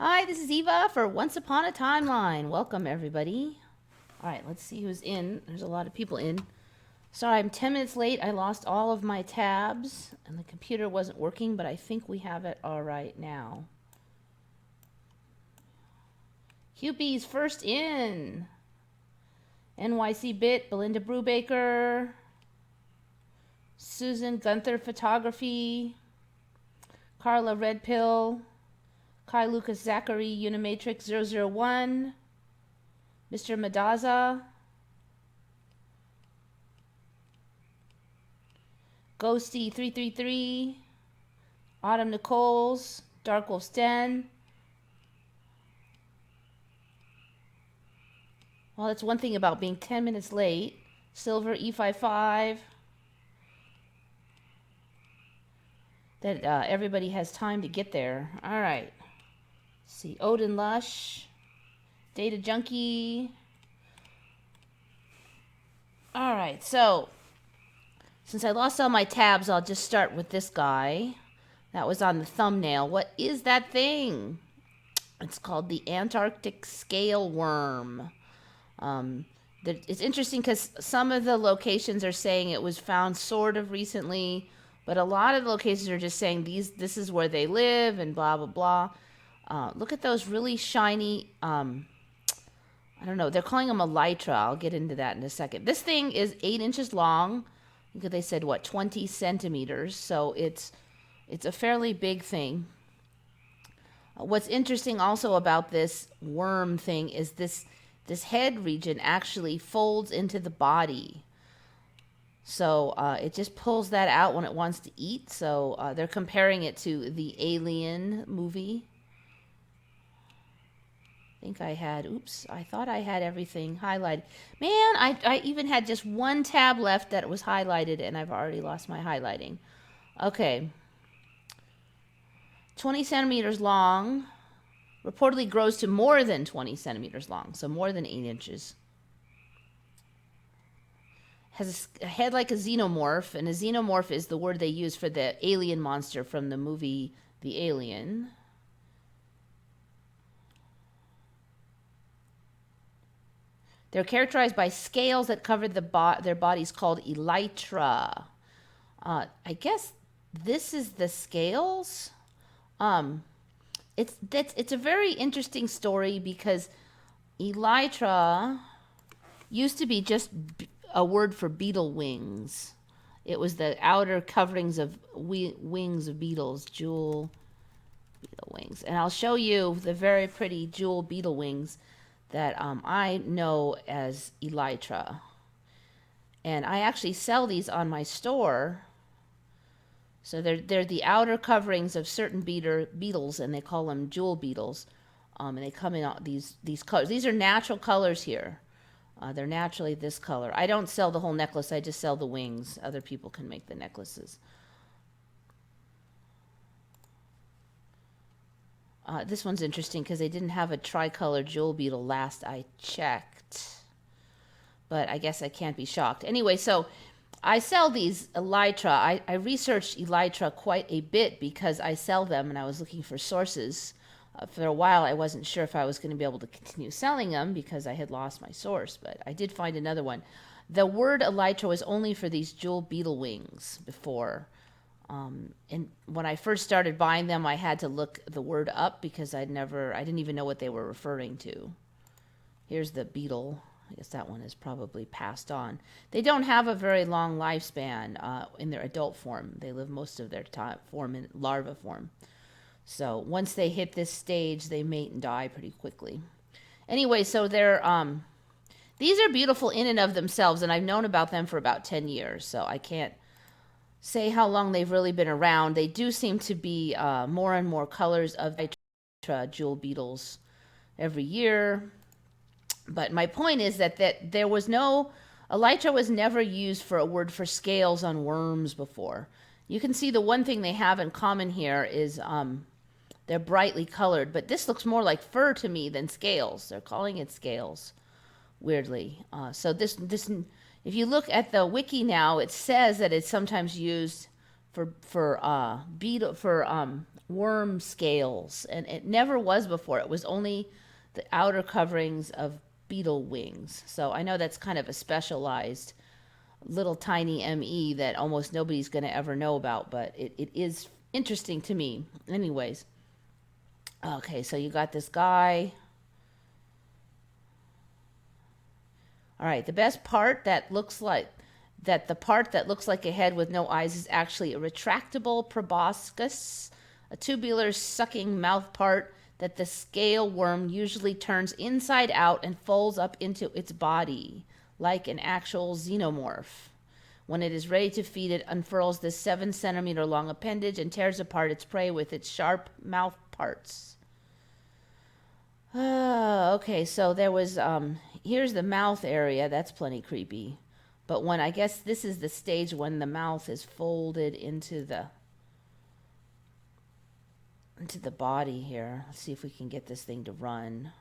Hi, this is Eva for Once Upon a Timeline. Welcome, everybody. All right, let's see who's in. There's a lot of people in. Sorry, I'm 10 minutes late. I lost all of my tabs, and the computer wasn't working, but I think we have it all right now. QP's first in. NYC Bit, Belinda Brubaker, Susan Gunther Photography, Carla Red Pill, Kai Lucas Zachary Unimatrix 001, Mr. Madaza, Ghosty 333, Autumn Nichols, Dark Wolf's Den. Well, that's one thing about being 10 minutes late. Silver E55. That everybody has time to get there. All right. Let's see, Odin Lush, Data Junkie. All right, so since I lost all my tabs, I'll just start with this guy. That was on the thumbnail. What is that thing? It's called the Antarctic scale worm. It's interesting because some of the locations are saying it was found sort of recently, but a lot of the locations are just saying this is where they live and blah, blah, blah. Look at those really shiny, I don't know, they're calling them elytra. I'll get into that in a second. This thing is 8 inches long. I think they said, 20 centimeters. So it's a fairly big thing. What's interesting also about this worm thing is this head region actually folds into the body. So it just pulls that out when it wants to eat. So they're comparing it to the Alien movie. I thought I had everything highlighted. Man, I even had just one tab left that was highlighted, and I've already lost my highlighting. Okay. 20 centimeters long. Reportedly grows to more than 20 centimeters long, so more than 8 inches. Has a head like a xenomorph, and a xenomorph is the word they use for the alien monster from the movie The Alien. They're characterized by scales that cover their bodies called elytra. I guess this is the scales. It's a very interesting story because elytra used to be just a word for beetle wings. It was the outer coverings of wings of beetles, jewel beetle wings. And I'll show you the very pretty jewel beetle wings that I know as elytra. And I actually sell these on my store. So they're the outer coverings of certain beetles, and they call them jewel beetles. And they come in these colors. These are natural colors here. They're naturally this color. I don't sell the whole necklace. I just sell the wings. Other people can make the necklaces. This one's interesting because they didn't have a tricolor jewel beetle last I checked. But I guess I can't be shocked. Anyway, so I sell these elytra. I researched elytra quite a bit because I sell them and I was looking for sources. For a while, I wasn't sure if I was going to be able to continue selling them because I had lost my source, but I did find another one. The word elytra was only for these jewel beetle wings before. And when I first started buying them, I had to look the word up because I didn't even know what they were referring to. Here's the beetle. I guess that one is probably passed on. They don't have a very long lifespan in their adult form. They live most of their time in larva form. So once they hit this stage, they mate and die pretty quickly. Anyway, so these are beautiful in and of themselves, and I've known about them for about 10 years, so I can't say how long they've really been around. They do seem to be more and more colors of jewel beetles every year. But my point is that there was elytra was never used for a word for scales on worms before. You can see the one thing they have in common here is they're brightly colored, but this looks more like fur to me than scales. They're calling it scales, weirdly. So this, if you look at the wiki now, it says that it's sometimes used beetle for worm scales, and it never was before. It was only the outer coverings of beetle wings. So I know that's kind of a specialized little tiny ME that almost nobody's going to ever know about, but it is interesting to me. Anyways, okay, so you got this guy. All right, the best part that looks like the part that looks like a head with no eyes is actually a retractable proboscis, a tubular sucking mouth part that the scale worm usually turns inside out and folds up into its body, like an actual xenomorph. When it is ready to feed, it unfurls this 7-centimeter long appendage and tears apart its prey with its sharp mouth parts. Okay, so there was, here's the mouth area. That's plenty creepy. But when, I guess this is the stage when the mouth is folded into the body here. Let's see if we can get this thing to run.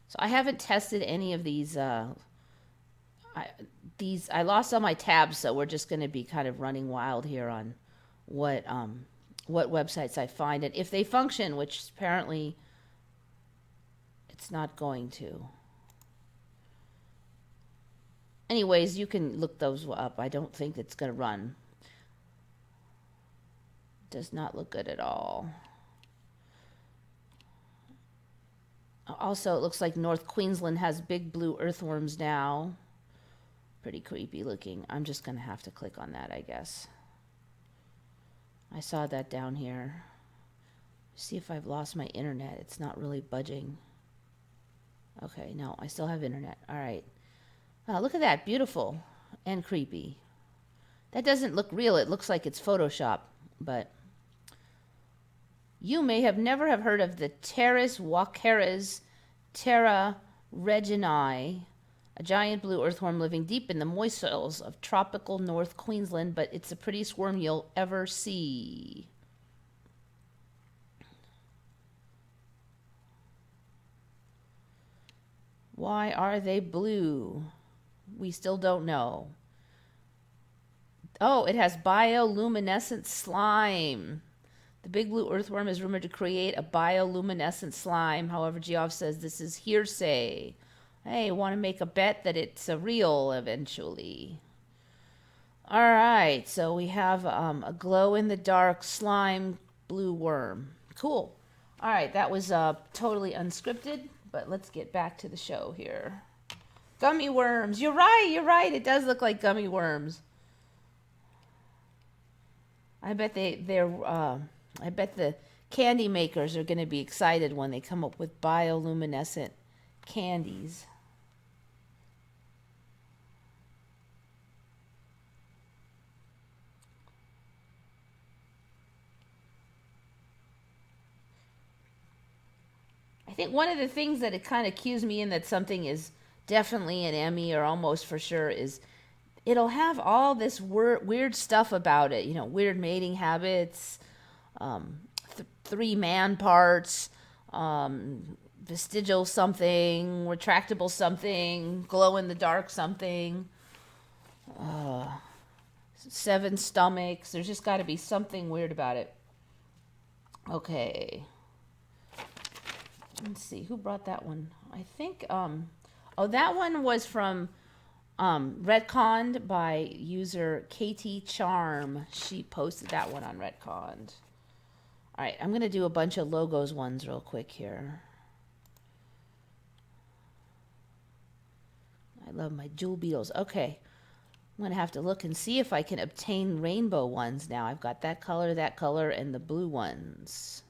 So I haven't tested any of these. I lost all my tabs, so we're just going to be kind of running wild here on what websites I find, and if they function, which apparently it's not going to. Anyways, you can look those up. I don't think it's going to run. Does not look good at all. Also, it looks like North Queensland has big blue earthworms now. Pretty creepy looking. I'm just going to have to click on that, I guess. I saw that down here. See if I've lost my internet. It's not really budging. Okay, no, I still have internet. All right. Oh, look at that. Beautiful and creepy. That doesn't look real. It looks like it's Photoshop, but you may have never have heard of the Pteris walkeras terra reginae, a giant blue earthworm living deep in the moist soils of tropical North Queensland, but it's the prettiest worm you'll ever see. Why are they blue? We still don't know. Oh, it has bioluminescent slime. The big blue earthworm is rumored to create a bioluminescent slime. However, Geoff says this is hearsay. Hey, want to make a bet that it's real eventually. All right, so we have a glow-in-the-dark slime blue worm. Cool. All right, that was totally unscripted, but let's get back to the show here. Gummy worms. You're right. It does look like gummy worms. I bet I bet the candy makers are going to be excited when they come up with bioluminescent candies. I think one of the things that it kind of cues me in that something is definitely an Emmy or almost for sure is it'll have all this weird stuff about it. You know, weird mating habits, 3 man parts, vestigial something, retractable something, glow in the dark something, 7 stomachs. There's just got to be something weird about it. Okay. Let's see, who brought that one? I think, that one was from Retconned by user Katie Charm. She posted that one on Retconned. All right, I'm going to do a bunch of logos ones real quick here. I love my jewel beetles. Okay, I'm going to have to look and see if I can obtain rainbow ones now. I've got that color, and the blue ones.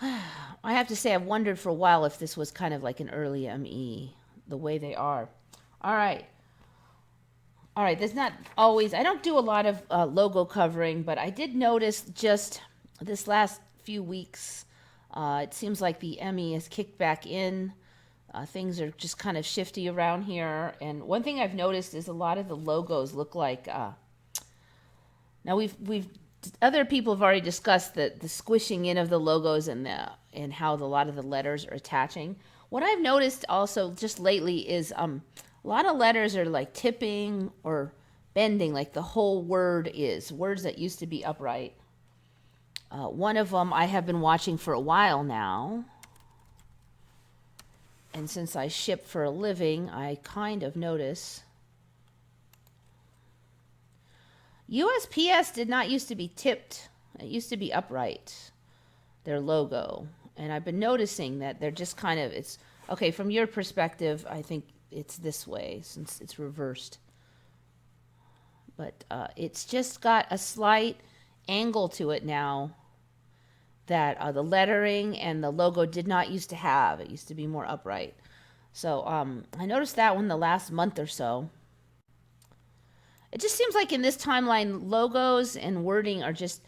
I have to say, I've wondered for a while if this was kind of like an early ME, the way they are. All right, there's not always, I don't do a lot of logo covering, but I did notice just this last few weeks, it seems like the ME has kicked back in. Things are just kind of shifty around here. And one thing I've noticed is a lot of the logos look like, now we've other people have already discussed the squishing in of the logos and how a lot of the letters are attaching. What I've noticed also just lately is a lot of letters are like tipping or bending, like the whole word is. Words that used to be upright. One of them I have been watching for a while now. And since I ship for a living, I kind of notice. USPS did not used to be tipped. It used to be upright, their logo. And I've been noticing that they're just kind of, it's, okay, from your perspective, I think it's this way since it's reversed. But it's just got a slight angle to it now that the lettering and the logo did not used to have. It used to be more upright. So I noticed that one the last month or so. It just seems like in this timeline, logos and wording are just,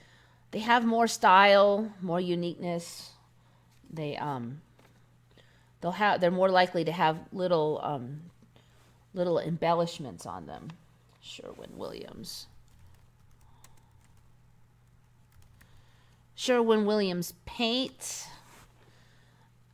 they have more style, more uniqueness. They're more likely to have little embellishments on them. Sherwin-Williams. Sherwin-Williams paint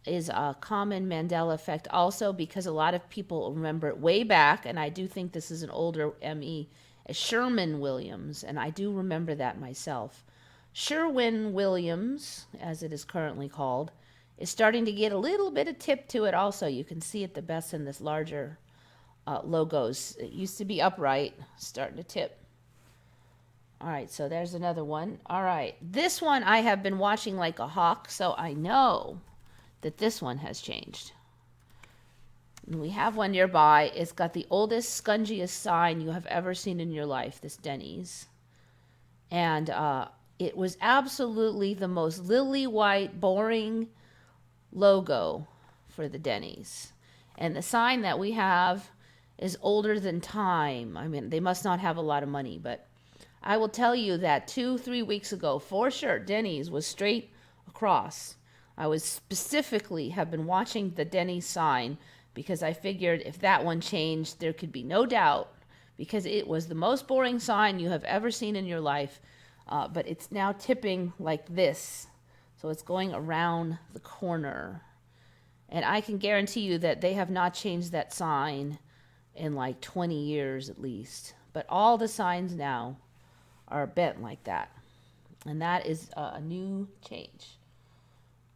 is a common Mandela effect also because a lot of people remember it way back, and I do think this is an older ME, as Sherman-Williams, and I do remember that myself. Sherwin-Williams, as it is currently called, is starting to get a little bit of tip to it also. You can see it the best in this larger logos. It used to be upright, starting to tip. All right, so there's another one. All right, this one I have been watching like a hawk, so I know that this one has changed. And we have one nearby. It's got the oldest, scungiest sign you have ever seen in your life, this Denny's. And it was absolutely the most lily-white, boring logo for the Denny's. And the sign that we have is older than time. I mean, they must not have a lot of money, but I will tell you that 2-3 weeks ago, for sure, Denny's was straight across. I was specifically have been watching the Denny's sign because I figured if that one changed, there could be no doubt because it was the most boring sign you have ever seen in your life. But it's now tipping like this. So it's going around the corner. And I can guarantee you that they have not changed that sign in like 20 years at least. But all the signs now are bent like that. And that is a new change.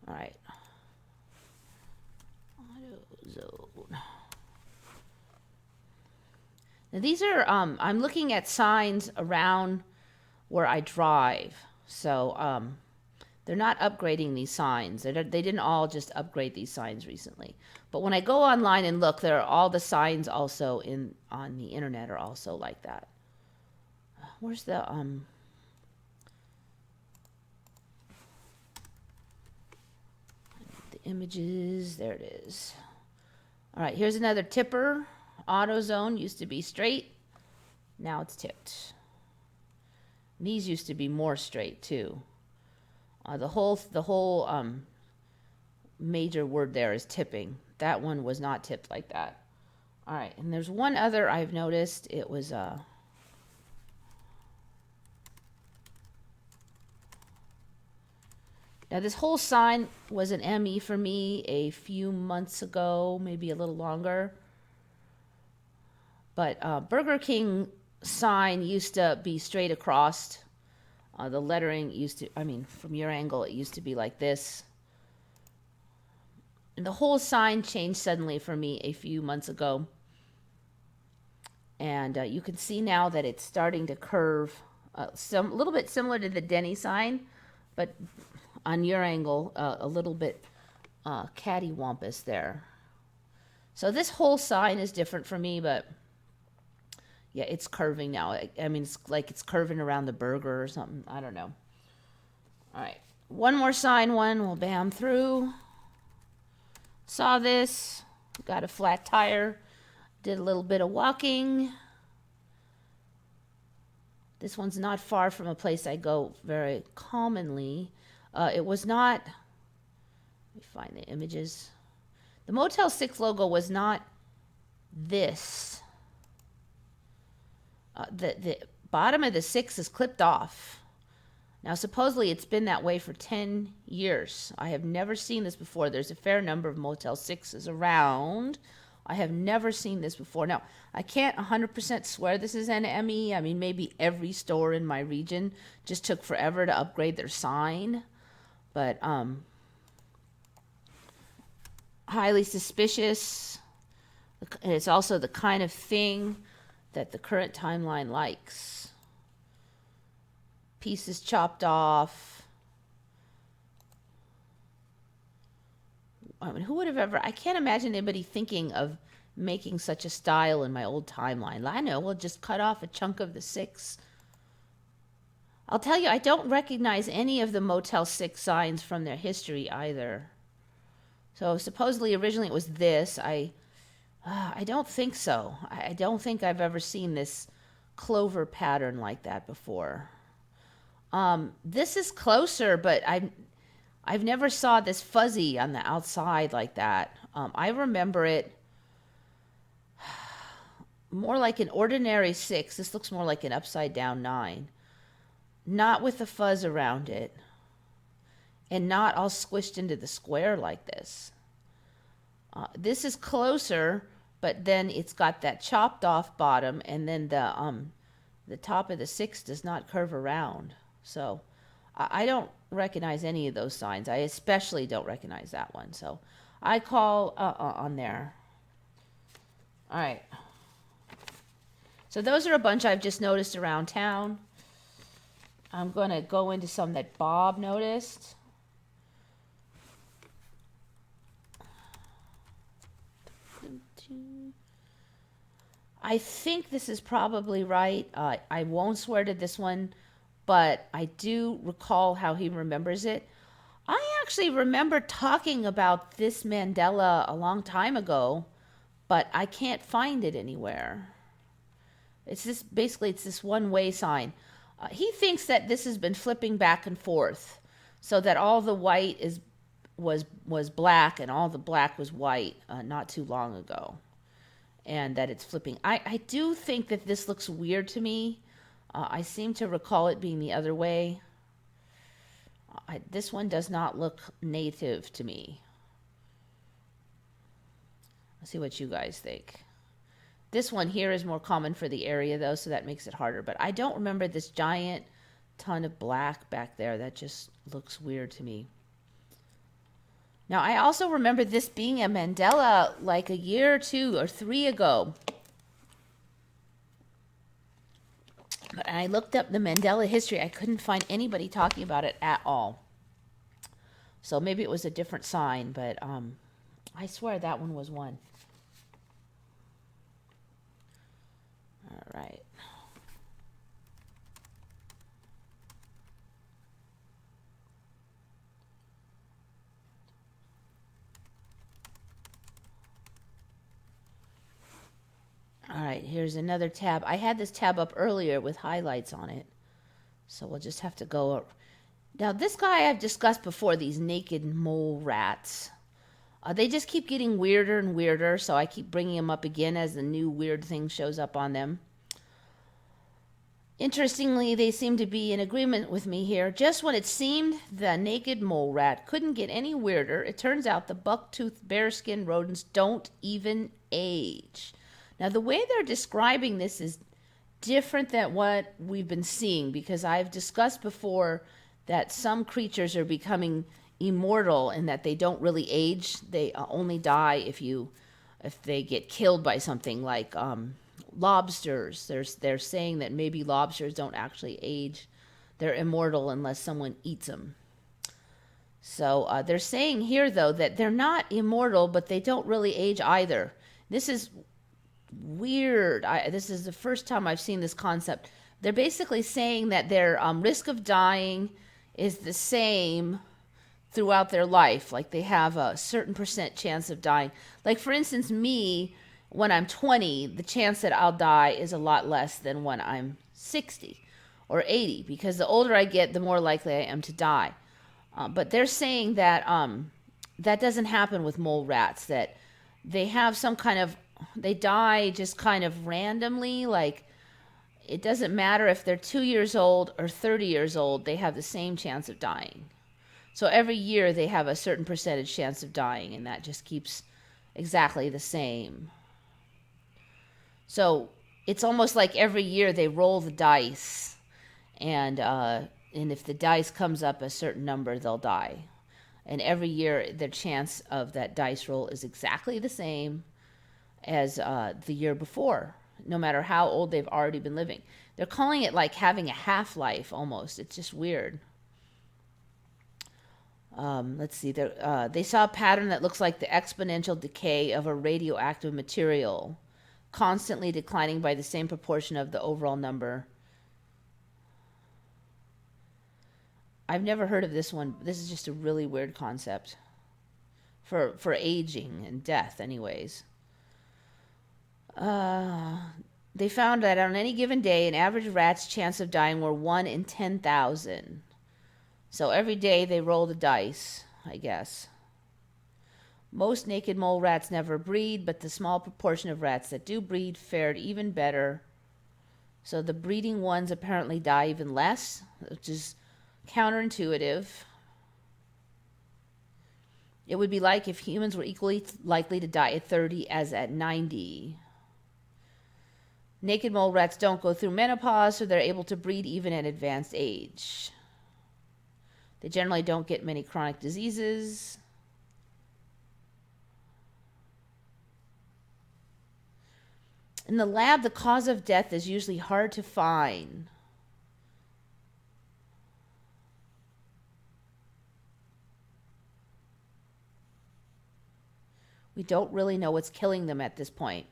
All right. Auto zone. Now these are, I'm looking at signs around where I drive. So they're not upgrading these signs. They didn't all just upgrade these signs recently. But when I go online and look, there are all the signs also on the internet are also like that. Where's the images? There it is. All right, here's another tipper. AutoZone used to be straight. Now it's tipped. And these used to be more straight too. The whole major word there is tipping. That one was not tipped like that. All right, and there's one other I've noticed. It was now this whole sign was an ME for me a few months ago, maybe a little longer. But Burger King sign used to be straight across. The lettering used to, I mean, from your angle, it used to be like this. And the whole sign changed suddenly for me a few months ago. And you can see now that it's starting to curve, a little bit similar to the Denny sign, but on your angle, a little bit cattywampus there. So this whole sign is different for me, but yeah, it's curving now. I mean, it's like it's curving around the burger or something. I don't know. All right. One more sign we'll bam through. Saw this. Got a flat tire. Did a little bit of walking. This one's not far from a place I go very commonly. It was not... Let me find the images. The Motel 6 logo was not this. The bottom of the 6 is clipped off. Now, supposedly it's been that way for 10 years. I have never seen this before. There's a fair number of Motel 6s around. I have never seen this before. Now, I can't 100% swear this is NME. I mean, maybe every store in my region just took forever to upgrade their sign. But, highly suspicious. And it's also the kind of thing that the current timeline likes. Pieces chopped off. I mean, who would have ever... I can't imagine anybody thinking of making such a style in my old timeline. I know, we'll just cut off a chunk of the 6. I'll tell you, I don't recognize any of the Motel 6 signs from their history either. So supposedly originally it was this. I don't think so. I don't think I've ever seen this clover pattern like that before. This is closer, but I've never saw this fuzzy on the outside like that. I remember it more like an ordinary 6. This looks more like an upside down 9. Not with the fuzz around it. And not all squished into the square like this. This is closer, but then it's got that chopped off bottom, and then the top of the 6 does not curve around. So I don't recognize any of those signs. I especially don't recognize that one. So I call on there. All right. So those are a bunch I've just noticed around town. I'm going to go into some that Bob noticed. I think this is probably right. I won't swear to this one, but I do recall how he remembers it. I actually remember talking about this Mandela a long time ago, but I can't find it anywhere. It's this one-way sign. He thinks that this has been flipping back and forth, so that all the white was black and all the black was white not too long ago, and that it's flipping. I do think that this looks weird to me. I seem to recall it being the other way. This one does not look native to me. Let's see what you guys think. This one here is more common for the area, though, so that makes it harder. But I don't remember this giant ton of black back there. That just looks weird to me. Now, I also remember this being a Mandela like a year or 2 or 3 ago. But I looked up the Mandela history. I couldn't find anybody talking about it at all. So maybe it was a different sign, but I swear that one was one. All right. All right, here's another tab. I had this tab up earlier with highlights on it. So we'll just have to go up. Now, this guy I've discussed before, these naked mole rats. They just keep getting weirder and weirder, so I keep bringing them up again as the new weird thing shows up on them. Interestingly, they seem to be in agreement with me here. Just when it seemed the naked mole rat couldn't get any weirder, it turns out the buck-toothed bearskin rodents don't even age. Now, the way they're describing this is different than what we've been seeing, because I've discussed before that some creatures are becoming immortal and that they don't really age. They only die if they get killed by something like lobsters. They're saying that maybe lobsters don't actually age. They're immortal unless someone eats them. So they're saying here, though, that they're not immortal, but they don't really age either. This is weird. This is the first time I've seen this concept. They're basically saying that their risk of dying is the same throughout their life. Like they have a certain % chance of dying. Like, for instance, me, when I'm 20, the chance that I'll die is a lot less than when I'm 60 or 80, because the older I get, the more likely I am to die. But they're saying that that doesn't happen with mole rats, that they have some kind of, they die just kind of randomly, like it doesn't matter if they're 2 years old or 30 years old, they have the same chance of dying. So every year they have a certain percentage chance of dying, and that just keeps exactly the same. So it's almost like every year they roll the dice, and if the dice comes up a certain number, they'll die. And every year their chance of that dice roll is exactly the same as the year before, no matter how old they've already been living. They're calling it like having a half-life almost. It's just weird. Let's see. They saw a pattern that looks like the exponential decay of a radioactive material, constantly declining by the same proportion of the overall number. I've never heard of this one. This is just a really weird concept for aging and death anyways. They found that on any given day, an average rat's chance of dying were 1 in 10,000. So every day they roll the dice, I guess. Most naked mole rats never breed, but the small proportion of rats that do breed fared even better. So the breeding ones apparently die even less, which is counterintuitive. It would be like if humans were equally likely to die at 30 as at 90. Naked mole rats don't go through menopause, so they're able to breed even at advanced age. They generally don't get many chronic diseases. In the lab, the cause of death is usually hard to find. We don't really know what's killing them at this point.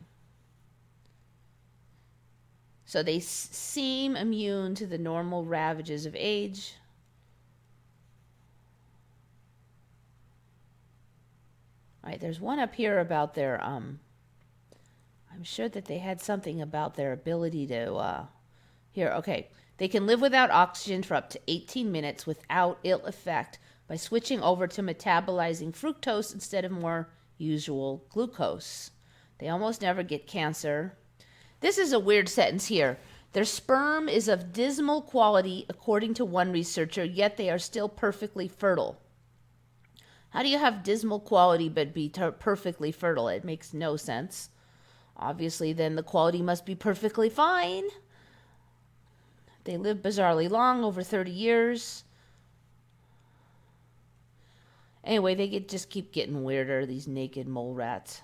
So they seem immune to the normal ravages of age. All right, there's one up here about their, I'm sure that they had something about their ability to, here, okay. They can live without oxygen for up to 18 minutes without ill effect by switching over to metabolizing fructose instead of more usual glucose. They almost never get cancer. This is a weird sentence here. Their sperm is of dismal quality, according to one researcher, yet they are still perfectly fertile. How do you have dismal quality but be perfectly fertile? It makes no sense. Obviously, then the quality must be perfectly fine. They live bizarrely long, over 30 years. Anyway, they just keep getting weirder, these naked mole rats.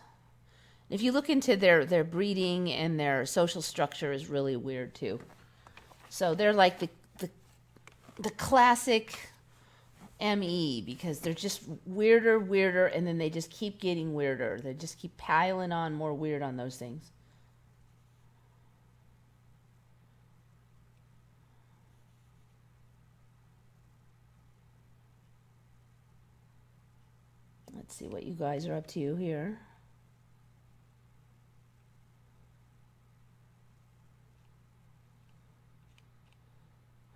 If you look into their breeding and their social structure is really weird too. So they're like the classic ME, because they're just weirder, and then they just keep getting weirder. They just keep piling on more weird on those things. Let's see what you guys are up to here.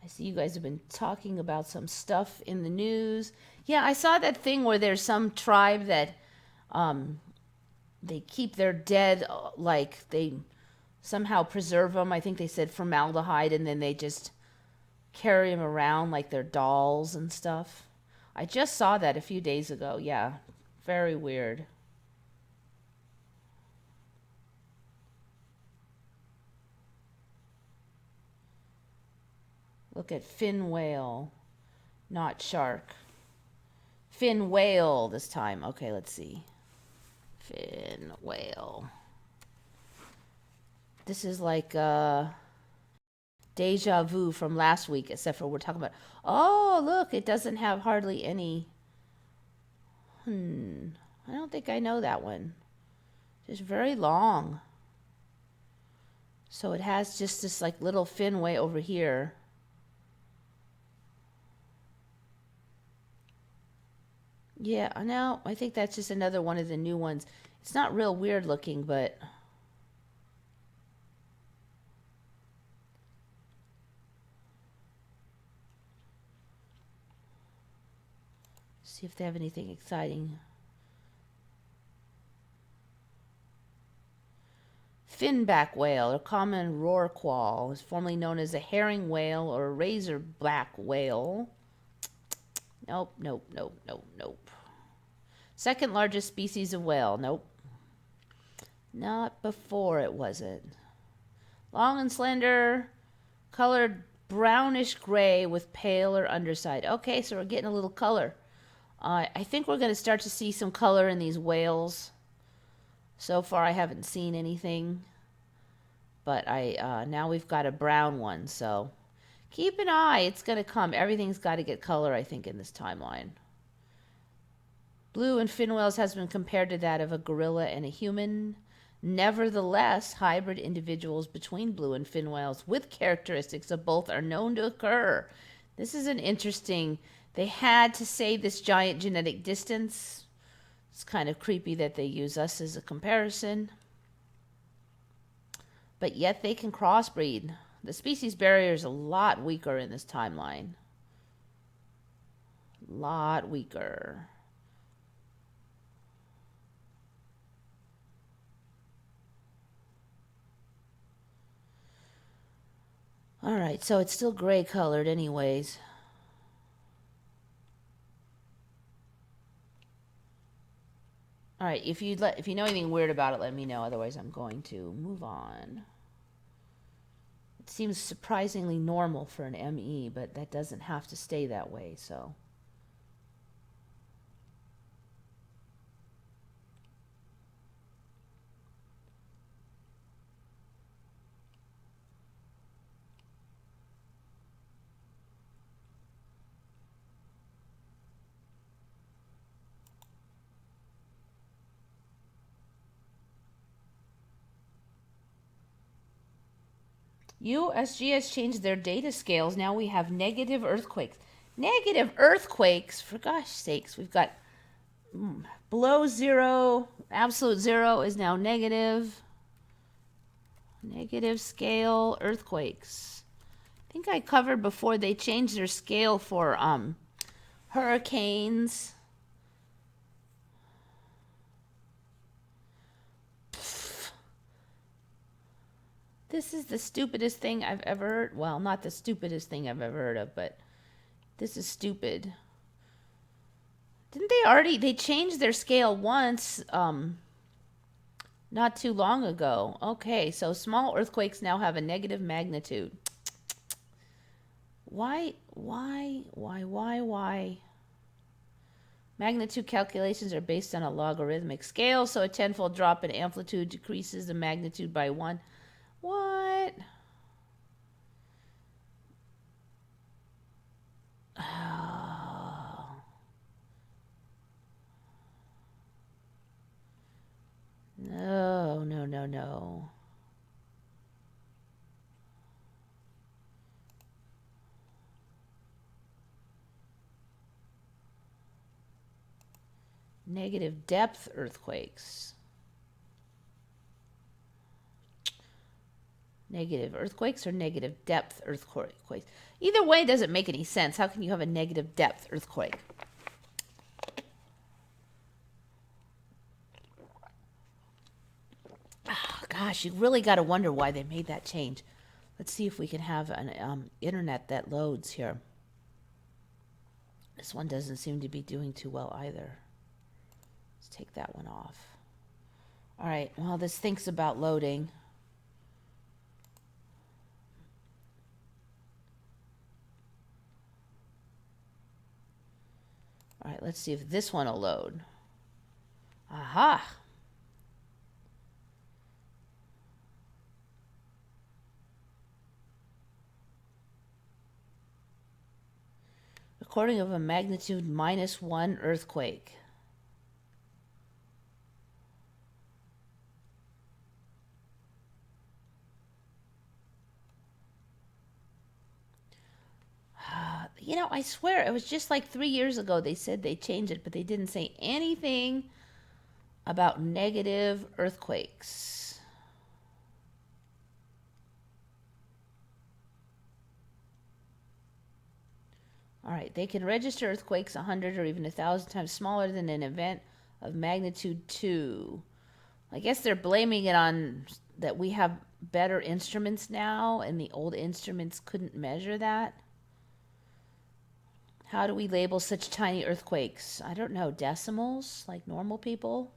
I see you guys have been talking about some stuff in the news. Yeah, I saw that thing where there's some tribe that they keep their dead, like they somehow preserve them. I think they said formaldehyde, and then they just carry them around like they're dolls and stuff. I just saw that a few days ago. Yeah, very weird. Look at fin whale, not shark. Fin whale this time. Okay, let's see. Fin whale. This is like deja vu from last week, except for we're talking about, oh, look, it doesn't have hardly any. I don't think I know that one. Just very long. So it has just this like little fin way over here. Yeah, no, I think that's just another one of the new ones. It's not real weird looking, but see if they have anything exciting. Finback whale or common rorqual is formerly known as a herring whale or a razorback whale. Nope, nope, nope, nope, nope. Second largest species of whale. Nope. Not before it wasn't. Long and slender, colored brownish gray with paler underside. Okay, so we're getting a little color. I think we're going to start to see some color in these whales. So far, I haven't seen anything, but now we've got a brown one. So keep an eye; it's going to come. Everything's got to get color, I think, in this timeline. Blue in fin whales has been compared to that of a gorilla and a human. Nevertheless, hybrid individuals between blue and fin whales with characteristics of both are known to occur. This is an interesting. They had to say this giant genetic distance. It's kind of creepy that they use us as a comparison. But yet they can crossbreed. The species barrier is a lot weaker in this timeline. A lot weaker. All right, so it's still gray colored anyways. All right, if you know anything weird about it, let me know. Otherwise, I'm going to move on. It seems surprisingly normal for an ME, but that doesn't have to stay that way, so. USGS changed their data scales. Now we have negative earthquakes. Negative earthquakes? For gosh sakes, we've got below zero, absolute zero is now negative. Negative scale earthquakes. I think I covered before they changed their scale for hurricanes. This is the stupidest thing I've ever heard. Well, not the stupidest thing I've ever heard of, but this is stupid. Didn't they changed their scale once, not too long ago. Okay, so small earthquakes now have a negative magnitude. Why? Magnitude calculations are based on a logarithmic scale, so a tenfold drop in amplitude decreases the magnitude by 1. What? Oh. No. Negative depth earthquakes. Negative earthquakes or negative depth earthquakes? Either way doesn't make any sense. How can you have a negative depth earthquake? Oh, gosh, you really got to wonder why they made that change. Let's see if we can have an internet that loads here. This one doesn't seem to be doing too well either. Let's take that one off. All right, well, this thinks about loading. All right, let's see if this one will load. Aha! Recording of a magnitude -1 earthquake. You know, I swear it was just like 3 years ago they said they changed it, but they didn't say anything about negative earthquakes. All right, they can register earthquakes 100 or even 1,000 times smaller than an event of magnitude 2. I guess they're blaming it on that we have better instruments now and the old instruments couldn't measure that. How do we label such tiny earthquakes? I don't know. Decimals, like normal people?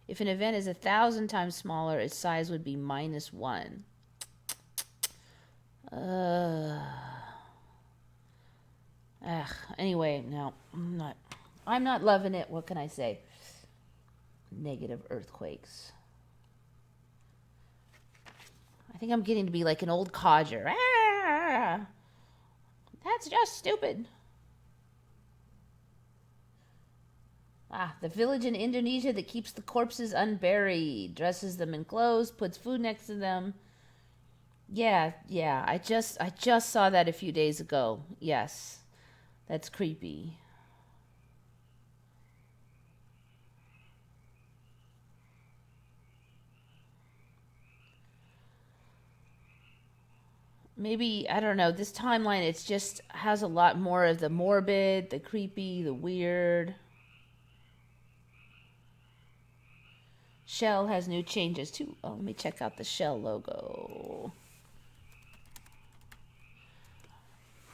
If an event is 1,000 times smaller, its size would be -1. Anyway, no, I'm not loving it. What can I say? Negative earthquakes. I think I'm getting to be like an old codger. That's just stupid. The village in Indonesia that keeps the corpses unburied, dresses them in clothes, puts food next to them. Yeah. I just saw that a few days ago. Yes. That's creepy. Maybe, I don't know, this timeline, it's just has a lot more of the morbid, the creepy, the weird. Shell has new changes too. Oh, let me check out the Shell logo.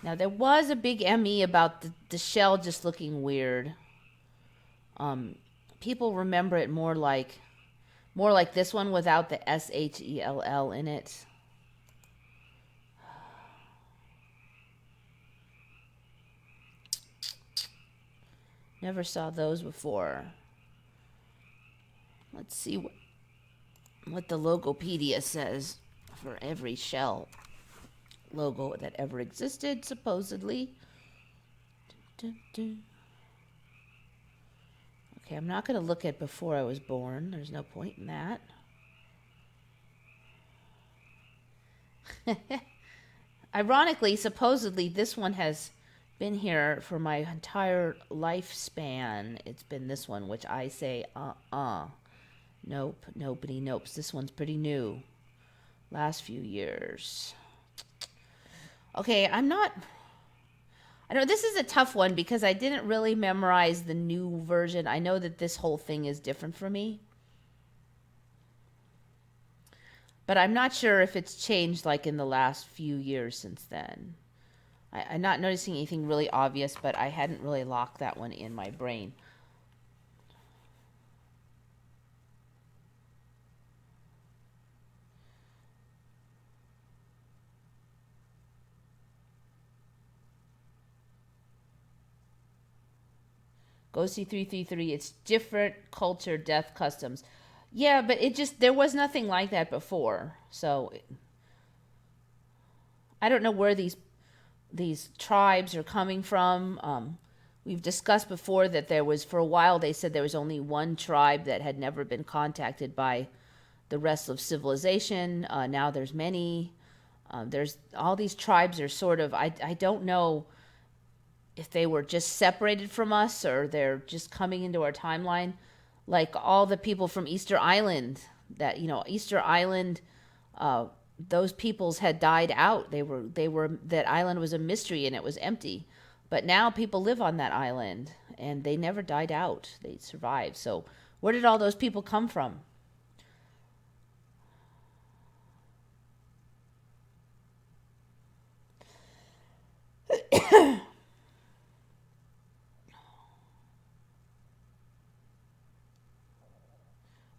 Now, there was a big ME about the shell just looking weird. People remember it more like this one without the SHELL in it. Never saw those before. Let's see what the Logopedia says for every shell logo that ever existed, supposedly. Okay, I'm not going to look at before I was born. There's no point in that. Ironically, supposedly, this one has been here for my entire lifespan. It's been this one, which I say, Nope, nobody nopes. This one's pretty new. Last few years. Okay, I know this is a tough one because I didn't really memorize the new version. I know that this whole thing is different for me. But I'm not sure if it's changed like in the last few years since then. I'm not noticing anything really obvious, but I hadn't really locked that one in my brain. Ghosty 333, it's different culture, death customs. Yeah, but there was nothing like that before. So I don't know where these tribes are coming from. We've discussed before that there was, for a while, they said there was only one tribe that had never been contacted by the rest of civilization. Now there's many. There's all these tribes are sort of, I don't know if they were just separated from us or they're just coming into our timeline. Like all the people from Easter Island, Easter Island, those peoples had died out. That island was a mystery and it was empty. But now people live on that island and they never died out. They survived. So where did all those people come from?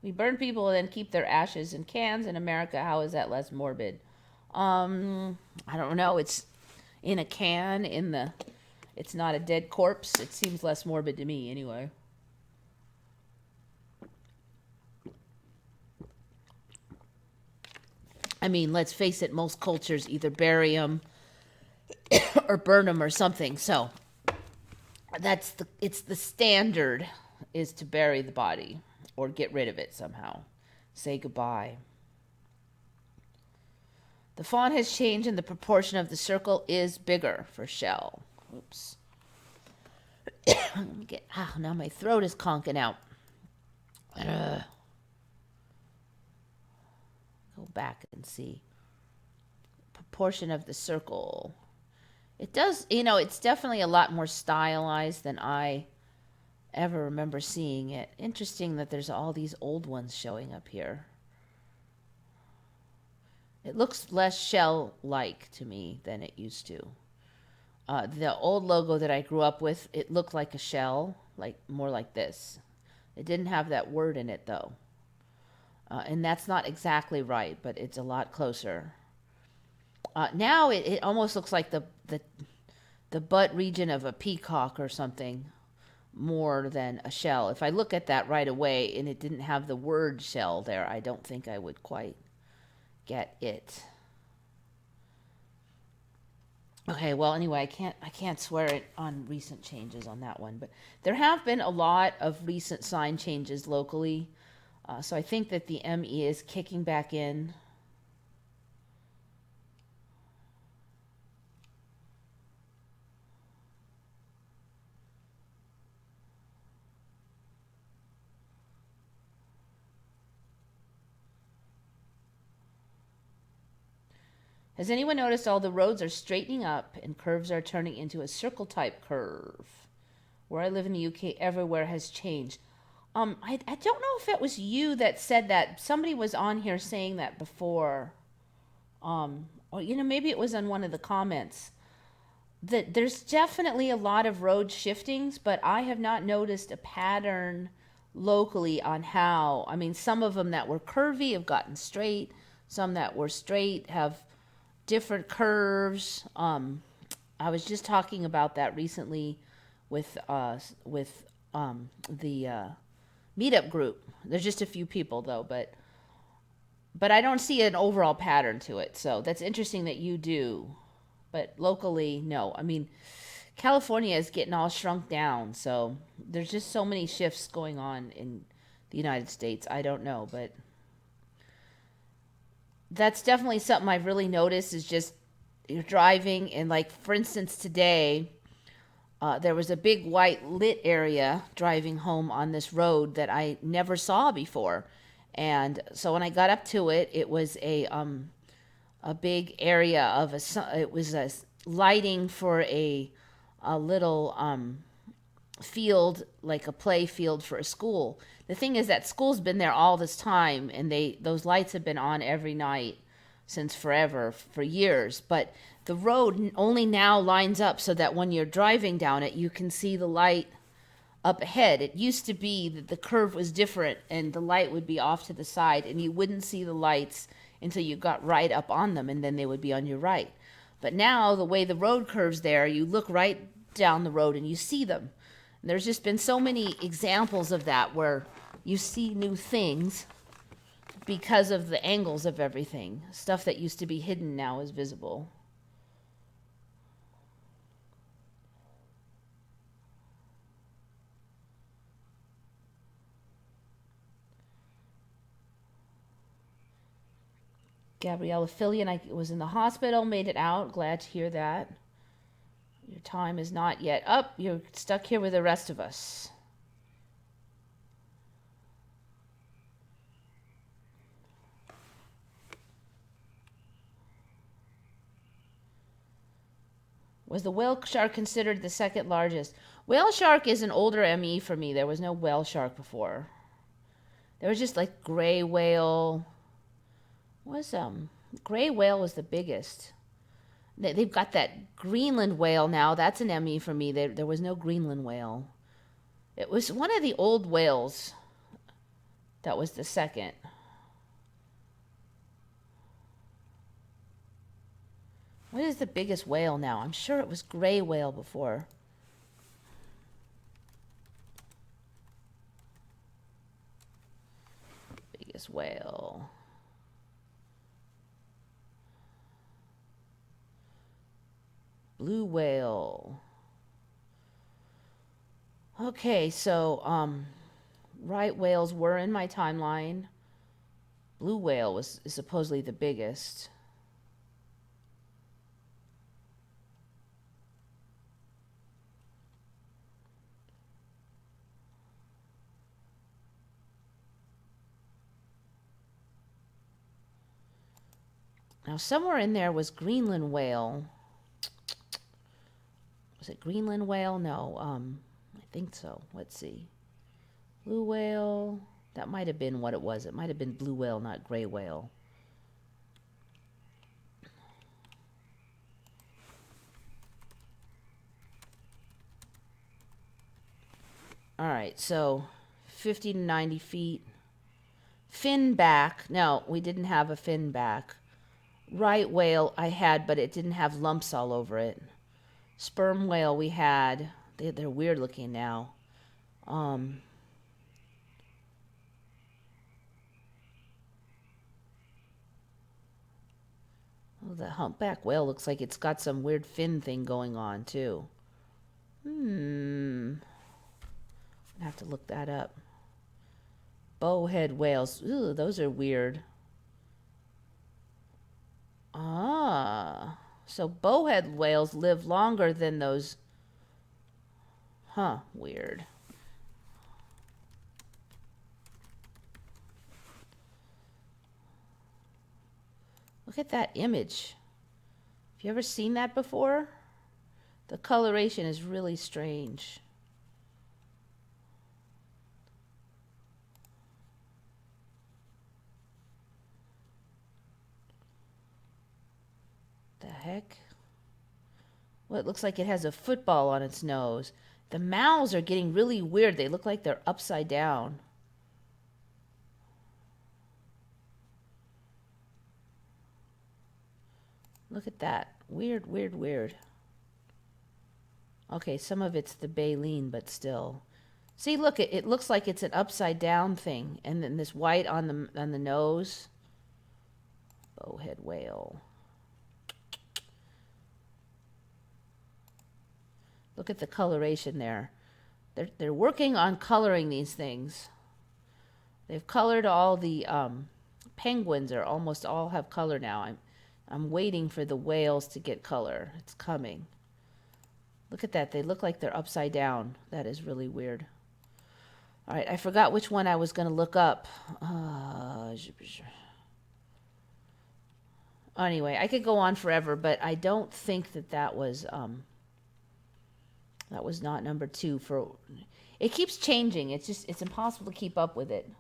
We burn people and then keep their ashes in cans in America. How is that less morbid? I don't know. It's in a can it's not a dead corpse. It seems less morbid to me anyway. I mean, let's face it, most cultures either bury them or burn them or something. So it's the standard is to bury the body or get rid of it somehow. Say goodbye. The font has changed and the proportion of the circle is bigger for shell. Oops. Now my throat is conking out. Go back and see. portion of the circle. It does, you know, it's definitely a lot more stylized than I ever remember seeing it. Interesting that there's all these old ones showing up here. It looks less shell-like to me than it used to. The old logo that I grew up with, it looked like a shell, like more like this. It didn't have that word in it, though. And that's not exactly right, but it's a lot closer. Now it almost looks like the butt region of a peacock or something more than a shell. If I look at that right away and it didn't have the word shell there, I don't think I would quite get it. Okay, well, anyway, I can't swear it on recent changes on that one, but there have been a lot of recent sign changes locally, so I think that the ME is kicking back in. Has anyone noticed all the roads are straightening up and curves are turning into a circle type curve? Where I live in the UK, everywhere has changed. I don't know if it was you that said that. Somebody was on here saying that before. Or, you know, maybe it was on one of the comments. That there's definitely a lot of road shiftings, but I have not noticed a pattern locally on how. I mean, some of them that were curvy have gotten straight. Some that were straight have different curves. I was just talking about that recently with the meetup group. There's just a few people though, but I don't see an overall pattern to it. So that's interesting that you do. But locally, no. I mean, California is getting all shrunk down, so there's just so many shifts going on in the United States. I don't know, but that's definitely something I've really noticed is just you're driving and, like, for instance, today there was a big white lit area driving home on this road that I never saw before. And so when I got up to it, it was a big area of it was a lighting for a little field, like a play field for a school. The thing is that school's been there all this time, and those lights have been on every night since forever, for years. But the road only now lines up so that when you're driving down it, you can see the light up ahead. It used to be that the curve was different, and the light would be off to the side, and you wouldn't see the lights until you got right up on them, and then they would be on your right. But now, the way the road curves there, you look right down the road and you see them. And there's just been so many examples of that where you see new things because of the angles of everything. Stuff that used to be hidden now is visible. Gabriella Fillion, I was in the hospital, made it out. Glad to hear that. Your time is not yet up. You're stuck here with the rest of us. Was the whale shark considered the second largest? Whale shark is an older ME for me. There was no whale shark before. There was just like gray whale. Gray whale was the biggest. They've got that Greenland whale now. That's an ME for me. There was no Greenland whale. It was one of the old whales that was the second. What is the biggest whale now? I'm sure it was gray whale before. Biggest whale. Blue whale. Okay, so right whales were in my timeline. Blue whale is supposedly the biggest. Now, somewhere in there was Greenland whale. Was it Greenland whale? No, I think so. Let's see. Blue whale. That might have been what it was. It might have been blue whale, not gray whale. All right, so 50 to 90 feet. Fin back. No, we didn't have a fin back. Right whale I had, but it didn't have lumps all over it. Sperm whale we had. They're weird looking now. Oh, the humpback whale looks like it's got some weird fin thing going on, too. I have to look that up. Bowhead whales. Ooh, those are weird. Ah. So bowhead whales live longer than those. Huh, weird. Look at that image. Have you ever seen that before? The coloration is really strange. The heck? Well, it looks like it has a football on its nose. The mouths are getting really weird. They look like they're upside down. Look at that. Weird, weird, weird. Okay, some of it's the baleen, but still. See, look, it looks like it's an upside down thing. And then this white on the nose. Bowhead whale. Look at the coloration there. They're working on coloring these things. They've colored all the penguins, or almost all have color now. I'm waiting for the whales to get color. It's coming. Look at that. They look like they're upside down. That is really weird. All right, I forgot which one I was going to look up. Anyway, I could go on forever, but I don't think that was not number 2. It keeps changing. It's impossible to keep up with it.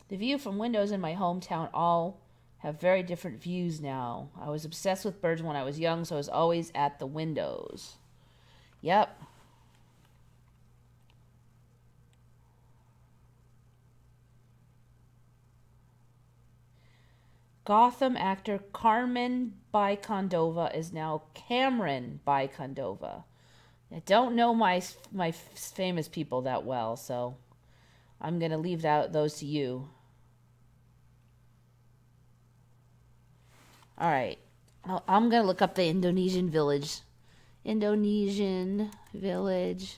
The view from windows in my hometown all have very different views now. I was obsessed with birds when I was young, so I was always at the windows. Yep. Gotham actor Carmen Bicondova is now Cameron Bicondova. I don't know my famous people that well, so I'm going to leave those to you. All right. I'm going to look up the Indonesian village. Indonesian village.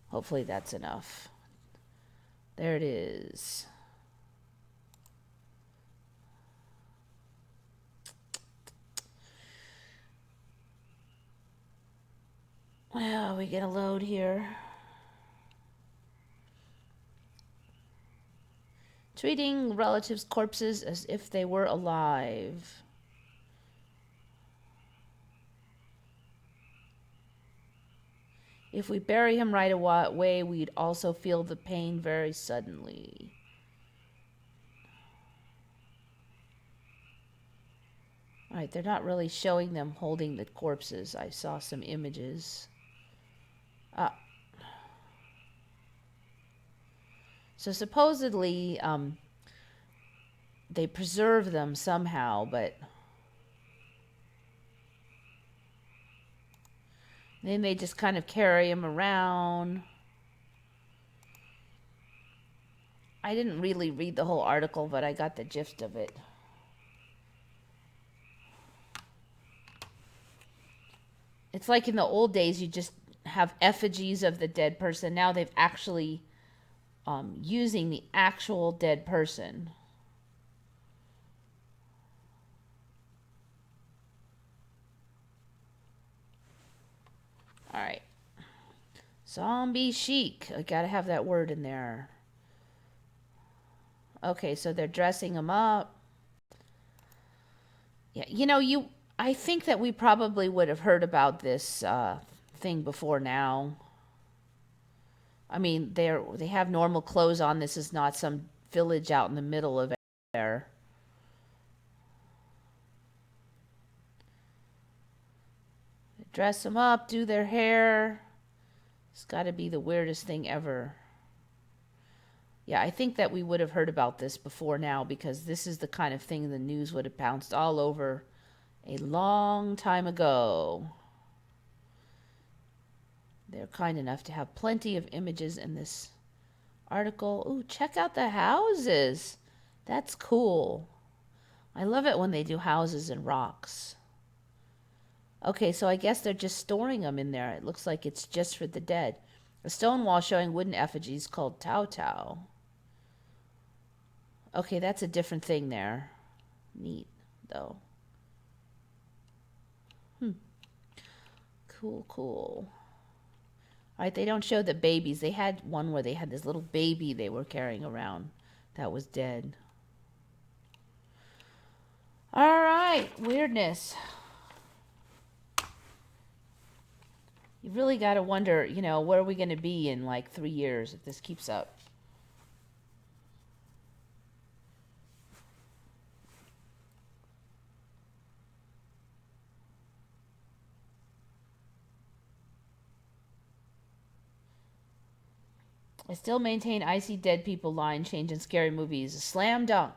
Hopefully that's enough. There it is. Well, we get a load here. Treating relatives' corpses as if they were alive. If we bury him right away, we'd also feel the pain very suddenly. All right, they're not really showing them holding the corpses. I saw some images. So supposedly, they preserve them somehow, but they may just kind of carry him around. I didn't really read the whole article, but I got the gist of it. It's like in the old days, you just have effigies of the dead person. Now they've actually using the actual dead person. All right. Zombie chic. I gotta have that word in there. Okay, so they're dressing them up. Yeah, I think that we probably would have heard about this thing before now. I mean, they have normal clothes on. This is not some village out in the middle of there. They dress them up, do their hair. It's got to be the weirdest thing ever. Yeah, I think that we would have heard about this before now because this is the kind of thing the news would have bounced all over a long time ago. They're kind enough to have plenty of images in this article. Ooh, check out the houses. That's cool. I love it when they do houses and rocks. Okay, so I guess they're just storing them in there. It looks like it's just for the dead. A stone wall showing wooden effigies called Tao Tao. Okay, that's a different thing there. Neat, though. Cool, cool. All right, they don't show the babies. They had one where they had this little baby they were carrying around that was dead. All right, weirdness. You really got to wonder, where are we going to be in like 3 years if this keeps up? I still maintain I see dead people line change in scary movies. A slam dunk.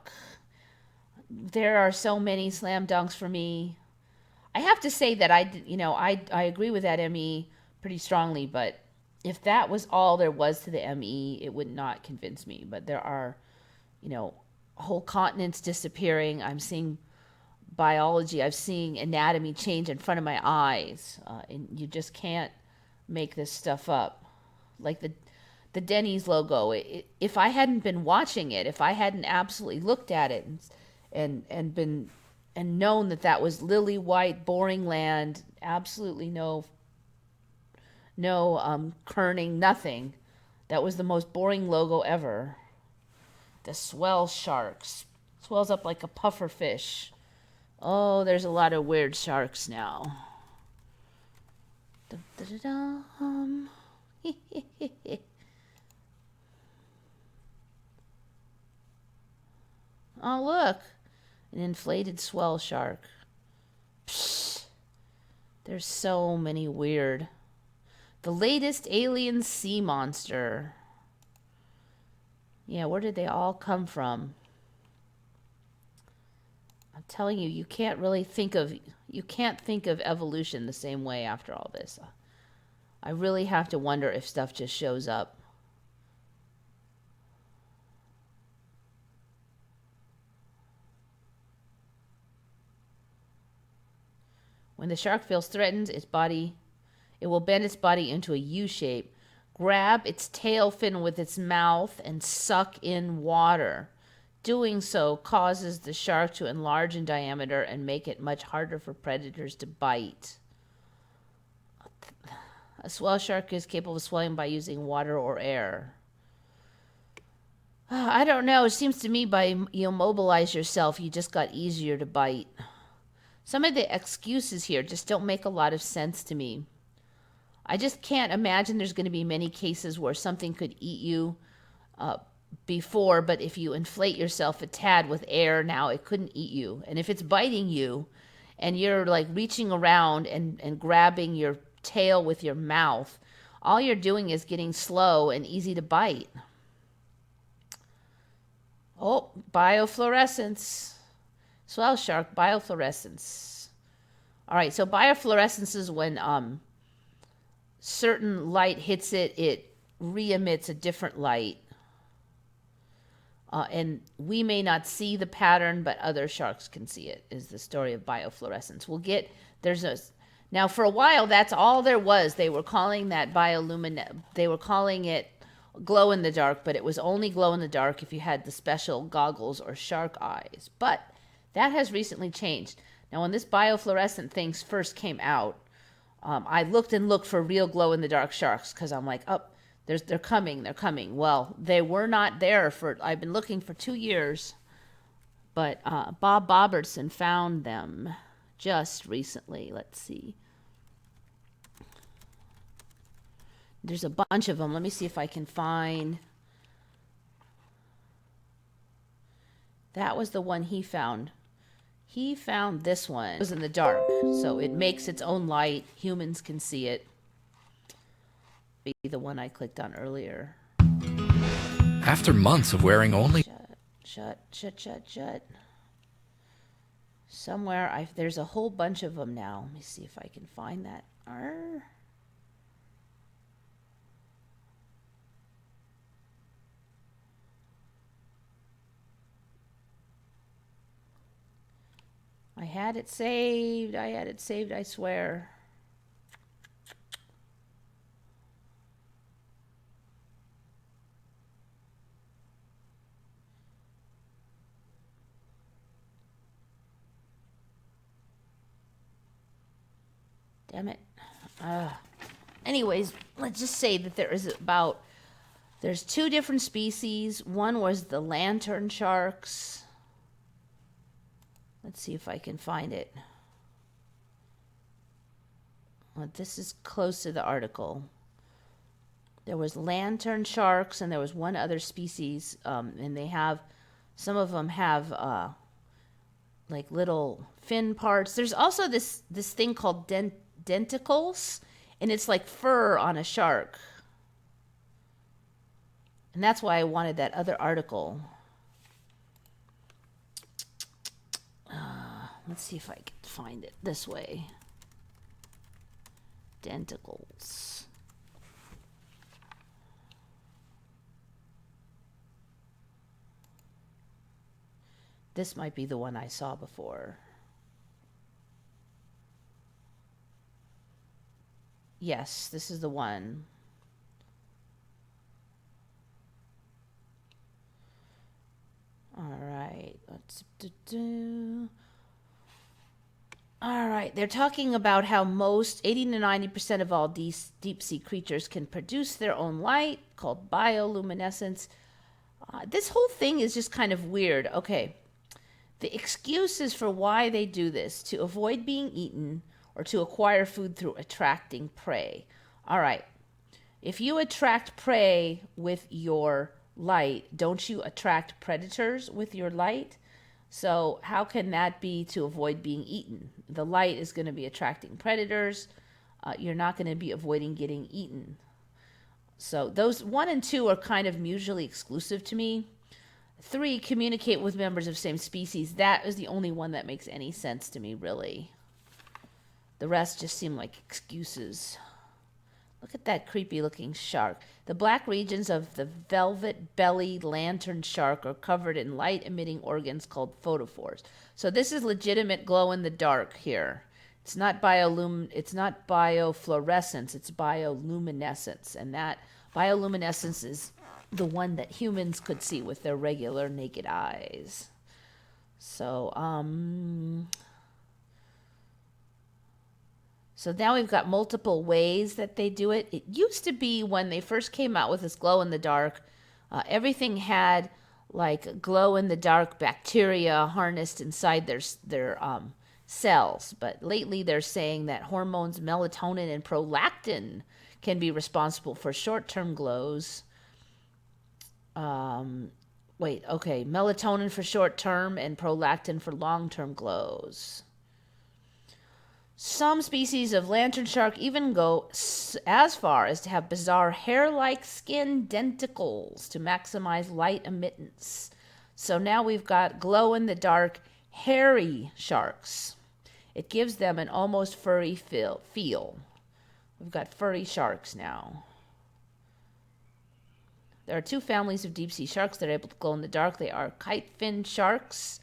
There are so many slam dunks for me. I have to say that I agree with that ME pretty strongly, but if that was all there was to the ME, it would not convince me. But there are, whole continents disappearing. I'm seeing biology. I'm seeing anatomy change in front of my eyes. And you just can't make this stuff up. Like the Denny's logo. If I hadn't been watching it, if I hadn't absolutely looked at it and been and known that was lily white, boring land, absolutely no kerning, nothing. That was the most boring logo ever. The Swell sharks. Swells up like a puffer fish. Oh, there's a lot of weird sharks now. Oh, look. An inflated swell shark. Psh, there's so many weird. The latest alien sea monster. Yeah, where did they all come from? I'm telling you, you can't think of evolution the same way after all this. I really have to wonder if stuff just shows up. When the shark feels threatened, it will bend its body into a U shape, grab its tail fin with its mouth, and suck in water. Doing so causes the shark to enlarge in diameter and make it much harder for predators to bite. A swell shark is capable of swelling by using water or air. I don't know. It seems to me by you immobilize yourself, you just got easier to bite. Some of the excuses here just don't make a lot of sense to me. I just can't imagine there's going to be many cases where something could eat you before, but if you inflate yourself a tad with air, now it couldn't eat you. And if it's biting you and you're like reaching around and grabbing your tail with your mouth, all you're doing is getting slow and easy to bite. Oh, biofluorescence. Swell shark, biofluorescence. All right, so biofluorescence is when certain light hits it, it re-emits a different light. And we may not see the pattern, but other sharks can see it, is the story of biofluorescence. Now, for a while, that's all there was. They were calling that they were calling it glow in the dark, but it was only glow in the dark if you had the special goggles or shark eyes. But that has recently changed. Now, when this biofluorescent thing first came out, I looked for real glow in the dark sharks because I'm like, they're coming. They're coming. Well, they were not there for. I've been looking for 2 years, but Bob Bobertson found them just recently. Let's see. There's a bunch of them. Let me see if I can find. That was the one he found. He found this one. It was in the dark, so it makes its own light. Humans can see it. Be the one I clicked on earlier. After months of wearing only... Shut. Somewhere, there's a whole bunch of them now. Let me see if I can find that. I had it saved, I swear. Damn it. Anyways, let's just say that there's 2 different species. One was the lantern sharks. Let's see if I can find it. Well, this is close to the article. There was lantern sharks, and there was one other species, and some of them have like little fin parts. There's also this thing called denticles, and it's like fur on a shark. And that's why I wanted that other article. Let's see if I can find it this way. Denticles. This might be the one I saw before. Yes, this is the one. All right, let's do. All right, they're talking about how most 80 to 90% of all deep sea creatures can produce their own light, called bioluminescence. This whole thing is just kind of weird. Okay, the excuses for why they do this: to avoid being eaten or to acquire food through attracting prey. All right, if you attract prey with your light, don't you attract predators with your light? So how can that be to avoid being eaten? The light is going to be attracting predators. You're not going to be avoiding getting eaten. So those 1 and 2 are kind of mutually exclusive to me. 3, communicate with members of same species. That is the only one that makes any sense to me, really. The rest just seem like excuses. Look at that creepy looking shark. The black regions of the velvet-bellied lantern shark are covered in light-emitting organs called photophores. So this is legitimate glow-in-the-dark here. It's not biofluorescence, it's bioluminescence. And that bioluminescence is the one that humans could see with their regular naked eyes. So, So now we've got multiple ways that they do it. It used to be when they first came out with this glow-in-the-dark, everything had like glow-in-the-dark bacteria harnessed inside their cells. But lately they're saying that hormones melatonin and prolactin can be responsible for short-term glows. Melatonin for short-term and prolactin for long-term glows. Some species of lantern shark even go as far as to have bizarre hair-like skin denticles to maximize light emittance. So now we've got glow-in-the-dark hairy sharks. It gives them an almost furry feel. We've got furry sharks now. There are 2 families of deep-sea sharks that are able to glow in the dark. They are kite-fin sharks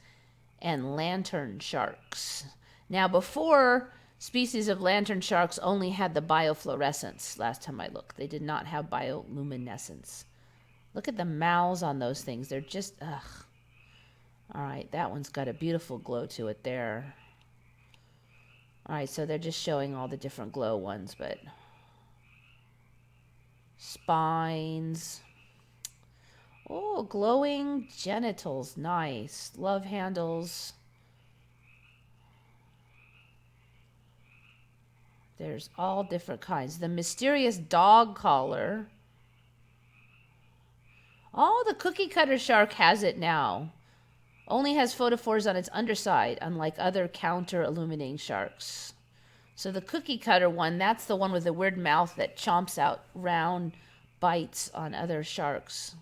and lantern sharks. Now, before, species of lantern sharks only had the biofluorescence last time I looked. They did not have bioluminescence. Look at the mouths on those things. They're just, ugh. All right, that one's got a beautiful glow to it there. All right, so they're just showing all the different glow ones, but spines. Oh, glowing genitals. Nice. Love handles. There's all different kinds. The mysterious dog collar. Oh, the cookie cutter shark has it now. Only has photophores on its underside, unlike other counter-illuminating sharks. So the cookie cutter one, that's the one with the weird mouth that chomps out round bites on other sharks.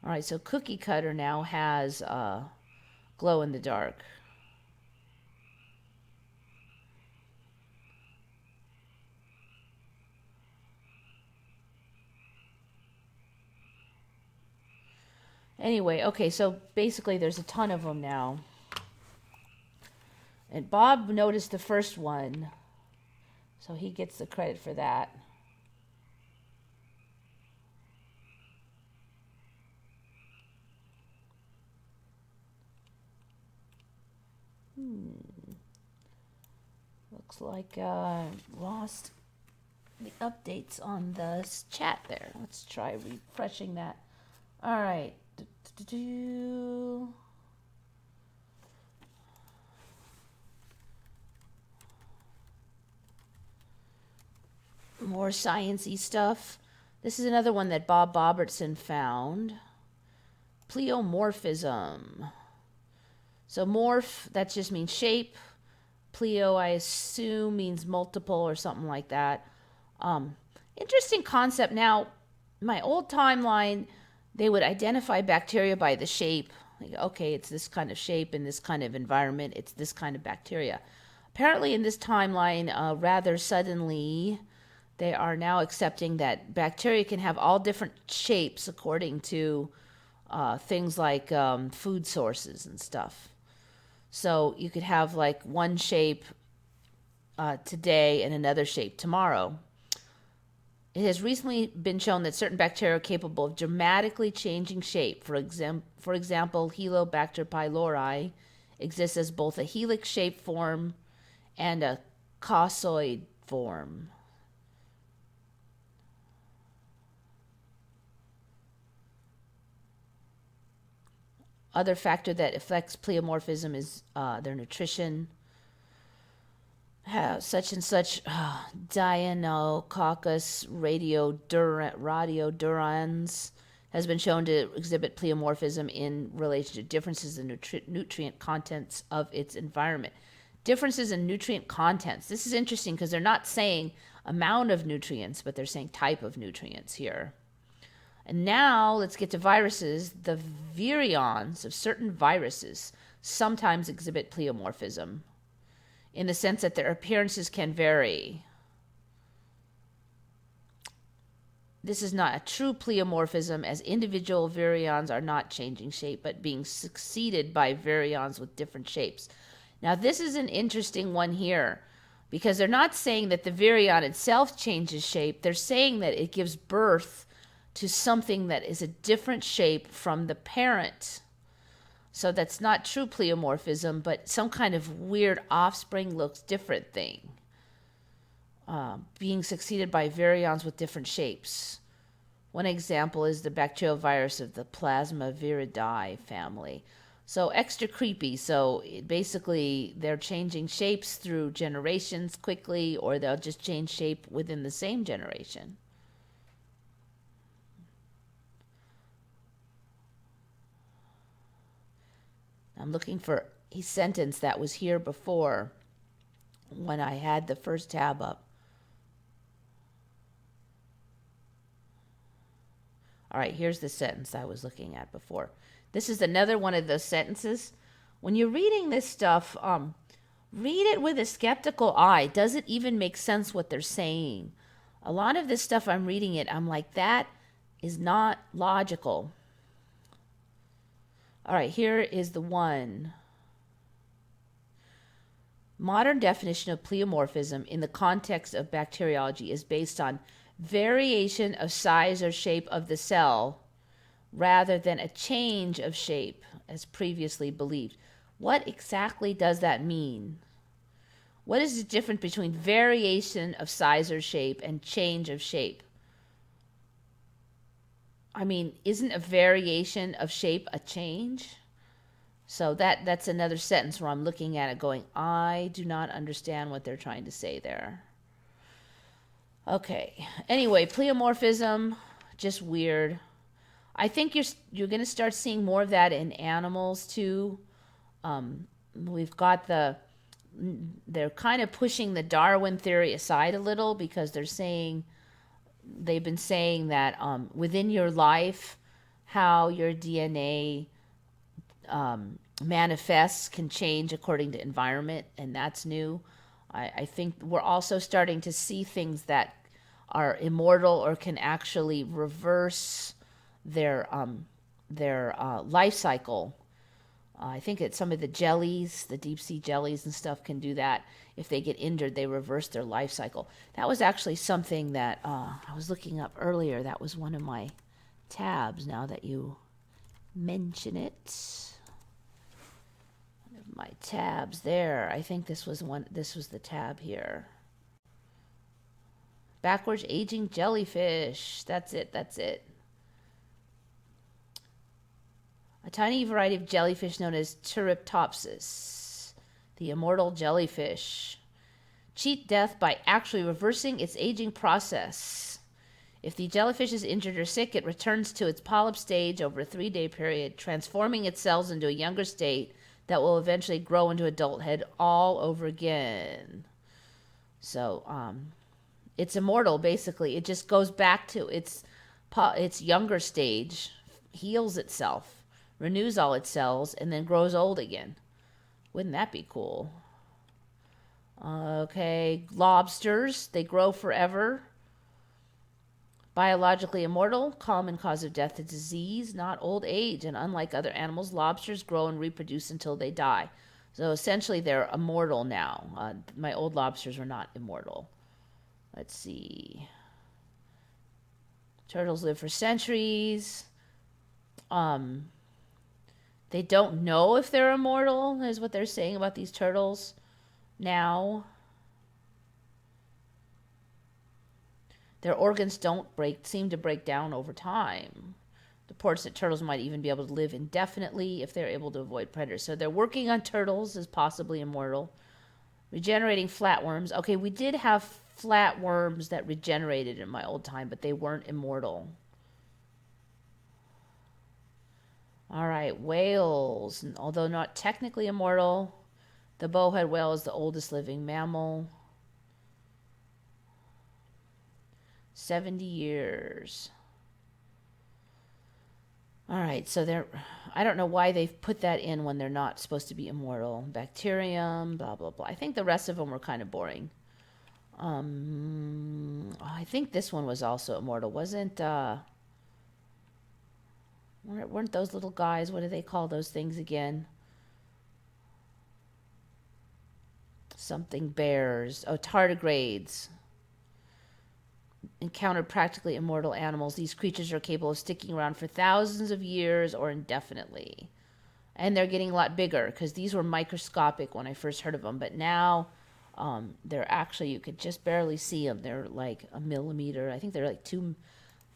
All right, so cookie cutter now has glow in the dark. Anyway, okay, so basically there's a ton of them now. And Bob noticed the first one, so he gets the credit for that. Looks like lost the updates on the chat there. Let's try refreshing that. All right. More science-y stuff. This is another one that Bob Bobertson found. Pleomorphism. So morph, that just means shape. Pleo, I assume, means multiple or something like that. Interesting concept. Now, my old timeline, they would identify bacteria by the shape. Like, okay, it's this kind of shape in this kind of environment. It's this kind of bacteria. Apparently, in this timeline, rather suddenly, they are now accepting that bacteria can have all different shapes according to things like food sources and stuff. So you could have like one shape today and another shape tomorrow. It has recently been shown that certain bacteria are capable of dramatically changing shape. For example, Helicobacter pylori exists as both a helix-shaped form and a cossoid form. Other factor that affects pleomorphism is their nutrition. Such and such Deinococcus radiodurans has been shown to exhibit pleomorphism in relation to differences in nutrient contents of its environment. Differences in nutrient contents. This is interesting because they're not saying amount of nutrients, but they're saying type of nutrients here. And now let's get to viruses. The virions of certain viruses sometimes exhibit pleomorphism in the sense that their appearances can vary. This is not a true pleomorphism, as individual virions are not changing shape, but being succeeded by virions with different shapes. Now, this is an interesting one here, because they're not saying that the virion itself changes shape. They're saying that it gives birth to something that is a different shape from the parent. So that's not true pleomorphism, but some kind of weird offspring looks different thing. Being succeeded by virions with different shapes. One example is the bacterial virus of the Plasmaviridae family. So extra creepy. So basically they're changing shapes through generations quickly, or they'll just change shape within the same generation. I'm looking for a sentence that was here before when I had the first tab up. All right, here's the sentence I was looking at before. This is another one of those sentences. When you're reading this stuff, read it with a skeptical eye. Does it even make sense what they're saying? A lot of this stuff I'm reading it, I'm like, that is not logical. All right, here is the one. Modern definition of pleomorphism in the context of bacteriology is based on variation of size or shape of the cell rather than a change of shape as previously believed. What exactly does that mean? What is the difference between variation of size or shape and change of shape? I mean, isn't a variation of shape a change? So that's another sentence where I'm looking at it going, I do not understand what they're trying to say there. Okay. Anyway, pleomorphism, just weird. I think you're going to start seeing more of that in animals too. We've got they're kind of pushing the Darwin theory aside a little because they've been saying that within your life, how your DNA manifests can change according to environment, and that's new. I think we're also starting to see things that are immortal or can actually reverse their life cycle. I think that some of the jellies, the deep sea jellies and stuff, can do that. If they get injured, they reverse their life cycle. That was actually something that I was looking up earlier. That was one of my tabs. Now that you mention it, one of my tabs there. I think this was one. This was the tab here. Backwards aging jellyfish. That's it. That's it. A tiny variety of jellyfish known as Turritopsis, the immortal jellyfish, cheat death by actually reversing its aging process. If the jellyfish is injured or sick, it returns to its polyp stage over a 3-day period, transforming its cells into a younger state that will eventually grow into adulthood all over again. So, it's immortal, basically. It just goes back to its younger stage, heals itself, renews all its cells, and then grows old again. Wouldn't that be cool? Okay, lobsters, they grow forever. Biologically immortal, common cause of death is disease, not old age. And unlike other animals, lobsters grow and reproduce until they die. So essentially, they're immortal now. My old lobsters were not immortal. Let's see. Turtles live for centuries. They don't know if they're immortal, is what they're saying about these turtles now. Their organs seem to break down over time. Reports that turtles might even be able to live indefinitely if they're able to avoid predators. So they're working on turtles as possibly immortal. Regenerating flatworms. Okay, we did have flatworms that regenerated in my old time, but they weren't immortal. All right, whales. Although not technically immortal, the bowhead whale is the oldest living mammal. 70 years. All right, so I don't know why they've put that in when they're not supposed to be immortal. Bacterium, blah, blah, blah. I think the rest of them were kind of boring. I think this one was also immortal. Weren't those little guys, what do they call those things again? Something bears. Oh, tardigrades. Encountered practically immortal animals. These creatures are capable of sticking around for thousands of years or indefinitely. And they're getting a lot bigger because these were microscopic when I first heard of them. But now they're actually, you could just barely see them. They're like a millimeter. I think they're like 2.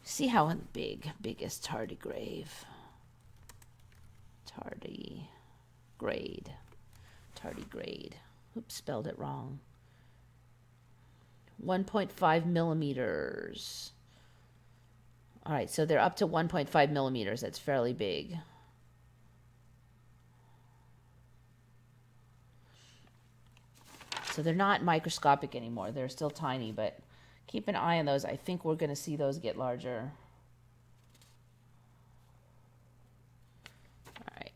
See how big is tardigrade. Tardigrade. Oops, spelled it wrong. 1.5 millimeters. All right, so they're up to 1.5 millimeters. That's fairly big. So they're not microscopic anymore. They're still tiny, but keep an eye on those. I think we're going to see those get larger. All right.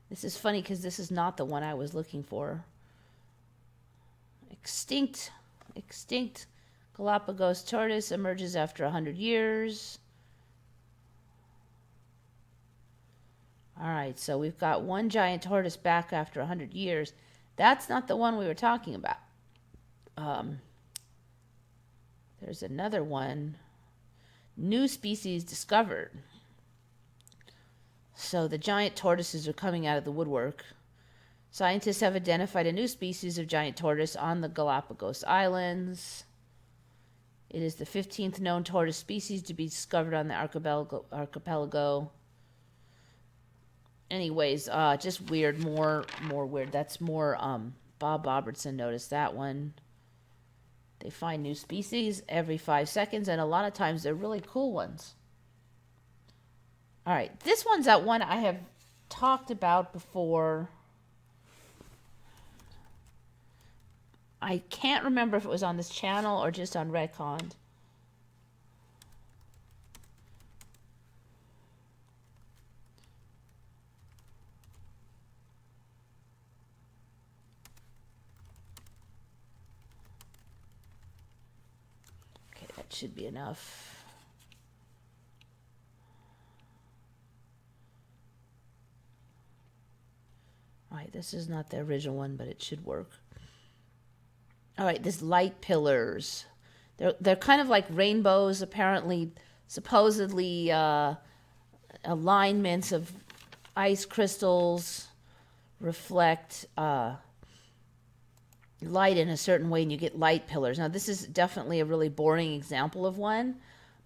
This is funny because this is not the one I was looking for. Extinct Galapagos tortoise emerges after 100 years. All right, so we've got one giant tortoise back after 100 years. That's not the one we were talking about. There's another one. New species discovered. So the giant tortoises are coming out of the woodwork. Scientists have identified a new species of giant tortoise on the Galapagos Islands. It is the 15th known tortoise species to be discovered on the archipelago. Anyways, just weird, more weird. That's more, Bob Robertson noticed that one. They find new species every 5 seconds, and a lot of times they're really cool ones. All right, this one's that one I have talked about before. I can't remember if it was on this channel or just on Redcon. Okay, that should be enough. All right, this is not the original one, but it should work. All right, this light pillars. They're kind of like rainbows, apparently, supposedly alignments of ice crystals reflect light in a certain way, and you get light pillars. Now, this is definitely a really boring example of one,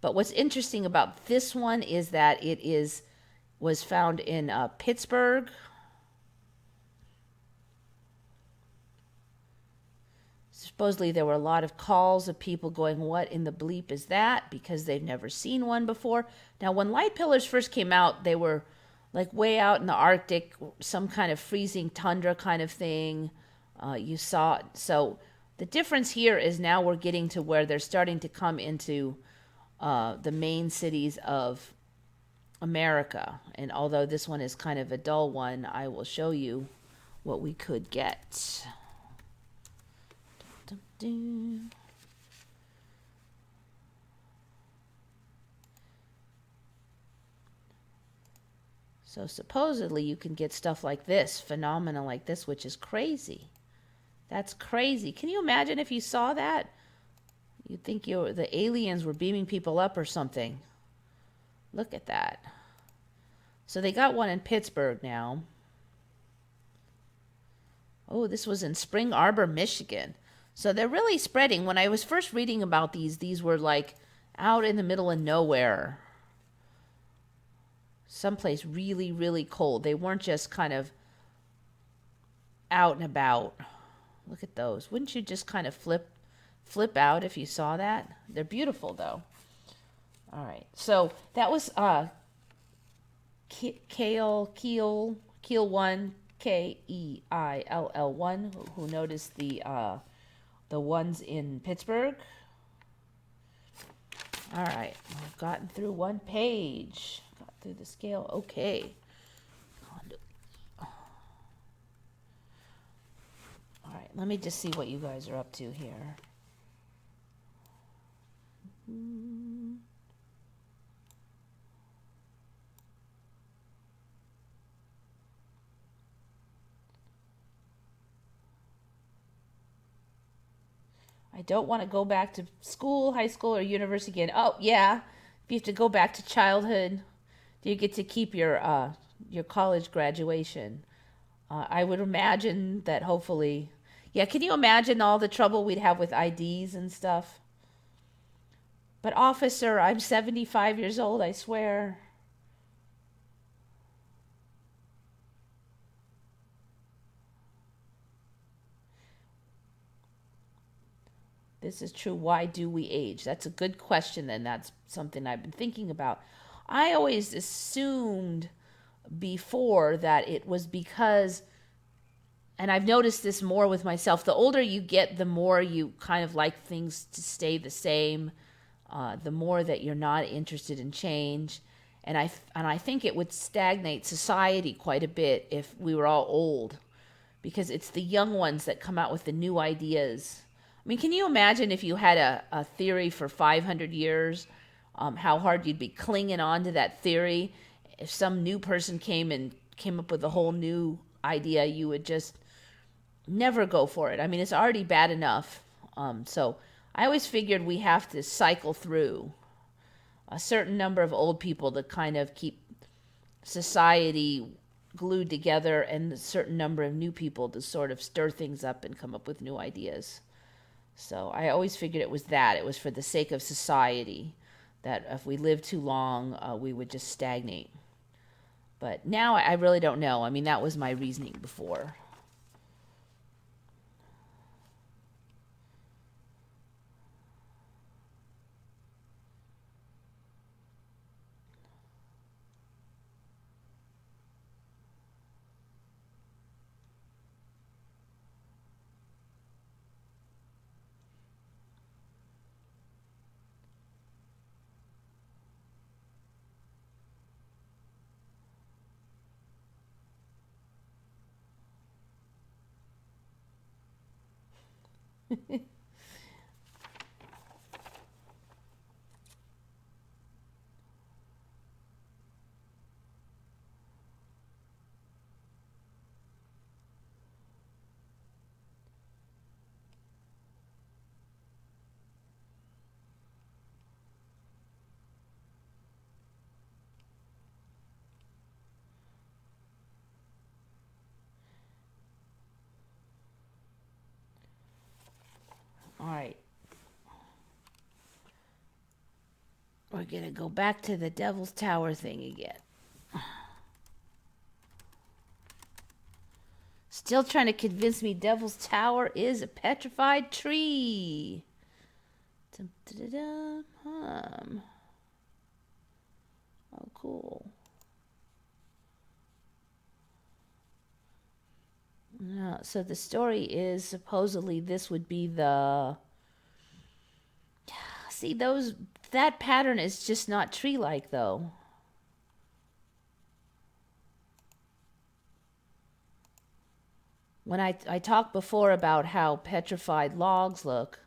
but what's interesting about this one is that it was found in Pittsburgh. Supposedly there were a lot of calls of people going, what in the bleep is that? Because they've never seen one before. Now, when light pillars first came out, they were like way out in the Arctic, some kind of freezing tundra kind of thing. You saw. So the difference here is now we're getting to where they're starting to come into the main cities of America. And although this one is kind of a dull one, I will show you what we could get. So supposedly you can get stuff like this, phenomena like this, which is crazy. That's crazy. Can you imagine if you saw that? You'd think the aliens were beaming people up or something. Look at that. So they got one in Pittsburgh now. Oh, this was in Spring Arbor, Michigan. So they're really spreading. When I was first reading about these were like out in the middle of nowhere. Someplace really, really cold. They weren't just kind of out and about. Look at those. Wouldn't you just kind of flip out if you saw that? They're beautiful, though. All right. So that was Keel 1, Keill 1, who noticed the ones in Pittsburgh. All right, we've gotten through one page. Got through the scale. Okay. All right, let me just see what you guys are up to here. I don't want to go back to school, high school, or university again. Oh, yeah. If you have to go back to childhood, do you get to keep your college graduation? I would imagine that hopefully... Yeah, can you imagine all the trouble we'd have with IDs and stuff? But officer, I'm 75 years old, I swear. This is true. Why do we age? That's a good question, and that's something I've been thinking about. I always assumed before that it was because, and I've noticed this more with myself, the older you get, the more you kind of like things to stay the same, the more that you're not interested in change. And I think it would stagnate society quite a bit if we were all old, because it's the young ones that come out with the new ideas. I mean, can you imagine if you had a theory for 500 years, how hard you'd be clinging on to that theory? If some new person came up with a whole new idea, you would just never go for it. I mean, it's already bad enough. So I always figured we have to cycle through. a certain number of old people to kind of keep society glued together, and a certain number of new people to sort of stir things up and come up with new ideas. So I always figured it was that. It was for the sake of society, that if we lived too long, we would just stagnate. But now I really don't know. I mean, that was my reasoning before. All right. We're going to go back to the Devil's Tower thing again. Still trying to convince me Devil's Tower is a petrified tree. Oh, cool. So the story is supposedly this would be the... See, that pattern is just not tree-like, though. When I talked before about how petrified logs look,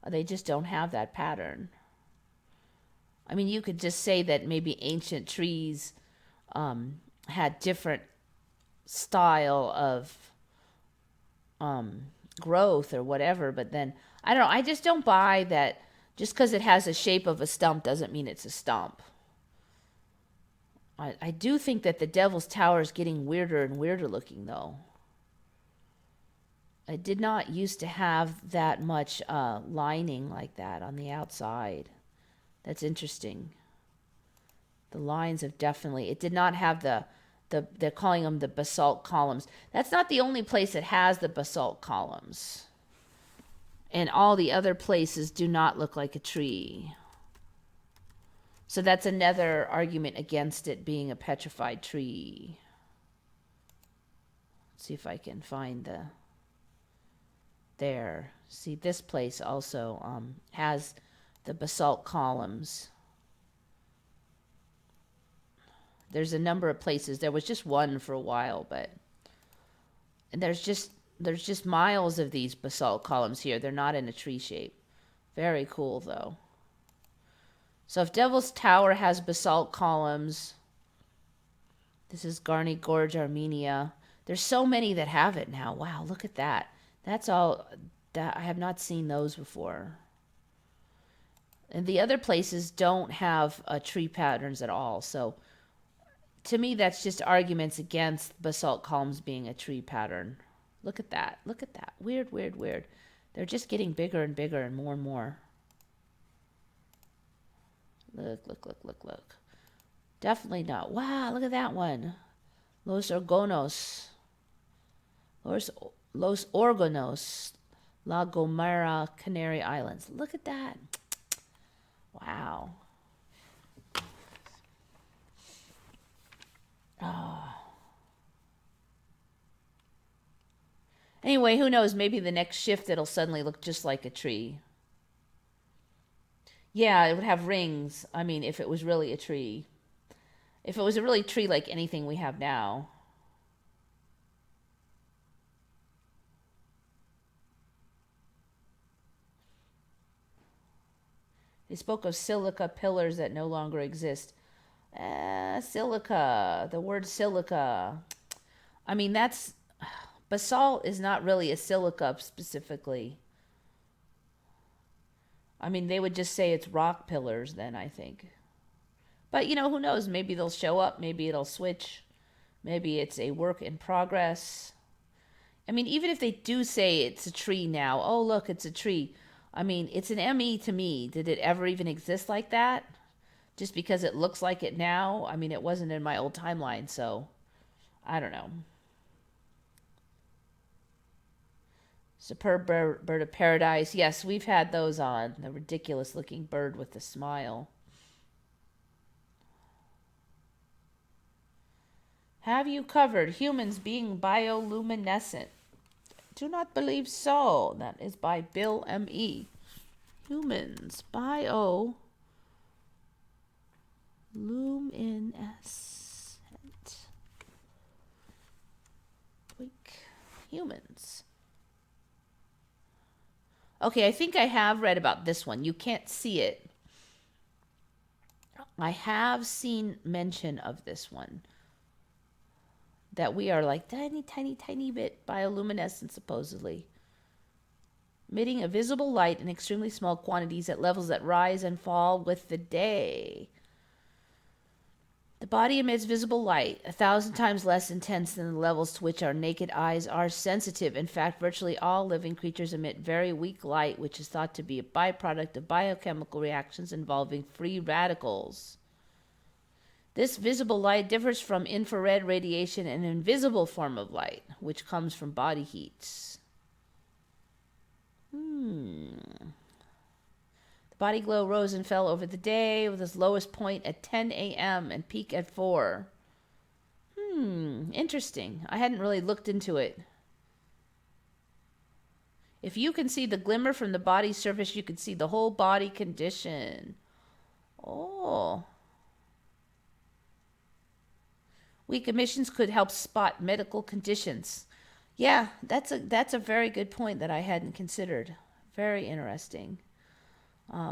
they just don't have that pattern. I mean, you could just say that maybe ancient trees had different style of growth or whatever, but then, I don't know, I just don't buy that just because it has a shape of a stump doesn't mean it's a stump. I do think that the Devil's Tower is getting weirder and weirder looking, though. I did not used to have that much lining like that on the outside. That's interesting. The lines have definitely... It did not have they're calling them the basalt columns. That's not the only place that has the basalt columns. And all the other places do not look like a tree. So that's another argument against it being a petrified tree. Let's see if I can find there. See, this place also has the basalt columns. There's a number of places. There was just one for a while, but and there's just miles of these basalt columns here. They're not in a tree shape. Very cool, though. So if Devil's Tower has basalt columns, this is Garni Gorge, Armenia. There's so many that have it now. Wow, look at that. That's all. I have not seen those before. And the other places don't have tree patterns at all. So to me, that's just arguments against basalt columns being a tree pattern. Look at that. Look at that. Weird, weird, weird. They're just getting bigger and bigger and more. Look. Definitely not. Wow, look at that one. Los Orgonos. Los Orgonos. La Gomera, Canary Islands. Look at that. Wow. Oh. Anyway, who knows? Maybe the next shift it'll suddenly look just like a tree. Yeah, it would have rings. I mean, if it was really a tree. If it was a really tree like anything we have now. They spoke of silica pillars that no longer exist. Silica. The word silica. I mean, that's... Basalt is not really a silica specifically. I mean, they would just say it's rock pillars then, I think. But, who knows? Maybe they'll show up. Maybe it'll switch. Maybe it's a work in progress. I mean, even if they do say it's a tree now, oh, look, it's a tree. I mean, it's an ME to me. Did it ever even exist like that? Just because it looks like it now? I mean, it wasn't in my old timeline, so I don't know. Superb bird of paradise. Yes, we've had those on. The ridiculous looking bird with the smile. Have you covered humans being bioluminescent? Do not believe so. That is by Bill M.E. Humans bioluminescent. Humans. Okay, I think I have read about this one. You can't see it. I have seen mention of this one. That we are like tiny, tiny, tiny bit bioluminescent, supposedly. Emitting a visible light in extremely small quantities at levels that rise and fall with the day. The body emits visible light 1,000 times less intense than the levels to which our naked eyes are sensitive. In fact, virtually all living creatures emit very weak light, which is thought to be a byproduct of biochemical reactions involving free radicals. This visible light differs from infrared radiation, an invisible form of light, which comes from body heat. The body glow rose and fell over the day, with its lowest point at 10 a.m. and peak at 4. Interesting. I hadn't really looked into it. If you can see the glimmer from the body's surface, you can see the whole body condition. Oh. Weak emissions could help spot medical conditions. Yeah, that's a very good point that I hadn't considered. Very interesting.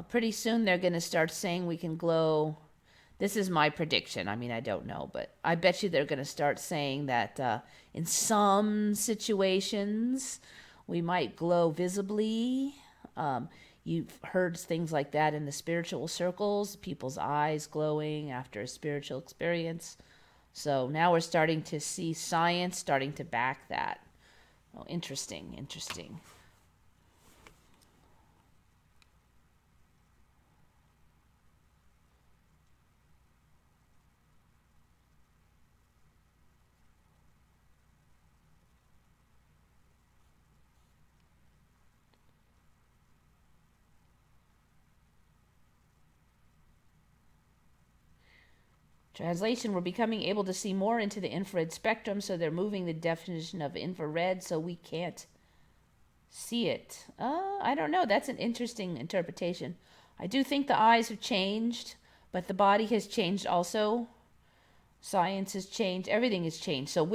Pretty soon they're going to start saying we can glow. This is my prediction. I mean, I don't know, but I bet you they're going to start saying that in some situations we might glow visibly. You've heard things like that in the spiritual circles, people's eyes glowing after a spiritual experience. So now we're starting to see science starting to back that. Oh, interesting. Translation, we're becoming able to see more into the infrared spectrum, so they're moving the definition of infrared so we can't see it. I don't know. That's an interesting interpretation. I do think the eyes have changed, but the body has changed also. Science has changed. Everything has changed. So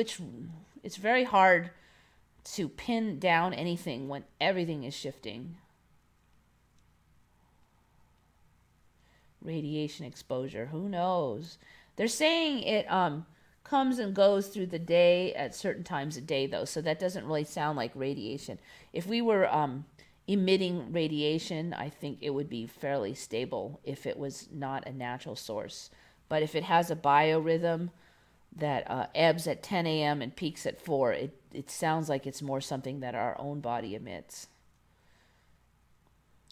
it's very hard to pin down anything when everything is shifting. Radiation exposure. Who knows? They're saying it comes and goes through the day at certain times a day, though, so that doesn't really sound like radiation. If we were emitting radiation, I think it would be fairly stable if it was not a natural source. But if it has a biorhythm that ebbs at 10 a.m. and peaks at 4, it sounds like it's more something that our own body emits.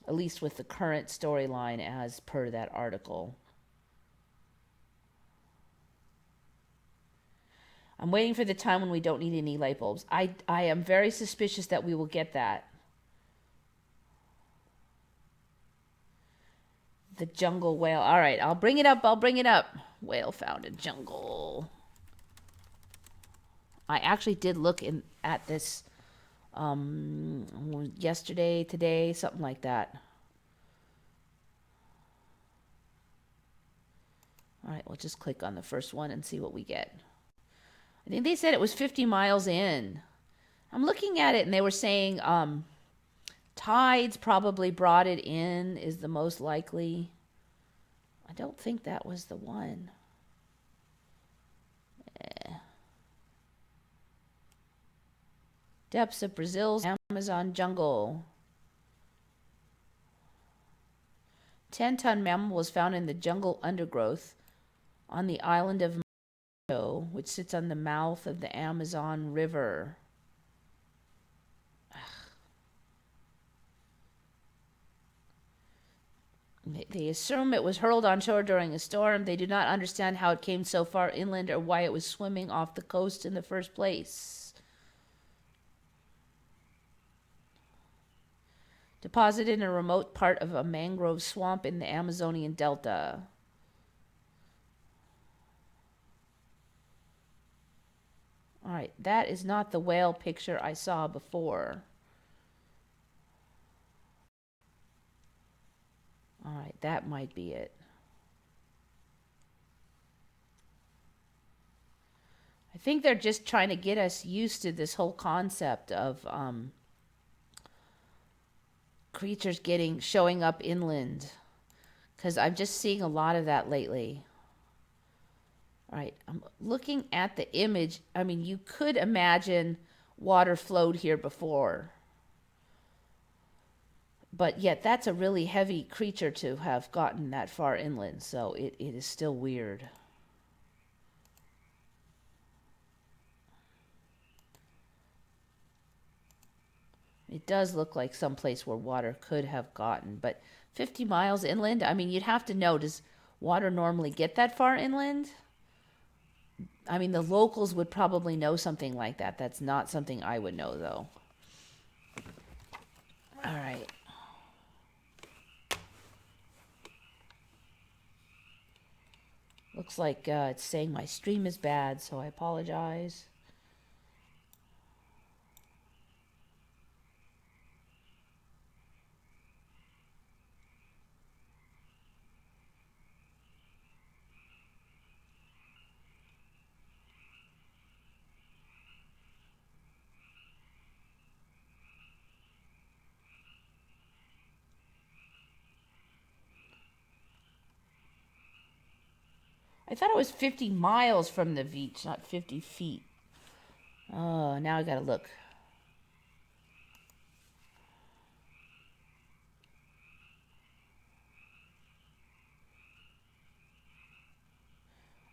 At least with the current storyline as per that article. I'm waiting for the time when we don't need any light bulbs. I am very suspicious that we will get that. The jungle whale. All right, I'll bring it up. Whale found in jungle. I actually did look at this yesterday, today, something like that. All right, we'll just click on the first one and see what we get. I think they said it was 50 miles in. I'm looking at it and they were saying tides probably brought it in is the most likely. I don't think that was the one. Depths of Brazil's Amazon jungle. 10-ton mammal was found in the jungle undergrowth on the island of Snow-nadoes, which sits on the mouth of the Amazon River. They assume it was hurled on shore during a storm. They do not understand how it came so far inland or why it was swimming off the coast in the first place. Deposited in a remote part of a mangrove swamp in the Amazonian Delta. All right, that is not the whale picture I saw before. All right, that might be it. I think they're just trying to get us used to this whole concept of creatures showing up inland, because I'm just seeing a lot of that lately. All right, I'm looking at the image. I mean, you could imagine water flowed here before. But yet that's a really heavy creature to have gotten that far inland, so it is still weird. It does look like someplace where water could have gotten, but 50 miles inland, I mean, you'd have to know, does water normally get that far inland? I mean, the locals would probably know something like that. That's not something I would know, though. All right. Looks like it's saying my stream is bad, so I apologize. I thought it was 50 miles from the beach, not 50 feet. Oh, now I gotta look.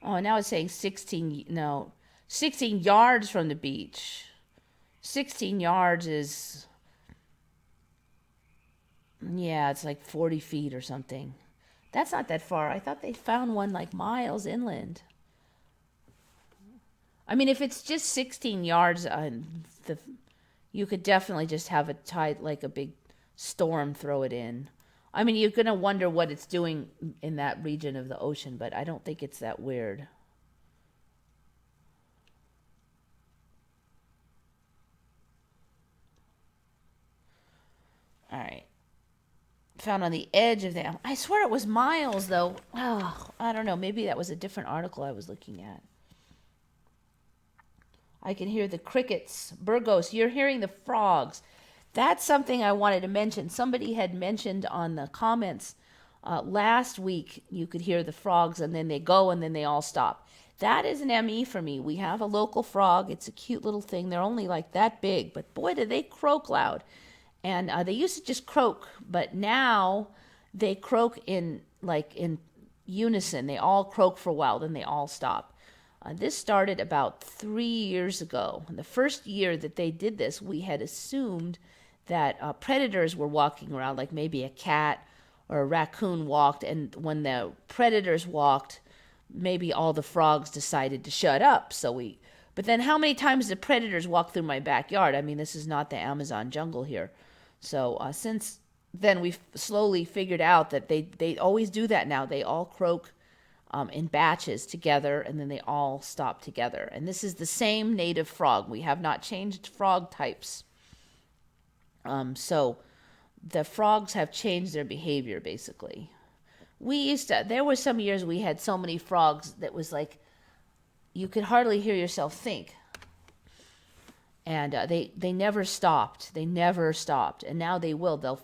Oh, now it's saying 16 yards from the beach. 16 yards is, yeah, it's like 40 feet or something. That's not that far. I thought they found one like miles inland. I mean, if it's just 16 yards, you could definitely just have a tide, like a big storm, throw it in. I mean, you're going to wonder what it's doing in that region of the ocean, but I don't think it's that weird. All right. Found on the edge of the... I swear it was miles, though. Oh, I don't know. Maybe that was a different article I was looking at. I can hear the crickets. Burgos, you're hearing the frogs. That's something I wanted to mention. Somebody had mentioned on the comments last week you could hear the frogs and then they go and then they all stop. That is an ME for me. We have a local frog. It's a cute little thing. They're only like that big, but boy, do they croak loud. And they used to just croak, but now they croak in unison. They all croak for a while, then they all stop. This started about 3 years ago. And the first year that they did this, we had assumed that predators were walking around, like maybe a cat or a raccoon walked, and when the predators walked, maybe all the frogs decided to shut up. But then how many times did predators walk through my backyard? I mean, this is not the Amazon jungle here. So since then, we've slowly figured out that they always do that now. They all croak in batches together, and then they all stop together. And this is the same native frog. We have not changed frog types. So the frogs have changed their behavior, basically. There were some years we had so many frogs that was like, you could hardly hear yourself think. And they never stopped. They never stopped. And now they will. They'll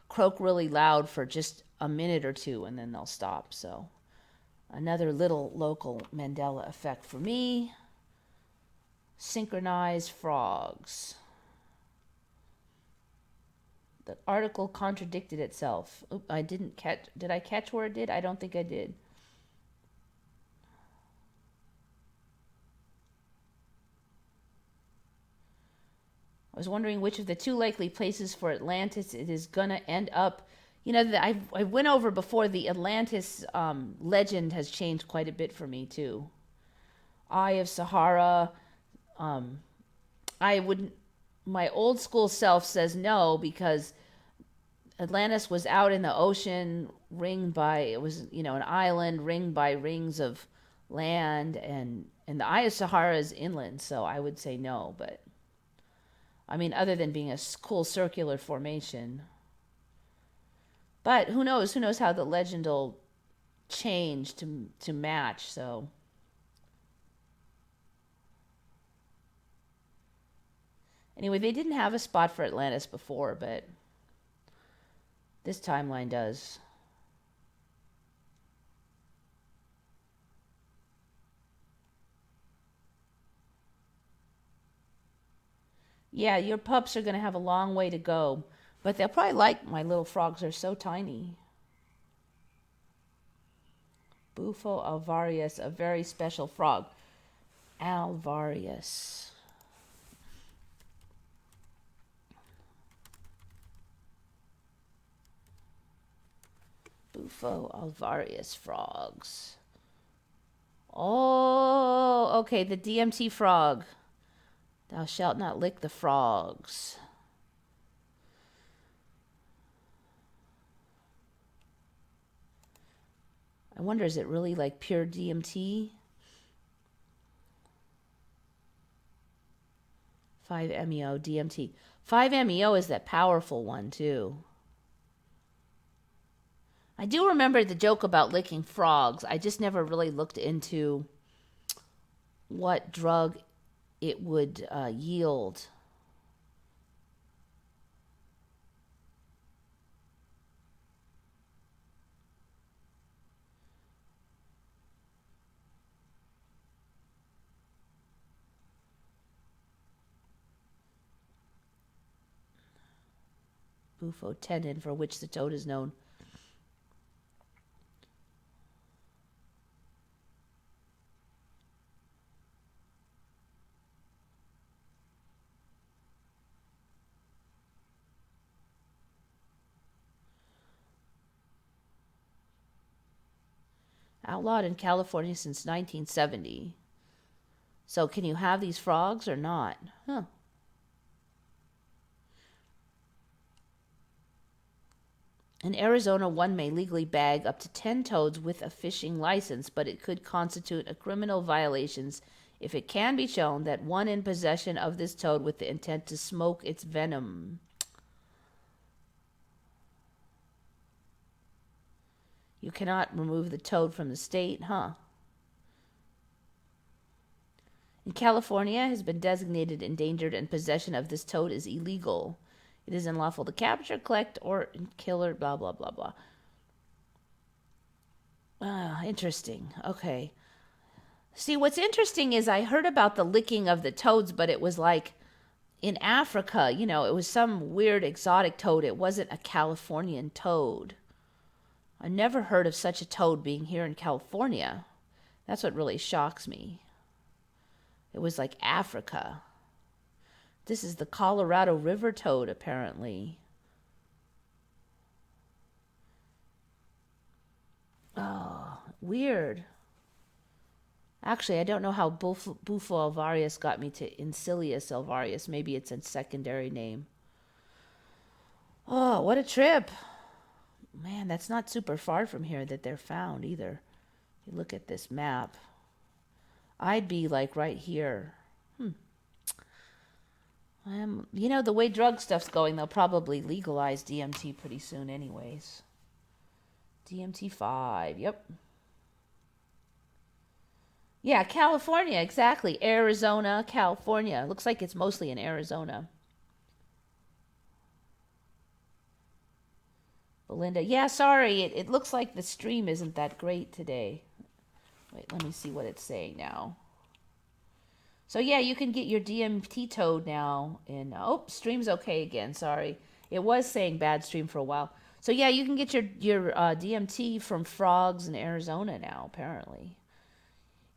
croak really loud for just a minute or two, and then they'll stop. So another little local Mandela effect for me. Synchronized frogs. The article contradicted itself. Oop, I didn't catch. Did I catch where it did? I don't think I did. was wondering which of the two likely places for Atlantis it is gonna end up. I went over before, the Atlantis legend has changed quite a bit for me too. Eye of Sahara. I wouldn't. My old school self says no, because Atlantis was out in the ocean, ringed by, it was, an island ringed by rings of land, and the Eye of Sahara is inland, so I would say no. But I mean, other than being a cool circular formation. But who knows? Who knows how the legend will change to match? So anyway, they didn't have a spot for Atlantis before, but this timeline does. Yeah, your pups are going to have a long way to go, but they'll probably like my little frogs. Are so tiny. Bufo alvarius, a very special frog. Alvarius. Bufo alvarius frogs. Oh, okay, the DMT frog. Thou shalt not lick the frogs. I wonder, is it really like pure DMT? 5-MeO DMT. 5-MeO is that powerful one too. I do remember the joke about licking frogs. I just never really looked into what drug it would yield. Bufo tendon, for which the toad is known. Outlawed in California since 1970. So can you have these frogs or not? Huh. In Arizona, one may legally bag up to 10 toads with a fishing license, but it could constitute a criminal violation if it can be shown that one in possession of this toad with the intent to smoke its venom. You cannot remove the toad from the state, huh? In California, has been designated endangered, and possession of this toad is illegal. It is unlawful to capture, collect, or kill, or blah, blah, blah, blah. Interesting. Okay. See, what's interesting is I heard about the licking of the toads, but it was like in Africa, it was some weird exotic toad. It wasn't a Californian toad. I never heard of such a toad being here in California. That's what really shocks me. It was like Africa. This is the Colorado River toad, apparently. Oh, weird. Actually, I don't know how Bufo alvarius got me to Incilius alvarius. Maybe it's a secondary name. Oh, what a trip. Man, that's not super far from here that they're found either. You look at this map. I'd be like right here. The way drug stuff's going, they'll probably legalize DMT pretty soon anyways. DMT-5, yep. Yeah, California, exactly. Arizona, California. Looks like it's mostly in Arizona. Belinda, yeah, sorry. It looks like the stream isn't that great today. Wait, let me see what it's saying now. So yeah, you can get your DMT toad now in, stream's okay again, sorry. It was saying bad stream for a while. So yeah, you can get your DMT from frogs in Arizona now, apparently.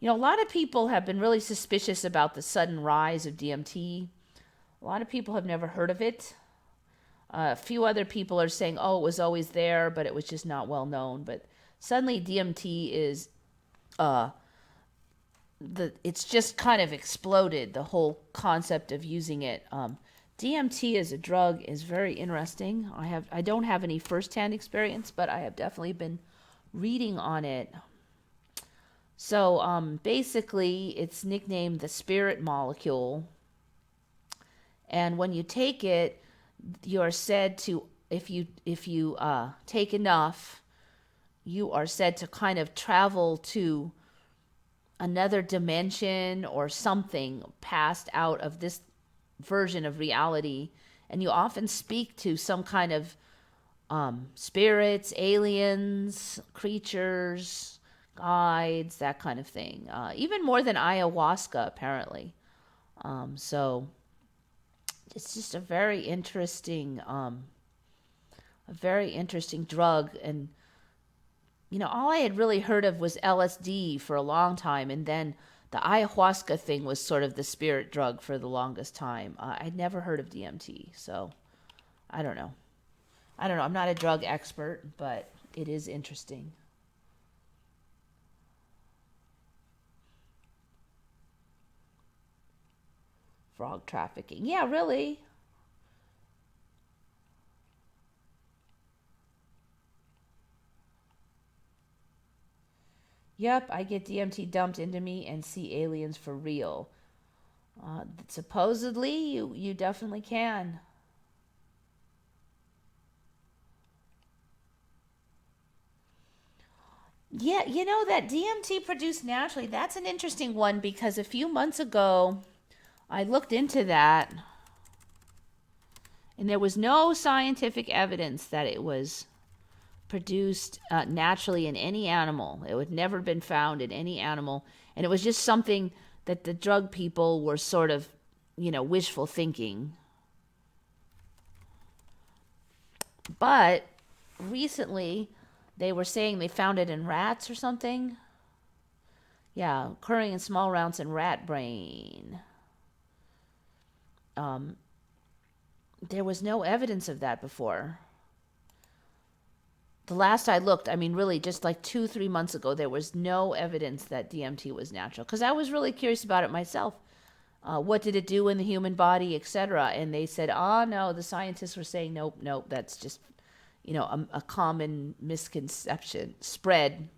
A lot of people have been really suspicious about the sudden rise of DMT. A lot of people have never heard of it. A few other people are saying, oh, it was always there, but it was just not well known. But suddenly DMT is, it's just kind of exploded, the whole concept of using it. DMT as a drug is very interesting. I don't have any firsthand experience, but I have definitely been reading on it. So basically, it's nicknamed the spirit molecule. And when you take it, you're said to, if you take enough, you are said to kind of travel to another dimension or something, passed out of this version of reality. And you often speak to some kind of spirits, aliens, creatures, guides, that kind of thing. Even more than ayahuasca, apparently. So it's just a very interesting drug. And all I had really heard of was LSD for a long time, and then the ayahuasca thing was sort of the spirit drug for the longest time. I'd never heard of DMT, so I don't know. I'm not a drug expert, but it is interesting. Frog trafficking. Yeah, really. Yep, I get DMT dumped into me and see aliens for real. Supposedly, you definitely can. Yeah, that DMT produced naturally, that's an interesting one, because a few months ago, I looked into that, and there was no scientific evidence that it was produced naturally in any animal. It had never been found in any animal, and it was just something that the drug people were sort of, wishful thinking. But recently, they were saying they found it in rats or something. Yeah, occurring in small amounts in rat brain. There was no evidence of that before. The last I looked, really just like 2-3 months ago, there was no evidence that DMT was natural. Because I was really curious about it myself. What did it do in the human body, etc.? And they said, no, the scientists were saying, nope, that's just, a common misconception spread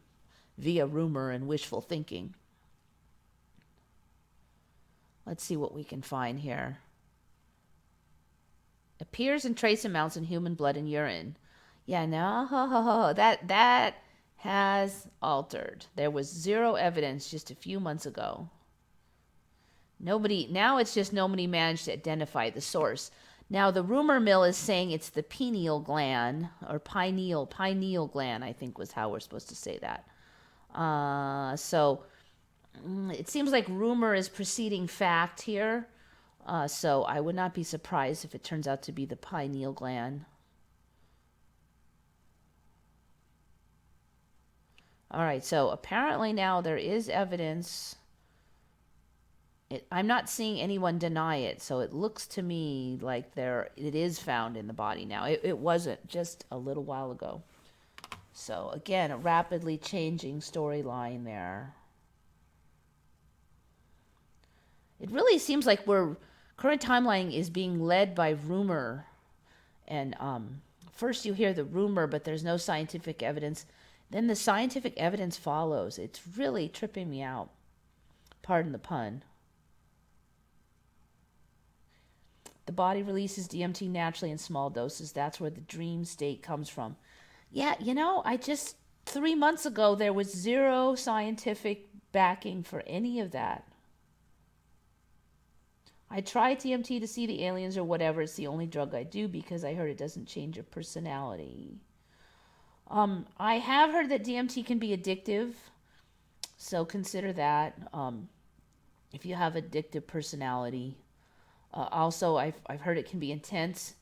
via rumor and wishful thinking. Let's see what we can find here. Appears in trace amounts in human blood and urine. Yeah, no, that has altered. There was zero evidence just a few months ago. Now it's just nobody managed to identify the source. Now the rumor mill is saying it's the pineal gland, or pineal gland, I think was how we're supposed to say that. So it seems like rumor is preceding fact here. So I would not be surprised if it turns out to be the pineal gland. All right, so apparently now there is evidence. I'm not seeing anyone deny it, so it looks to me like it is found in the body now. It wasn't just a little while ago. So again, a rapidly changing storyline there. It really seems like current timeline is being led by rumor. And first you hear the rumor, but there's no scientific evidence. Then the scientific evidence follows. It's really tripping me out. Pardon the pun. The body releases DMT naturally in small doses. That's where the dream state comes from. Yeah, 3 months ago, there was zero scientific backing for any of that. I tried DMT to see the aliens or whatever. It's the only drug I do because I heard it doesn't change your personality. I have heard that DMT can be addictive, so consider that if you have addictive personality. Also, I've heard it can be intense.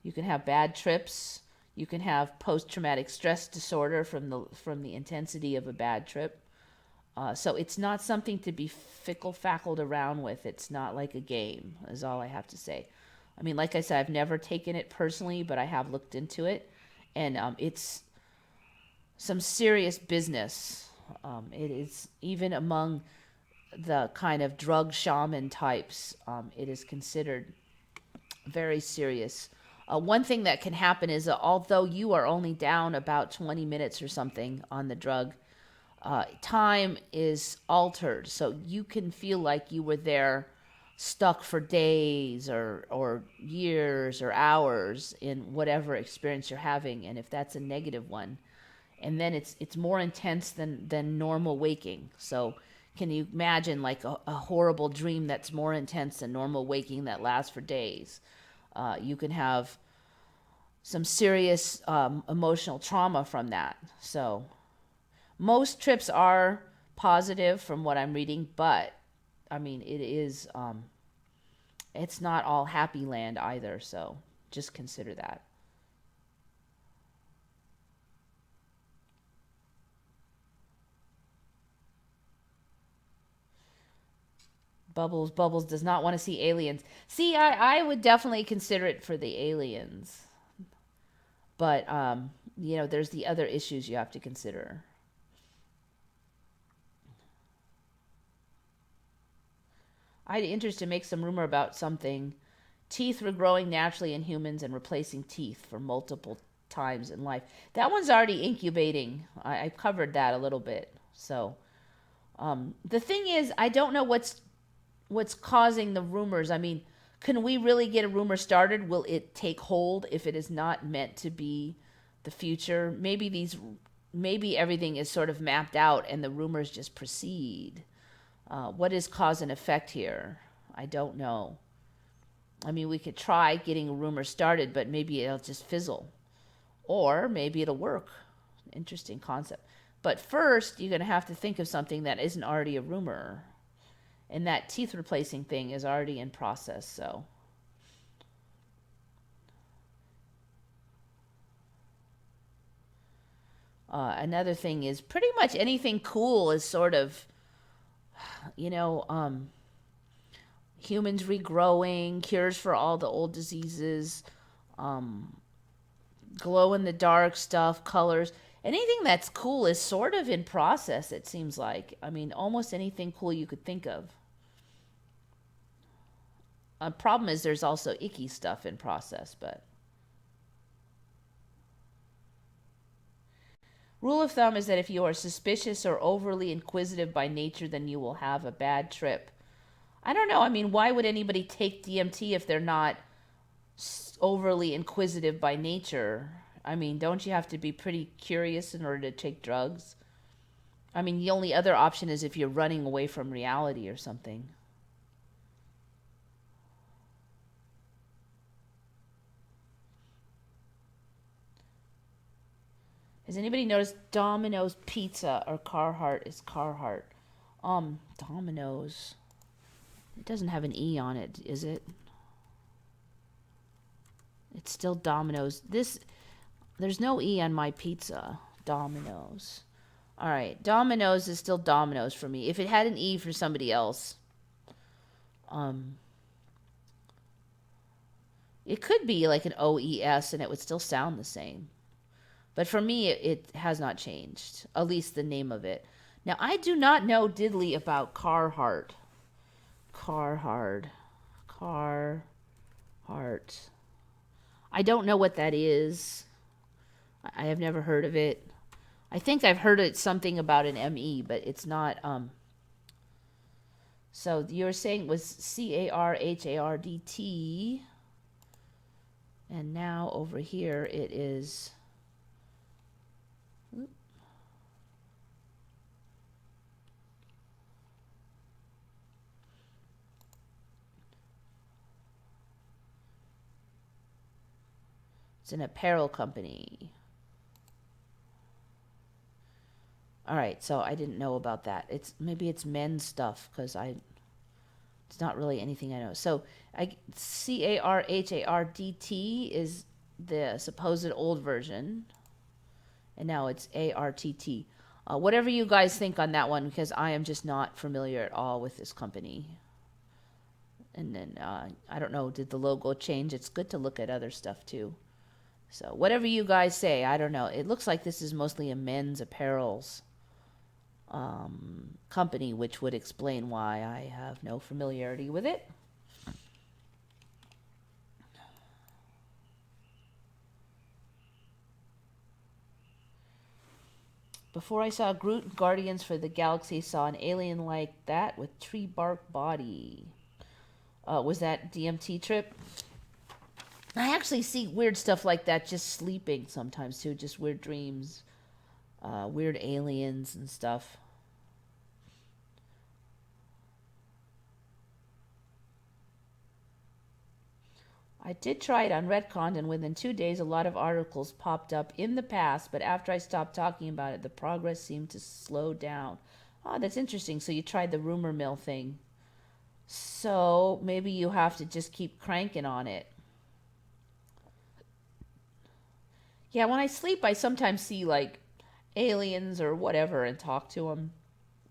You can have bad trips. You can have post-traumatic stress disorder from the intensity of a bad trip. So it's not something to be fickle-fackled around with. It's not like a game, is all I have to say. I mean, like I said, I've never taken it personally, but I have looked into it, and it's some serious business. It is, even among the kind of drug shaman types, it is considered very serious. One thing that can happen is although you are only down about 20 minutes or something on the drug, time is altered. So you can feel like you were there stuck for days or years or hours in whatever experience you're having. And if that's a negative one, and then it's more intense than normal waking. So can you imagine like a horrible dream that's more intense than normal waking that lasts for days? You can have some serious emotional trauma from that. So most trips are positive from what I'm reading, but I mean, it is, it's not all happy land either. So just consider that. Bubbles does not want to see aliens. See, I would definitely consider it for the aliens. But, there's the other issues you have to consider. I had interest to make some rumor about something. Teeth were growing naturally in humans and replacing teeth for multiple times in life. That one's already incubating. I covered that a little bit. So, the thing is, I don't know what's causing the rumors. I mean, can we really get a rumor started? Will it take hold if it is not meant to be the future? Maybe everything is sort of mapped out and the rumors just proceed. What is cause and effect here? I don't know. I mean, we could try getting a rumor started, but maybe it'll just fizzle. Or maybe it'll work. Interesting concept. But first, you're going to have to think of something that isn't already a rumor. And that teeth replacing thing is already in process, so. Another thing is pretty much anything cool is sort of, humans regrowing, cures for all the old diseases, glow in the dark stuff, colors. Anything that's cool is sort of in process, it seems like. I mean, almost anything cool you could think of. A problem is there's also icky stuff in process, but. Rule of thumb is that if you are suspicious or overly inquisitive by nature, then you will have a bad trip. I don't know. I mean, why would anybody take DMT if they're not overly inquisitive by nature? I mean, don't you have to be pretty curious in order to take drugs? I mean, the only other option is if you're running away from reality or something. Has anybody noticed Domino's Pizza or Carhartt is Carhartt? Domino's. It doesn't have an E on it, is it? It's still Domino's. There's no E on my pizza. Domino's. All right, Domino's is still Domino's for me. If it had an E for somebody else, it could be like an OES and it would still sound the same. But for me, it has not changed, at least the name of it. Now, I do not know diddly about Carhartt. Carhartt. I don't know what that is. I have never heard of it. I think I've heard it something about an ME, but it's not. So you're saying it was CARHARDT. And now over here it is. It's an apparel company. All right, so I didn't know about that. Maybe it's men's stuff because it's not really anything I know. So CARHARDT is the supposed old version, and now it's ARTT. Whatever you guys think on that one, because I am just not familiar at all with this company. And then, I don't know, did the logo change? It's good to look at other stuff too. So whatever you guys say, I don't know. It looks like this is mostly a men's apparels company, which would explain why I have no familiarity with it. Before I saw Groot and Guardians for the Galaxy, saw an alien like that with tree bark body. Was that DMT trip? I actually see weird stuff like that just sleeping sometimes too, just weird dreams, weird aliens and stuff. I did try it on Redcon, and within 2 days, a lot of articles popped up in the past, but after I stopped talking about it, the progress seemed to slow down. Oh, that's interesting. So you tried the rumor mill thing. So maybe you have to just keep cranking on it. Yeah, when I sleep, I sometimes see like aliens or whatever and talk to them.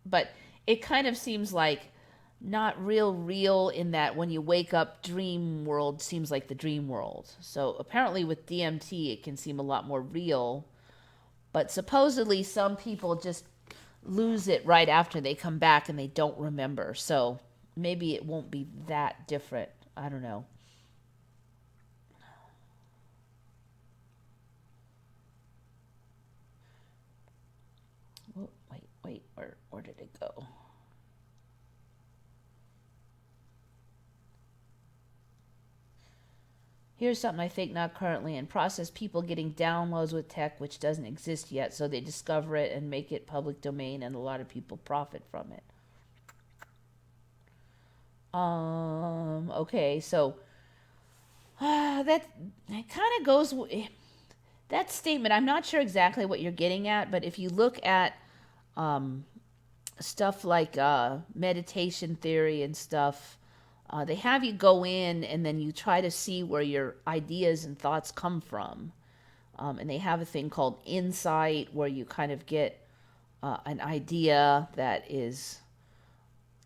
But it kind of seems like not real in that when you wake up, dream world seems like the dream world. So apparently with DMT, it can seem a lot more real. But supposedly some people just lose it right after they come back and they don't remember. So maybe it won't be that different. I don't know. Oh, wait, where did it go? Here's something I think not currently in process. People getting downloads with tech which doesn't exist yet, so they discover it and make it public domain, and a lot of people profit from it. Okay, so that kind of goes. That statement, I'm not sure exactly what you're getting at, but if you look at stuff like meditation theory and stuff, they have you go in and then you try to see where your ideas and thoughts come from. And they have a thing called insight where you kind of get an idea that is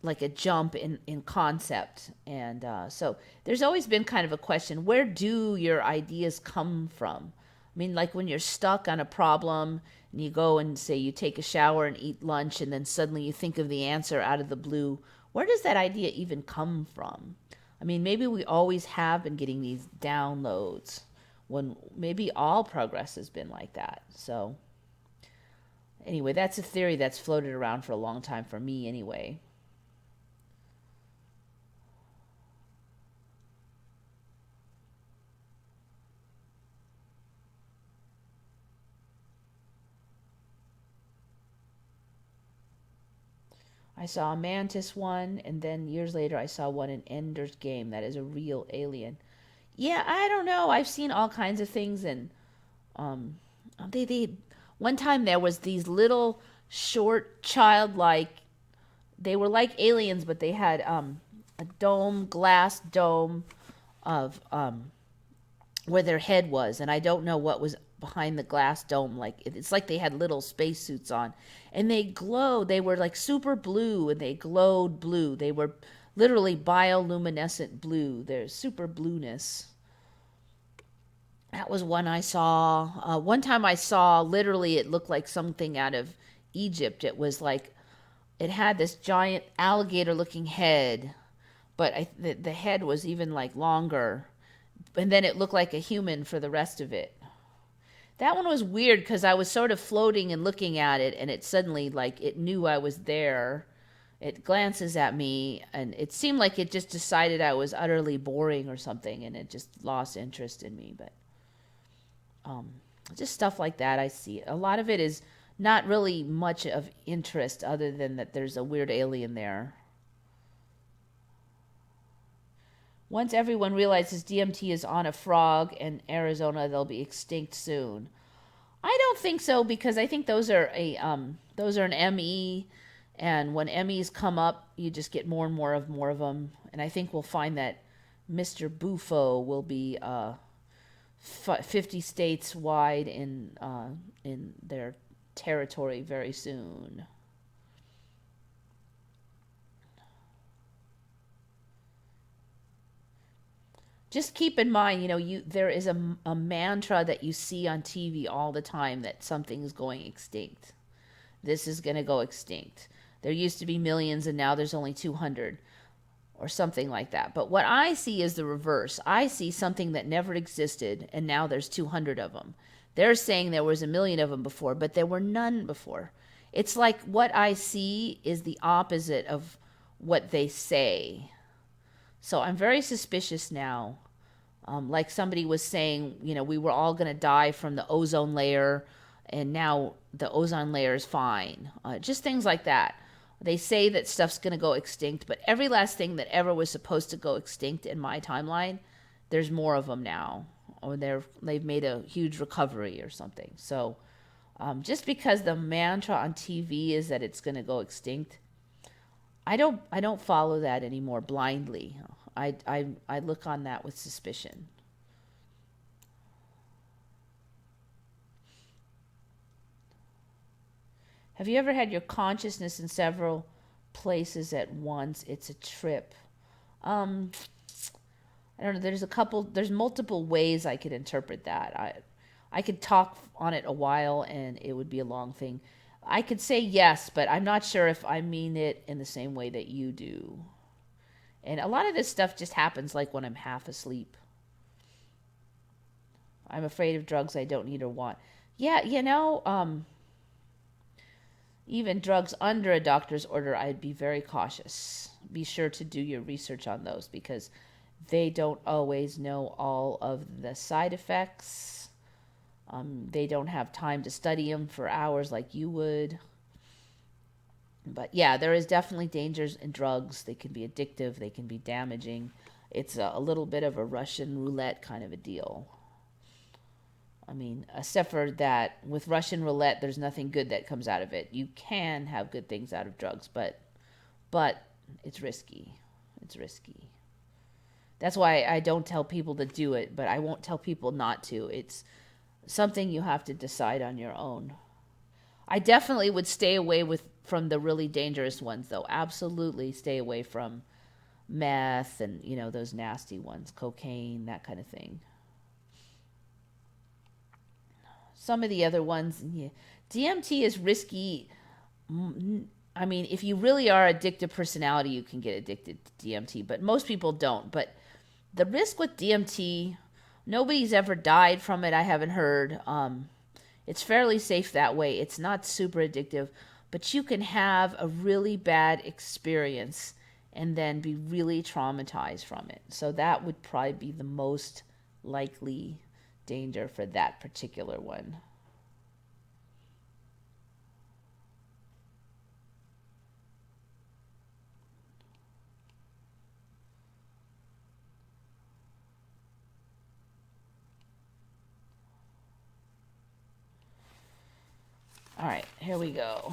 like a jump in concept. And so there's always been kind of a question, where do your ideas come from? I mean, like when you're stuck on a problem and you go and say you take a shower and eat lunch and then suddenly you think of the answer out of the blue, where does that idea even come from? I mean, maybe we always have been getting these downloads when maybe all progress has been like that. So anyway, that's a theory that's floated around for a long time for me anyway. I saw a mantis one, and then years later I saw one in Ender's Game that is a real alien. Yeah, I don't know. I've seen all kinds of things, and um, they one time there was these little short childlike. They were like aliens, but they had a glass dome of where their head was, and I don't know what was behind the glass dome. Like it's like they had little spacesuits on, and they glowed. They were like super blue, and they glowed blue. They were literally bioluminescent blue. There's super blueness. That was one I saw. One time I saw literally it looked like something out of Egypt. It was like it had this giant alligator-looking head, but the head was even like longer, and then it looked like a human for the rest of it. That one was weird because I was sort of floating and looking at it, and it suddenly, like, it knew I was there. It glances at me, and it seemed like it just decided I was utterly boring or something, and it just lost interest in me. But just stuff like that I see. A lot of it is not really much of interest other than that there's a weird alien there. Once everyone realizes DMT is on a frog in Arizona, they'll be extinct soon. I don't think so because I think those are an ME, and when MEs come up, you just get more and more of them. And I think we'll find that Mr. Bufo will be 50 states wide in their territory very soon. just keep in mind, there is a mantra that you see on TV all the time that something is going extinct. This is going to go extinct. There used to be millions and now there's only 200 or something like that. But what I see is the reverse. I see something that never existed and now there's 200 of them. They're saying there was a million of them before, but there were none before. It's like what I see is the opposite of what they say. So I'm very suspicious now. Like somebody was saying, we were all going to die from the ozone layer, and now the ozone layer is fine. Just things like that. They say that stuff's going to go extinct, but every last thing that ever was supposed to go extinct in my timeline, there's more of them now, or they've made a huge recovery or something. So just because the mantra on TV is that it's going to go extinct, I don't follow that anymore blindly. I look on that with suspicion. Have you ever had your consciousness in several places at once? It's a trip. I don't know. There's multiple ways I could interpret that. I could talk on it a while and it would be a long thing. I could say yes, but I'm not sure if I mean it in the same way that you do. And a lot of this stuff just happens like when I'm half asleep. I'm afraid of drugs I don't need or want. Yeah, even drugs under a doctor's order, I'd be very cautious. Be sure to do your research on those because they don't always know all of the side effects. They don't have time to study them for hours like you would. But yeah, there is definitely dangers in drugs. They can be addictive. They can be damaging. It's a little bit of a Russian roulette kind of a deal. I mean, except for that, with Russian roulette, there's nothing good that comes out of it. You can have good things out of drugs, but it's risky. It's risky. That's why I don't tell people to do it, but I won't tell people not to. It's something you have to decide on your own. I definitely would stay away from the really dangerous ones, though. Absolutely stay away from meth and, those nasty ones, cocaine, that kind of thing. Some of the other ones, yeah. DMT is risky. I mean, if you really are addictive personality, you can get addicted to DMT, but most people don't. But the risk with DMT, nobody's ever died from it, I haven't heard. It's fairly safe that way. It's not super addictive, but you can have a really bad experience and then be really traumatized from it. So that would probably be the most likely danger for that particular one. All right, here we go.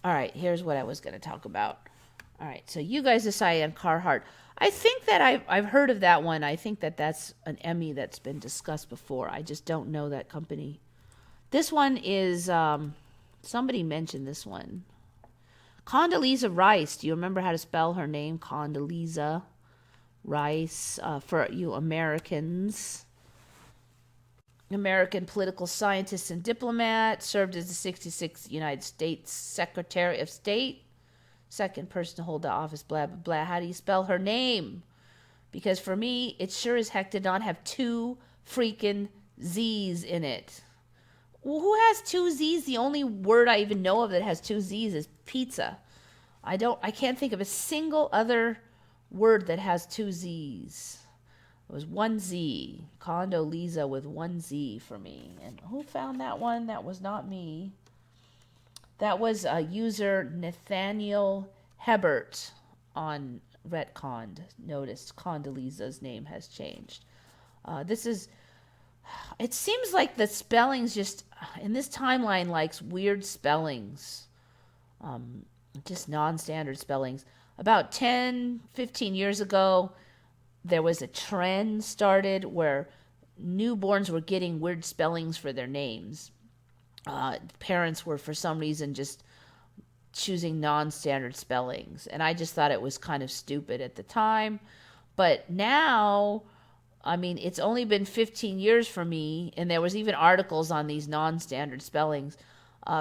All right, here's what I was going to talk about. All right, so you guys decided on Carhartt. I think that I've heard of that one. I think that that's an Emmy that's been discussed before. I just don't know that company. This one is, somebody mentioned this one. Condoleezza Rice. Do you remember how to spell her name? Condoleezza Rice. For you Americans. American political scientist and diplomat. Served as the 66th United States Secretary of State. Second person to hold the office, blah, blah, blah. How do you spell her name? Because for me, it sure as heck did not have 2 freaking Z's in it. Well, who has 2 Z's? The only word I even know of that has 2 Z's is pizza. I can't think of a single other word that has 2 Z's. It was 1 Z. Condoleezza with 1 Z for me. And who found that one? That was not me. That was user Nathaniel Hebert on Retconned. Noticed Condoleezza's name has changed. It seems like the spellings just, in this timeline, likes weird spellings. Just non-standard spellings. About 10, 15 years ago, there was a trend started where newborns were getting weird spellings for their names. Parents were, for some reason, just choosing non-standard spellings, and I just thought it was kind of stupid at the time. But now, I mean, it's only been 15 years for me, and there was even articles on these non-standard spellings.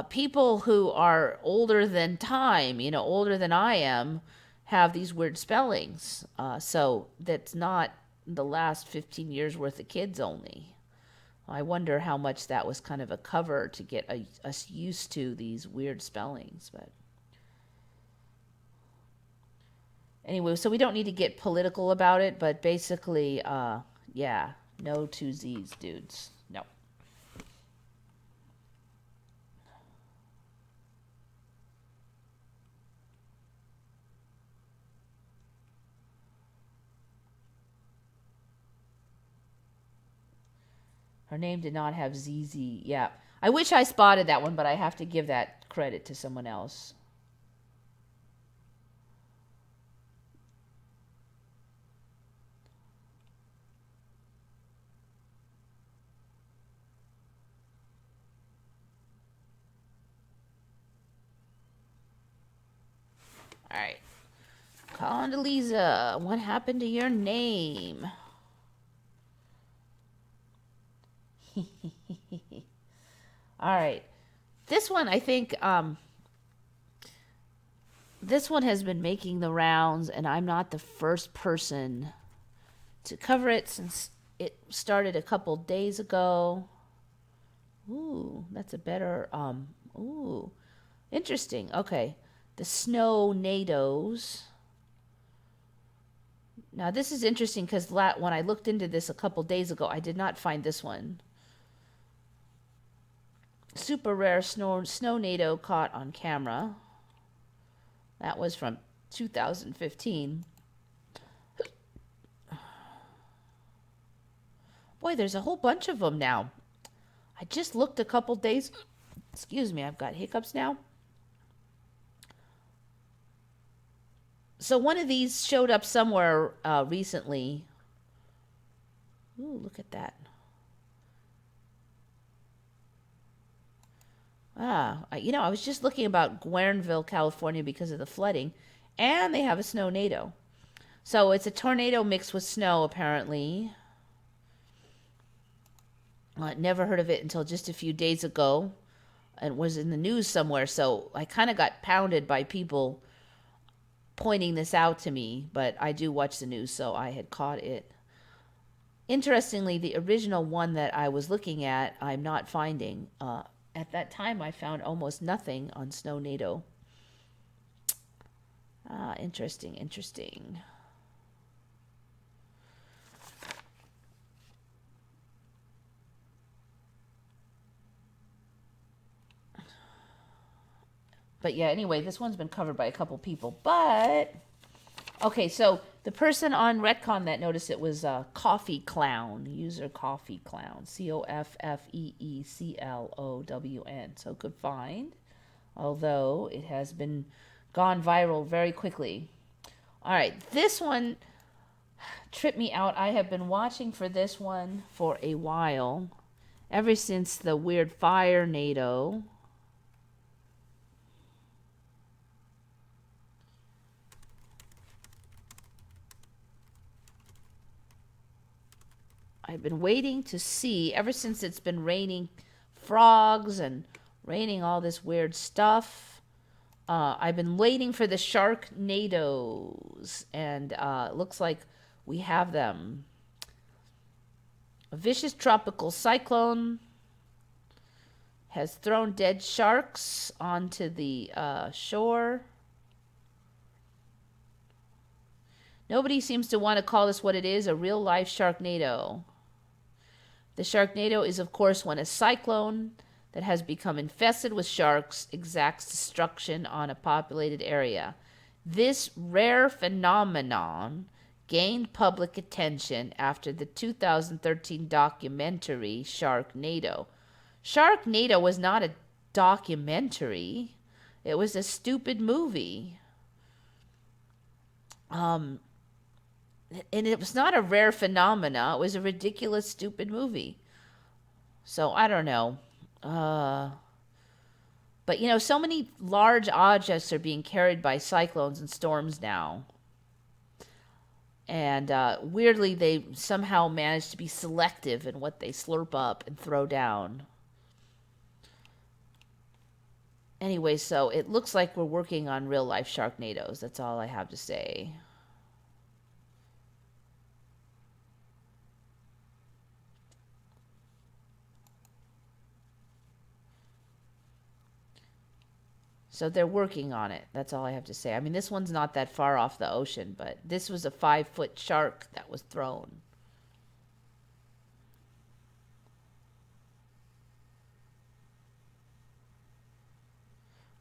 People who are older than time, older than I am, have these weird spellings. So that's not the last 15 years worth of kids only. I wonder how much that was kind of a cover to get us used to these weird spellings. But anyway, so we don't need to get political about it, but basically, yeah, no two Z's, dudes. No. Her name did not have ZZ. Yeah. I wish I spotted that one, but I have to give that credit to someone else. All right. Condoleezza, what happened to your name? All right. This one, I think, this one has been making the rounds, and I'm not the first person to cover it since it started a couple days ago. Ooh, that's a better, ooh, interesting. Okay. The Snow-nadoes. Now, this is interesting because when I looked into this a couple days ago, I did not find this one. Super rare snow-nado caught on camera. That was from 2015. Boy, there's a whole bunch of them now. I just looked a couple days. Excuse me, I've got hiccups now. So one of these showed up somewhere recently. Ooh, look at that. I was just looking about Guerneville, California because of the flooding, and they have a snow-nado. So it's a tornado mixed with snow, apparently. Never heard of it until just a few days ago, and was in the news somewhere. So I kind of got pounded by people pointing this out to me, but I do watch the news, so I had caught it. Interestingly, the original one that I was looking at, I'm not finding. At that time, I found almost nothing on Snow-nado. Interesting. But yeah, anyway, this one's been covered by a couple people. But, okay, so the person on Retcon that noticed it was Coffee Clown, user Coffee Clown, COFFEECLOWN. So good find, although it has been gone viral very quickly. All right, this one tripped me out. I have been watching for this one for a while, ever since the weird fire nado. I've been waiting to see, ever since it's been raining frogs and raining all this weird stuff. I've been waiting for the shark-nadoes, and it looks like we have them. A vicious tropical cyclone has thrown dead sharks onto the shore. Nobody seems to want to call this what it is, a real-life sharknado. The sharknado is, of course, when a cyclone that has become infested with sharks exacts destruction on a populated area. This rare phenomenon gained public attention after the 2013 documentary Sharknado. Sharknado was not a documentary. It was a stupid movie. And it was not a rare phenomena. It was a ridiculous, stupid movie. So, I don't know. But you know, so many large objects are being carried by cyclones and storms now. And weirdly, they somehow manage to be selective in what they slurp up and throw down. Anyway, so it looks like we're working on real life sharknadoes. That's all I have to say. So they're working on it. That's all I have to say. I mean, this one's not that far off the ocean, but this was a 5-foot shark that was thrown.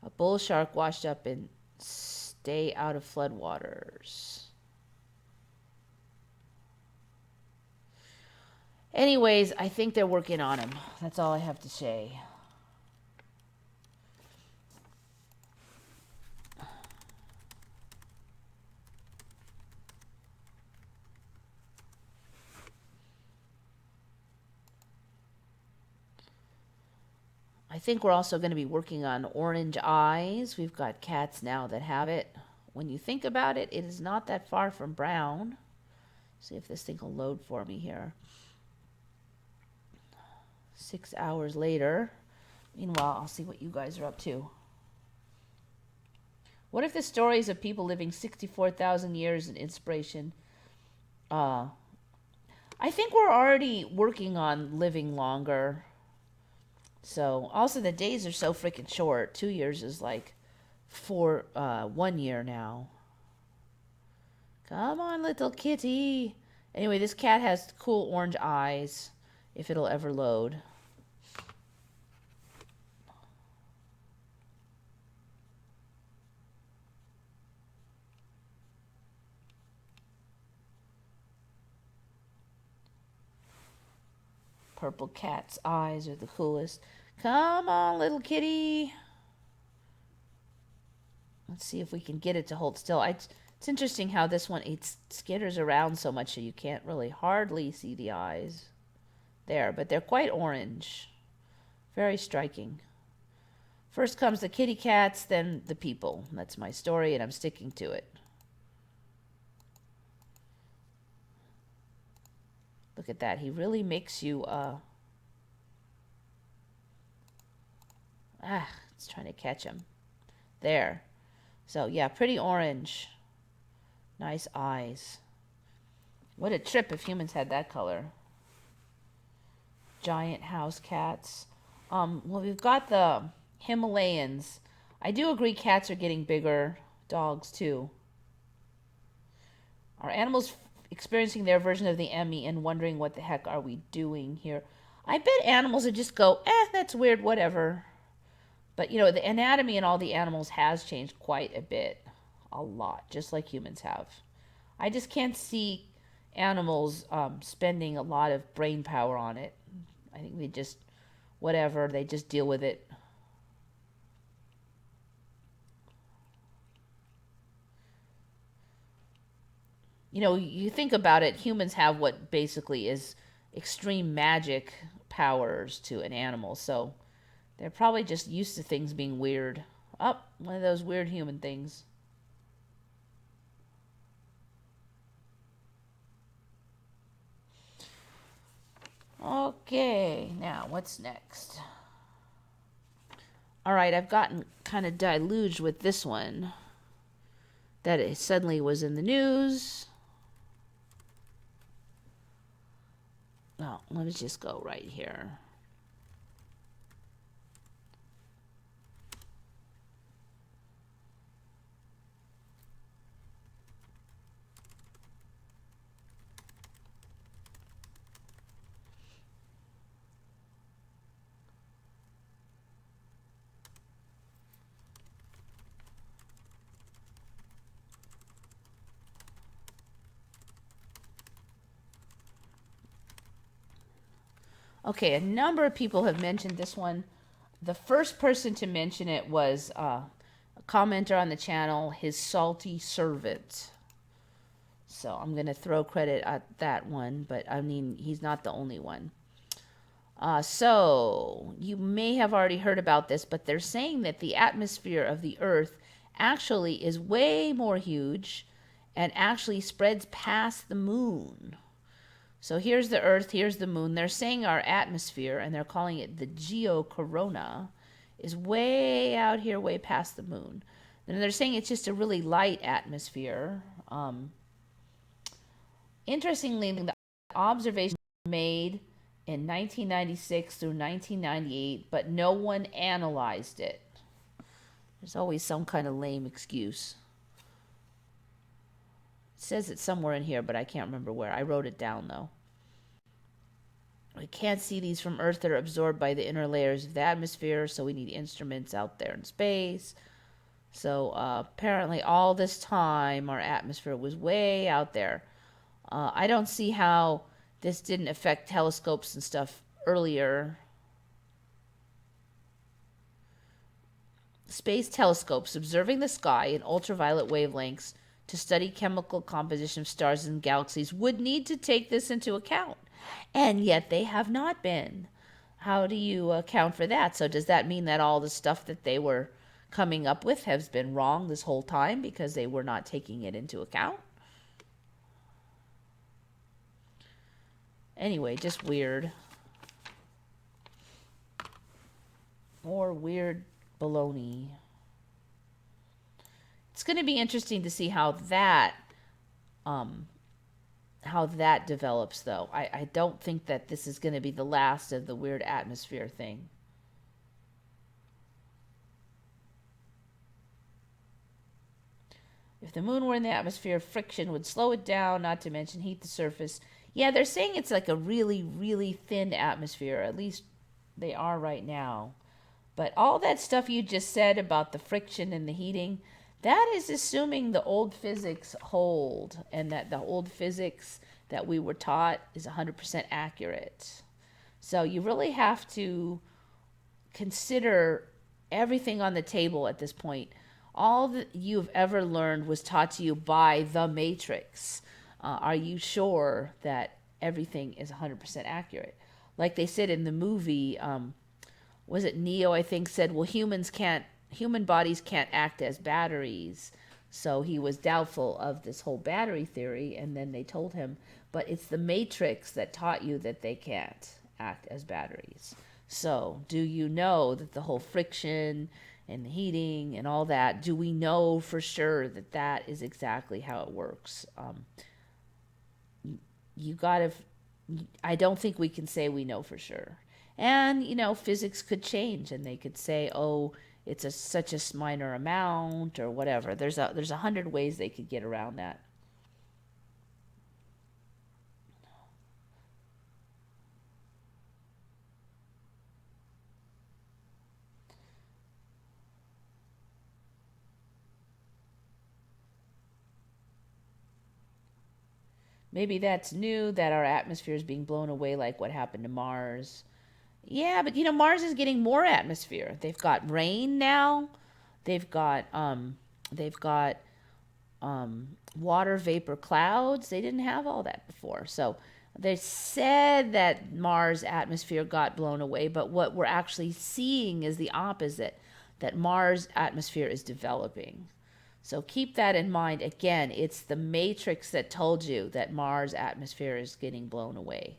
A bull shark washed up and stay out of floodwaters. Anyways, I think they're working on him. That's all I have to say. I think we're also going to be working on orange eyes. We've got cats now that have it. When you think about it, it is not that far from brown. See if this thing will load for me here. 6 hours later. Meanwhile, I'll see what you guys are up to. What if the stories of people living 64,000 years in inspiration? I think we're already working on living longer. So, also the days are so freaking short. 2 years is like 1 year now. Come on, little kitty. Anyway, this cat has cool orange eyes, if it'll ever load. Purple cat's eyes are the coolest. Come on, little kitty. Let's see if we can get it to hold still. It's interesting how this one, it skitters around so much so you can't really hardly see the eyes. There, but they're quite orange. Very striking. First comes the kitty cats, then the people. That's my story, and I'm sticking to it. Look at that. He really makes you, it's trying to catch him. There. So, yeah, pretty orange. Nice eyes. What a trip if humans had that color. Giant house cats. Well, we've got the Himalayans. I do agree cats are getting bigger. Dogs, too. Are animals experiencing their version of the Emmy and wondering what the heck are we doing here? I bet animals would just go, that's weird, whatever. But, you know, the anatomy in all the animals has changed quite a bit. A lot, just like humans have. I just can't see animals spending a lot of brain power on it. I think they just, whatever, they just deal with it. You know, you think about it, humans have what basically is extreme magic powers to an animal. So they're probably just used to things being weird. One of those weird human things. Okay, now what's next? All right, I've gotten kind of deluged with this one. That it suddenly was in the news. Oh, let me just go right here. Okay, a number of people have mentioned this one. The first person to mention it was a commenter on the channel, his salty servant. So I'm going to throw credit at that one, but I mean, he's not the only one. So you may have already heard about this, but they're saying that the atmosphere of the Earth actually is way more huge and actually spreads past the moon. So here's the Earth, here's the moon. They're saying our atmosphere, and they're calling it the geocorona, is way out here, way past the moon. And they're saying it's just a really light atmosphere. Interestingly, the observation made in 1996 through 1998, but no one analyzed it. There's always some kind of lame excuse. It says it's somewhere in here, but I can't remember where. I wrote it down, though. We can't see these from Earth that are absorbed by the inner layers of the atmosphere, so we need instruments out there in space. So apparently all this time, our atmosphere was way out there. I don't see how this didn't affect telescopes and stuff earlier. Space telescopes observing the sky in ultraviolet wavelengths to study chemical composition of stars and galaxies would need to take this into account. And yet they have not been. How do you account for that? So does that mean that all the stuff that they were coming up with has been wrong this whole time because they were not taking it into account? Anyway, just weird. More weird baloney. It's going to be interesting to see how that develops, though. I don't think that this is going to be the last of the weird atmosphere thing. If the moon were in the atmosphere, friction would slow it down, not to mention heat the surface. Yeah, they're saying it's like a really, really thin atmosphere. At least they are right now. But all that stuff you just said about the friction and the heating, that is assuming the old physics hold and that the old physics that we were taught is 100% accurate. So you really have to consider everything on the table at this point. All that you've ever learned was taught to you by the Matrix. Are you sure that everything is 100% accurate? Like they said in the movie, was it Neo, I think, said, well, human bodies can't act as batteries. So he was doubtful of this whole battery theory, and then they told him, but it's the Matrix that taught you that they can't act as batteries. So do you know that the whole friction and the heating and all that, do we know for sure that that is exactly how it works? I don't think we can say we know for sure. And, physics could change and they could say, oh, it's such a minor amount or whatever. There's 100 ways they could get around that. Maybe that's new, that our atmosphere is being blown away like what happened to Mars. Yeah, but Mars is getting more atmosphere. They've got rain now. They've got water vapor clouds. They didn't have all that before. So they said that Mars atmosphere got blown away, but what we're actually seeing is the opposite, that Mars atmosphere is developing. So keep that in mind. Again, it's the Matrix that told you that Mars atmosphere is getting blown away.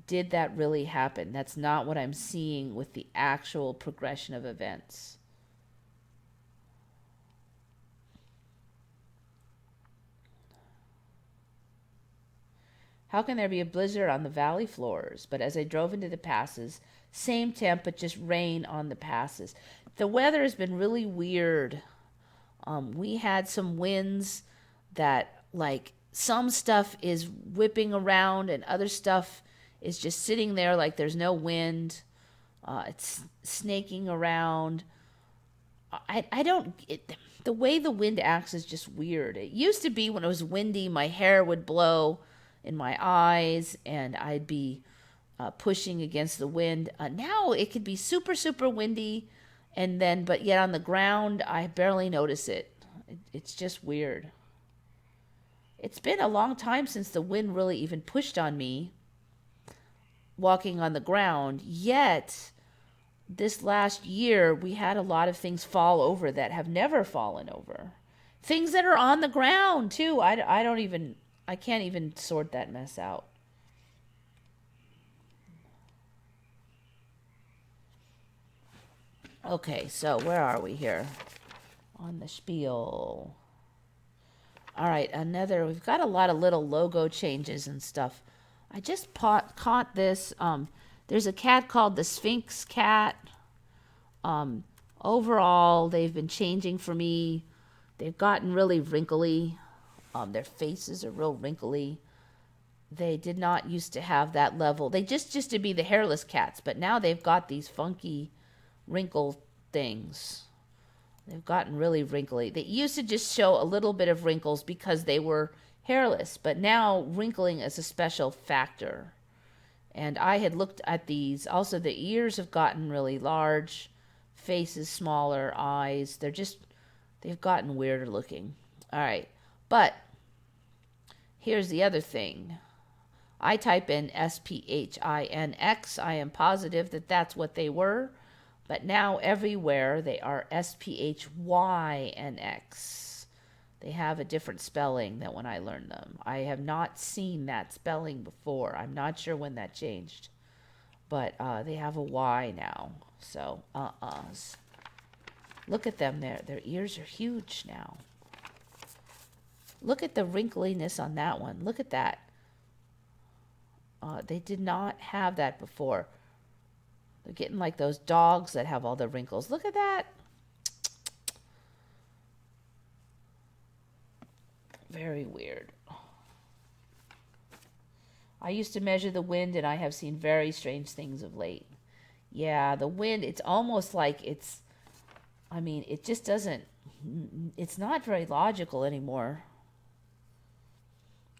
Did that really happen? That's not what I'm seeing with the actual progression of events. How can there be a blizzard on the valley floors? But as I drove into the passes, same temp, but just rain on the passes. The weather has been really weird. We had some winds that, like, some stuff is whipping around and other stuff is just sitting there like there's no wind. It's snaking around. The way the wind acts is just weird. It used to be when it was windy, my hair would blow in my eyes and I'd be pushing against the wind. Now it could be super, super windy, but yet on the ground, I barely notice it. It's just weird. It's been a long time since the wind really even pushed on me. walking on the ground. Yet this last year, we had a lot of things fall over that have never fallen over. Things that are on the ground, too. I can't even sort that mess out. Okay, so where are we here? On the spiel. All right, we've got a lot of little logo changes and stuff. I just caught this. There's a cat called the Sphinx cat. Overall, they've been changing for me. They've gotten really wrinkly. Their faces are real wrinkly. They did not used to have that level. They just to be the hairless cats, but now they've got these funky wrinkle things. They've gotten really wrinkly. They used to just show a little bit of wrinkles because they were hairless, but now wrinkling is a special factor. And I had looked at these. Also, the ears have gotten really large, faces smaller, eyes. They've gotten weirder looking. All right, but here's the other thing. I type in SPHINX. I am positive that that's what they were. But now everywhere they are SPHYNX. They have a different spelling than when I learned them. I have not seen that spelling before. I'm not sure when that changed. But they have a Y now. So, look at them there. Their ears are huge now. Look at the wrinkliness on that one. Look at that. They did not have that before. They're getting like those dogs that have all the wrinkles. Look at that. Very weird. I used to measure the wind, and I have seen very strange things of late. Yeah, the wind, it's almost like it just doesn't, it's not very logical anymore.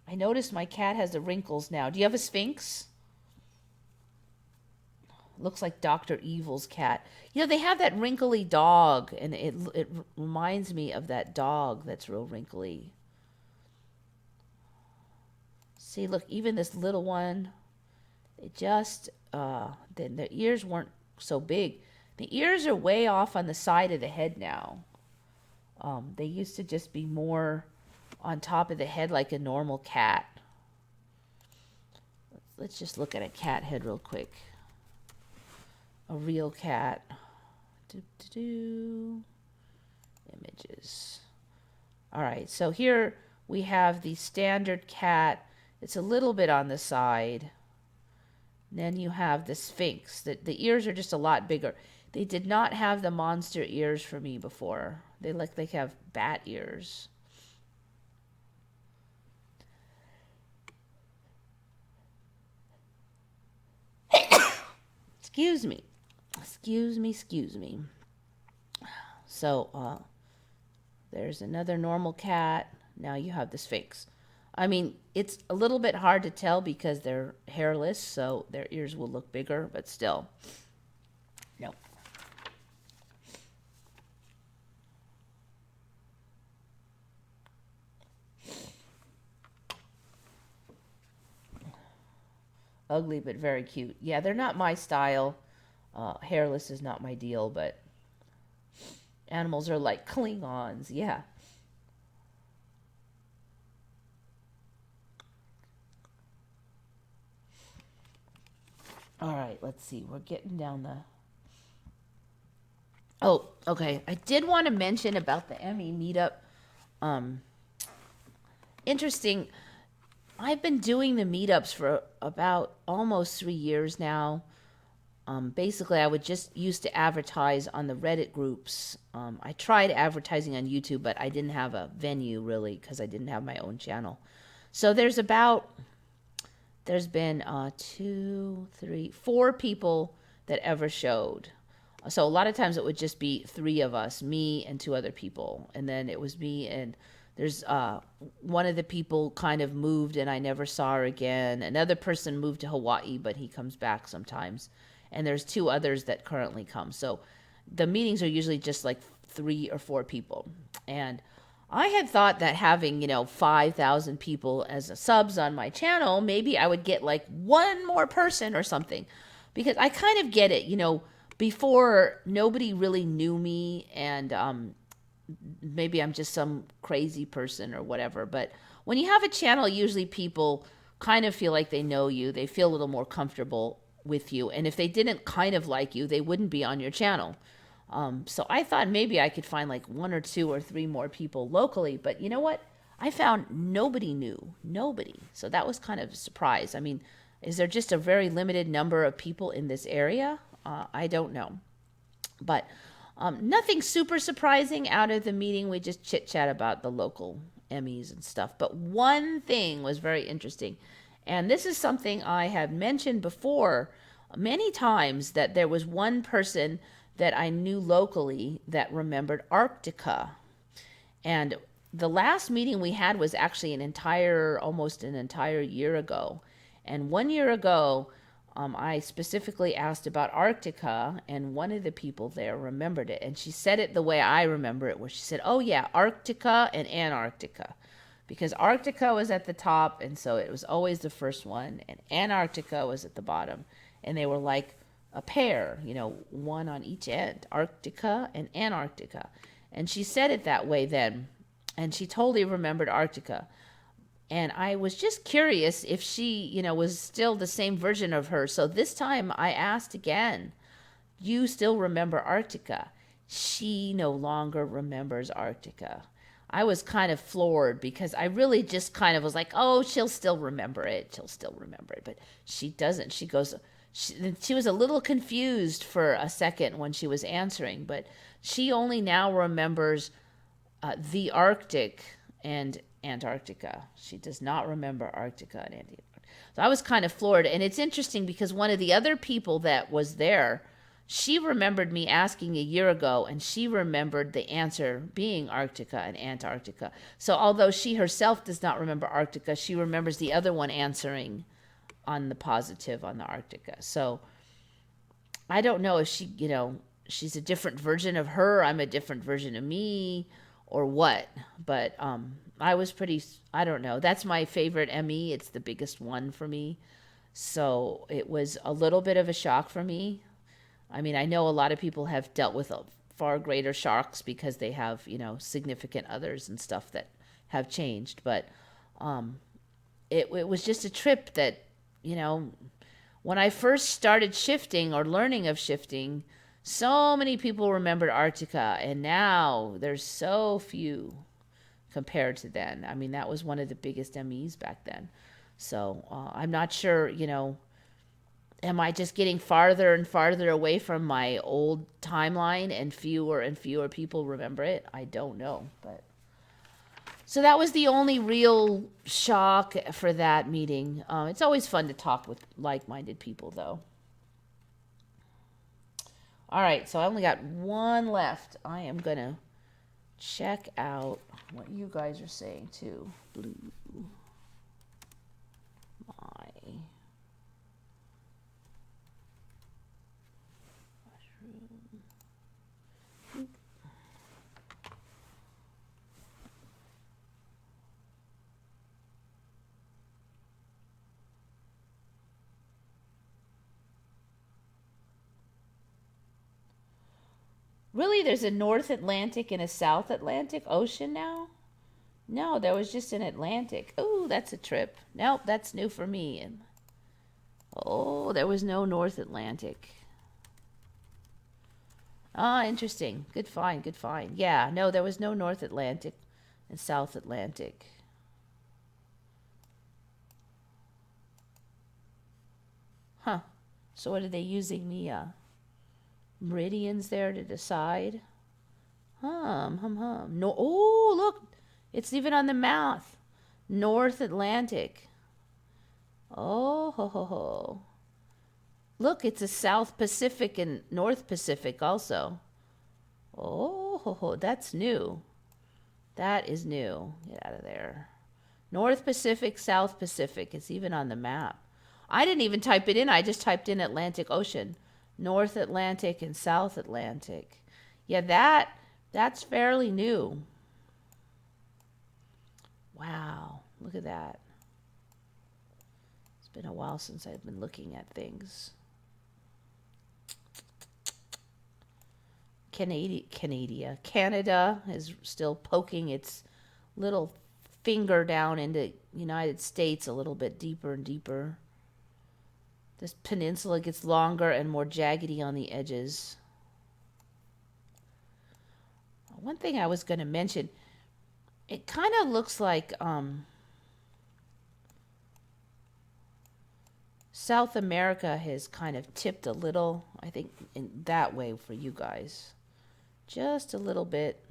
I noticed my cat has the wrinkles now. Do you have a Sphinx? Looks like Dr. Evil's cat. They have that wrinkly dog, and it reminds me of that dog that's real wrinkly. See, look, even this little one, their ears weren't so big. The ears are way off on the side of the head now. They used to just be more on top of the head like a normal cat. Let's just look at a cat head real quick. A real cat. Images. All right, so here we have the standard cat. It's a little bit on the side. Then you have the Sphinx. The ears are just a lot bigger. They did not have the monster ears for me before. They have bat ears. Excuse me. So, there's another normal cat. Now you have the Sphinx. It's a little bit hard to tell because they're hairless, so their ears will look bigger, but still. No. Ugly, but very cute. Yeah, they're not my style. Hairless is not my deal, but animals are like Klingons. Yeah. All right, let's see. We're getting down the... Oh, okay. I did want to mention about the Emmy meetup. Interesting. I've been doing the meetups for about almost 3 years now. Basically, I would just used to advertise on the Reddit groups. I tried advertising on YouTube, but I didn't have a venue, really, because I didn't have my own channel. So there's been 2, 3, 4 people that ever showed. So a lot of times it would just be 3 of us, me and 2 other people. And then it was me and there's one of the people kind of moved and I never saw her again. Another person moved to Hawaii, but he comes back sometimes. And there's 2 others that currently come. So the meetings are usually just like 3 or 4 people. And I had thought that having, 5,000 people as a subs on my channel, maybe I would get like one more person or something. Because I kind of get it, before nobody really knew me, and maybe I'm just some crazy person or whatever. But when you have a channel, usually people kind of feel like they know you. They feel a little more comfortable with you. And if they didn't kind of like you, they wouldn't be on your channel. So I thought maybe I could find like 1 or 2 or 3 more people locally. But you know what? I found nobody new. Nobody. So that was kind of a surprise. I mean, is there just a very limited number of people in this area? I don't know. But nothing super surprising out of the meeting. We just chit-chat about the local Emmys and stuff. But one thing was very interesting. And this is something I have mentioned before many times, that there was one person that I knew locally that remembered Arctica. And the last meeting we had was actually almost an entire year ago. And 1 year ago, I specifically asked about Arctica, and one of the people there remembered it. And she said it the way I remember it, where she said, oh yeah, Arctica and Antarctica. Because Arctica was at the top, and so it was always the first one, and Antarctica was at the bottom. And they were like a pair, one on each end, Arctica and Antarctica. And she said it that way then, and she totally remembered Arctica. And I was just curious if she, was still the same version of her. So this time I asked again, you still remember Arctica? She no longer remembers Arctica. I was kind of floored, because I really just kind of was like, oh, she'll still remember it. She'll still remember it. But she doesn't. She was a little confused for a second when she was answering, but she only now remembers the Arctic and Antarctica. She does not remember Arctica and Antarctica. So I was kind of floored. And it's interesting because one of the other people that was there, she remembered me asking a year ago, and she remembered the answer being Arctica and Antarctica. So although she herself does not remember Arctica, she remembers the other one answering on the positive on the Arctica. So I don't know if she, she's a different version of her, I'm a different version of me, or what. But I was I don't know. That's my favorite Emmy. It's the biggest one for me. So it was a little bit of a shock for me. I mean, I know a lot of people have dealt with far greater shocks because they have, significant others and stuff that have changed. But it was just a trip that, when I first started shifting or learning of shifting, so many people remembered Arctica, and now there's so few compared to then. I mean, that was one of the biggest MEs back then. So I'm not sure, am I just getting farther and farther away from my old timeline, and fewer people remember it? I don't know. But so that was the only real shock for that meeting. It's always fun to talk with like-minded people, though. All right, so I only got one left. I am going to check out what you guys are saying, too. Blue. My. Really, there's a North Atlantic and a South Atlantic Ocean now? No, there was just an Atlantic. Oh, that's a trip. Nope, that's new for me. And oh, there was no North Atlantic. Ah, interesting. Good find, good find. Yeah, no, there was no North Atlantic and South Atlantic. Huh. So what are they using the meridians there to decide? No, oh, look, it's even on the mouth. North Atlantic. Oh, ho, ho, ho. Look, it's a South Pacific and North Pacific also. Oh, ho, ho, that's new. That is new. Get out of there. North Pacific, South Pacific. It's even on the map. I didn't even type it in. I just typed in Atlantic Ocean. North Atlantic and South Atlantic. Yeah, that's fairly new. Wow, look at that. It's been a while since I've been looking at things. Canada is still poking its little finger down into United States a little bit deeper and deeper. This peninsula gets longer and more jaggedy on the edges. One thing I was going to mention, it kind of looks like South America has kind of tipped a little, I think, in that way for you guys. Just a little bit.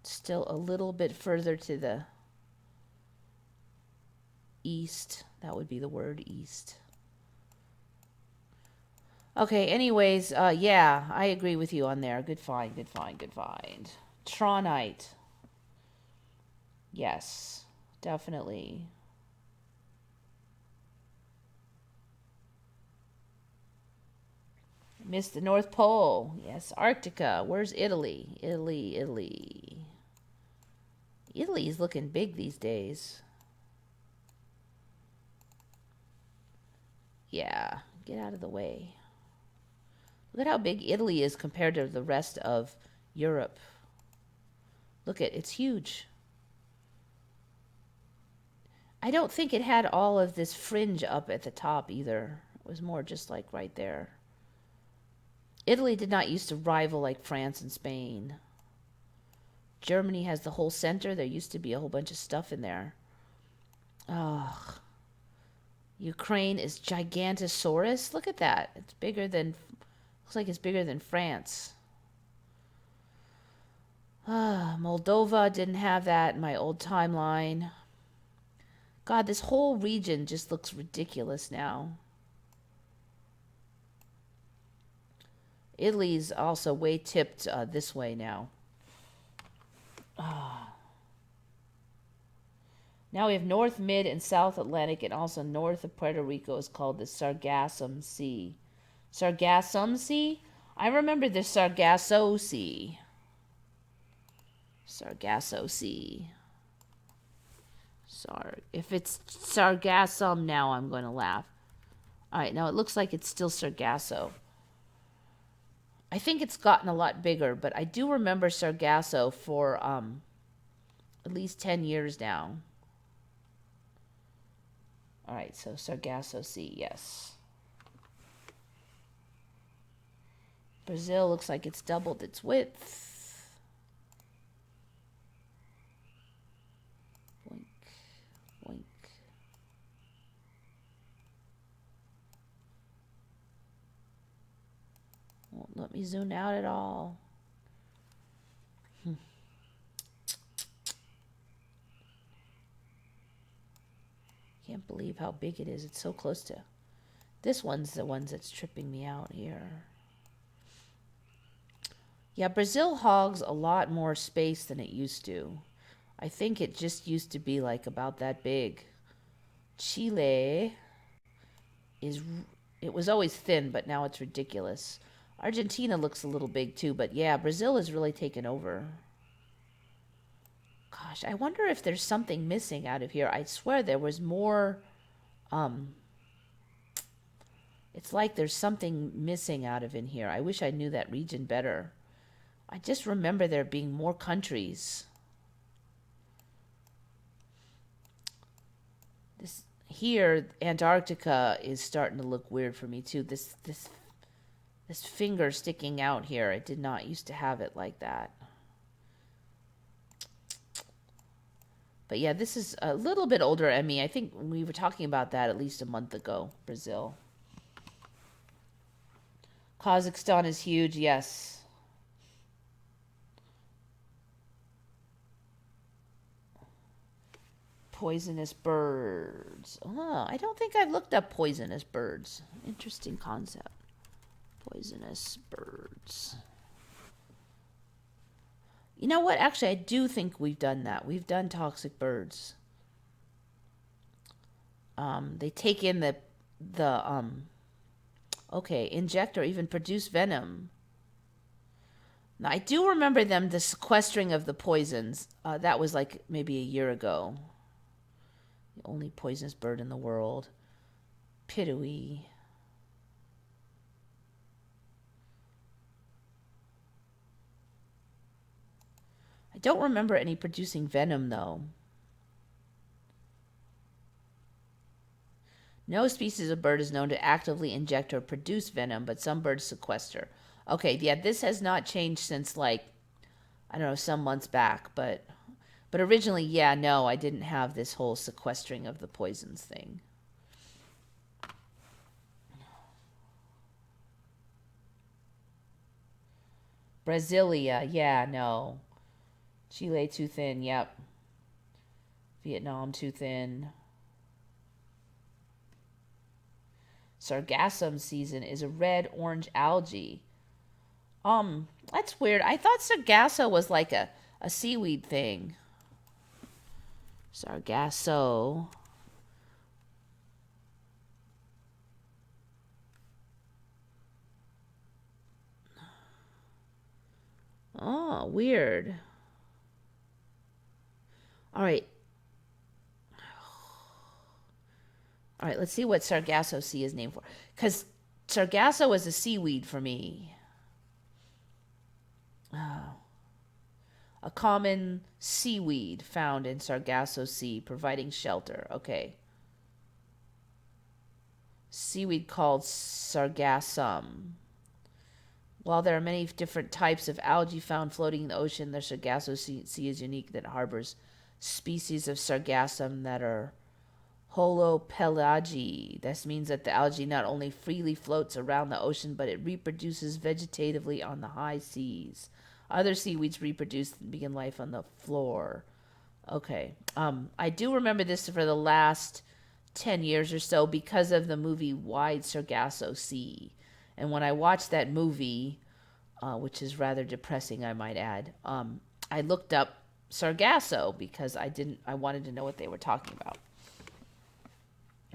Still a little bit further to the east. That would be the word, east. Okay, anyways, yeah, I agree with you on there. Good find, good find, good find. Tronite. Yes, definitely. Missed the North Pole. Yes, Arctica. Where's Italy? Italy. Italy's looking big these days. Yeah, get out of the way. Look at how big Italy is compared to the rest of Europe. Look at, it's huge. I don't think it had all of this fringe up at the top either. It was more just like right there. Italy did not used to rival like France and Spain. Germany has the whole center. There used to be a whole bunch of stuff in there. Oh, Ukraine is Gigantosaurus. Look at that. It's bigger than, looks like it's bigger than France. Moldova didn't have that in my old timeline. God, this whole region just looks ridiculous now. Italy's also way tipped this way now. Now we have North, Mid, and South Atlantic, and also north of Puerto Rico is called the Sargassum Sea. Sargassum Sea? I remember the Sargasso Sea. Sargasso Sea. If it's Sargassum now, I'm going to laugh. All right, now it looks like it's still Sargasso. I think it's gotten a lot bigger, but I do remember Sargasso for at least 10 years now. All right, so Sargasso Sea, yes. Brazil looks like it's doubled its width. Boink, boink. Won't let me zoom out at all. Can't believe how big it is. It's so close to. This one's the ones that's tripping me out here. Yeah, Brazil hogs a lot more space than it used to. I think it just used to be like about that big. Chile is, it was always thin, but now it's ridiculous. Argentina looks a little big too, but yeah, Brazil has really taken over. Gosh, I wonder if there's something missing out of here. I swear there was more, it's like there's something missing out of in here. I wish I knew that region better. I just remember there being more countries. This here, Antarctica is starting to look weird for me too. This finger sticking out here, I did not used to have it like that. But yeah, this is a little bit older, Emmy. I think we were talking about that at least a month ago. Brazil. Kazakhstan is huge, yes. Poisonous birds. Oh, I don't think I've looked up poisonous birds. Interesting concept. Poisonous birds. You know what? Actually, I do think we've done that. We've done toxic birds. They take in the inject or even produce venom. Now, I do remember them, the sequestering of the poisons. That was like maybe a year ago. The only poisonous bird in the world. Pitui. I don't remember any producing venom, though. No species of bird is known to actively inject or produce venom, but some birds sequester. Okay, yeah, this has not changed since, like, I don't know, some months back, but originally, yeah, no, I didn't have this whole sequestering of the poisons thing. Brasilia, yeah, no. Chile, too thin, yep. Vietnam, too thin. Sargassum season is a red-orange algae. That's weird. I thought sargasso was like a seaweed thing. Sargasso. Oh, weird. All right. All right, let's see what Sargasso Sea is named for. Because Sargasso is a seaweed for me. Oh. A common seaweed found in Sargasso Sea, providing shelter. Okay. Seaweed called sargassum. While there are many different types of algae found floating in the ocean, the Sargasso Sea is unique that harbors species of sargassum that are holopelagy. This means that the algae not only freely floats around the ocean, but it reproduces vegetatively on the high seas. Other seaweeds reproduce and begin life on the floor. Okay. I do remember this for the last 10 years or so because of the movie Wide Sargasso Sea. And when I watched that movie, which is rather depressing, I might add, I looked up Sargasso because I wanted to know what they were talking about.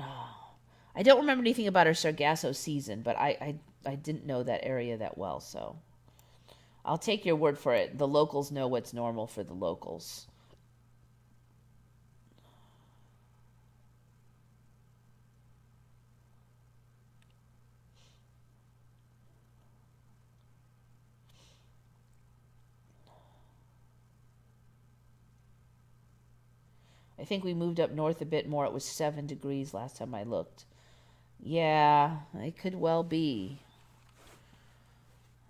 Oh, I don't remember anything about our Sargasso season, but I didn't know that area that well, so I'll take your word for it. The locals know what's normal for the locals. I think we moved up north a bit more. It was 7 degrees last time I looked. Yeah, it could well be.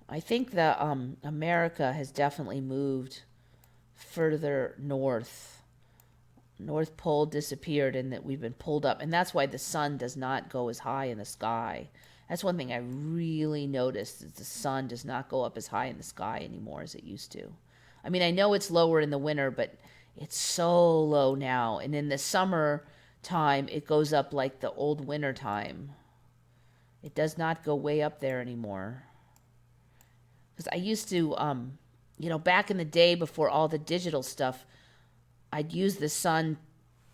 I think that America has definitely moved further north. North Pole disappeared and that we've been pulled up. And that's why the sun does not go as high in the sky. That's one thing I really noticed is the sun does not go up as high in the sky anymore as it used to. I mean, I know it's lower in the winter, but it's so low now. And in the summer time, it goes up like the old winter time. It does not go way up there anymore. Because I used to, back in the day before all the digital stuff, I'd use the sun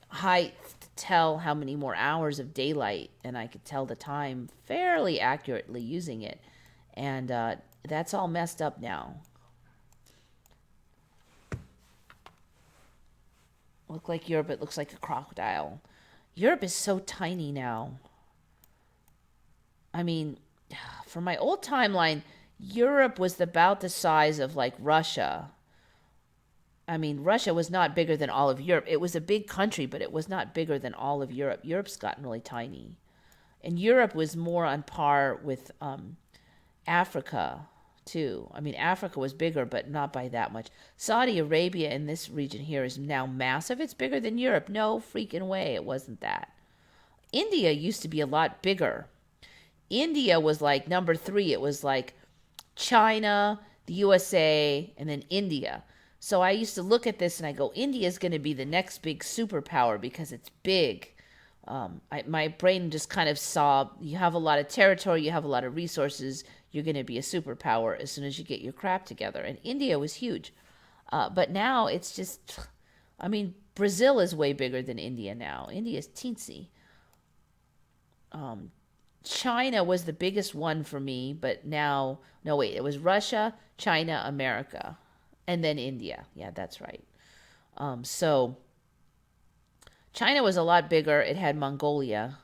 height to tell how many more hours of daylight, and I could tell the time fairly accurately using it. And that's all messed up now. Look like Europe, it looks like a crocodile. Europe is so tiny now. I mean, for my old timeline, Europe was about the size of like Russia. I mean, Russia was not bigger than all of Europe. It was a big country, but it was not bigger than all of Europe. Europe's gotten really tiny. And Europe was more on par with Africa, too. I mean, Africa was bigger, but not by that much. Saudi Arabia in this region here is now massive. It's bigger than Europe. No freaking way it wasn't that. India used to be a lot bigger. India was like number 3. It was like China, the USA, and then India. So I used to look at this and I go, India is going to be the next big superpower because it's big. My brain just kind of saw, you have a lot of territory, you have a lot of resources, you're going to be a superpower as soon as you get your crap together. And India was huge. But now it's just, I mean, Brazil is way bigger than India now. India is teensy. China was the biggest one for me, but now, no, wait, it was Russia, China, America, and then India. Yeah, that's right. So China was a lot bigger. It had Mongolia.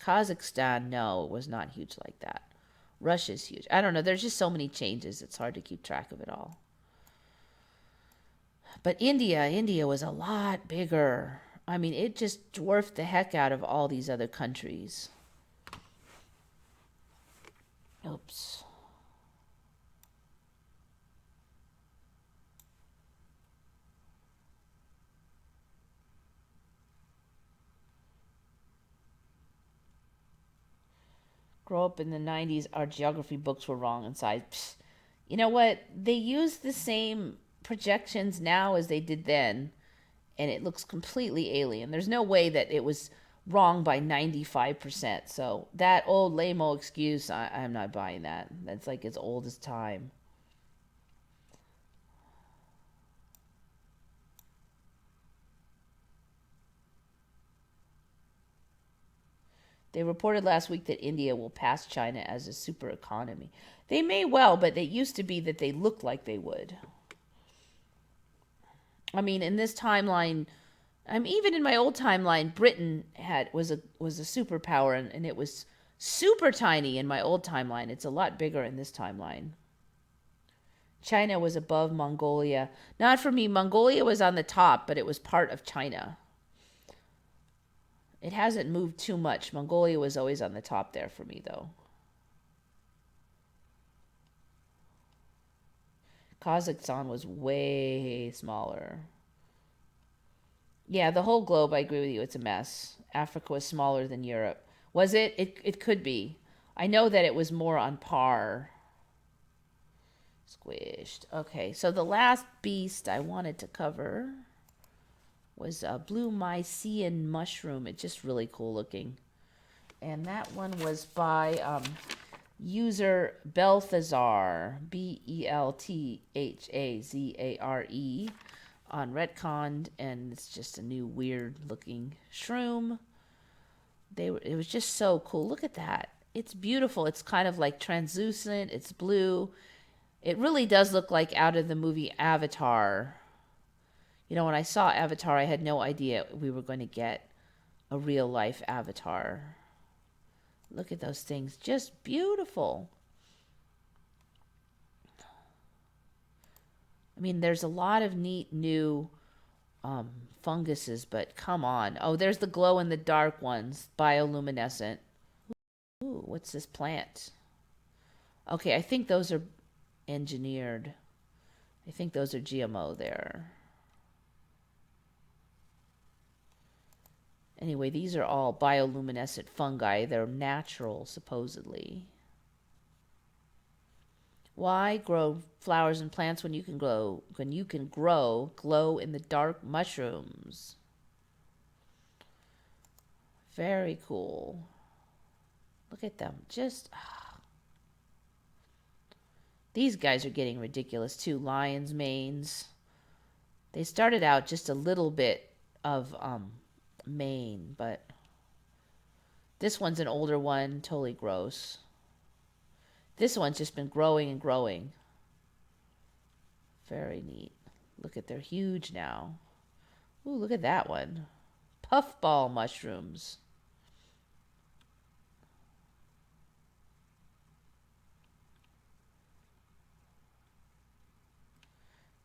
Kazakhstan, no, it was not huge like that. Russia's huge. I don't know. There's just so many changes. It's hard to keep track of it all. But India was a lot bigger. I mean, it just dwarfed the heck out of all these other countries. Oops. Grow up in the 90s, our geography books were wrong inside. Psst. You know what? They use the same projections now as they did then, and it looks completely alien. There's no way that it was wrong by 95%. So that old lame-o excuse, I'm not buying that. That's like as old as time. They reported last week that India will pass China as a super economy. They may well, but it used to be that they looked like they would. I mean, in this timeline, even in my old timeline, Britain was a superpower, and it was super tiny in my old timeline. It's a lot bigger in this timeline. China was above Mongolia. Not for me. Mongolia was on the top, but it was part of China. It hasn't moved too much. Mongolia was always on the top there for me, though. Kazakhstan was way smaller. Yeah, the whole globe, I agree with you, it's a mess. Africa was smaller than Europe. Was it? It could be. I know that it was more on par. Squished. Okay, so the last beast I wanted to cover was a blue mycelium mushroom. It's just really cool looking. And that one was by user Belthazar, Belthazare, on Retconned, and it's just a new weird looking shroom. It was just so cool. Look at that. It's beautiful. It's kind of like translucent. It's blue. It really does look like out of the movie Avatar. You know, when I saw Avatar, I had no idea we were going to get a real life Avatar. Look at those things. Just beautiful. I mean, there's a lot of neat new funguses, but come on. Oh, there's the glow in the dark ones, bioluminescent. Ooh, what's this plant? Okay, I think those are engineered. I think those are GMO there. Anyway, these are all bioluminescent fungi. They're natural, supposedly. Why grow flowers and plants when you can grow glow in the dark mushrooms? Very cool. Look at them. Just these guys are getting ridiculous too. Lions' manes. They started out just a little bit of mane, but this one's an older one, totally gross. This one's just been growing and growing. Very neat. Look at, they're huge now. Ooh, look at that one. Puffball mushrooms.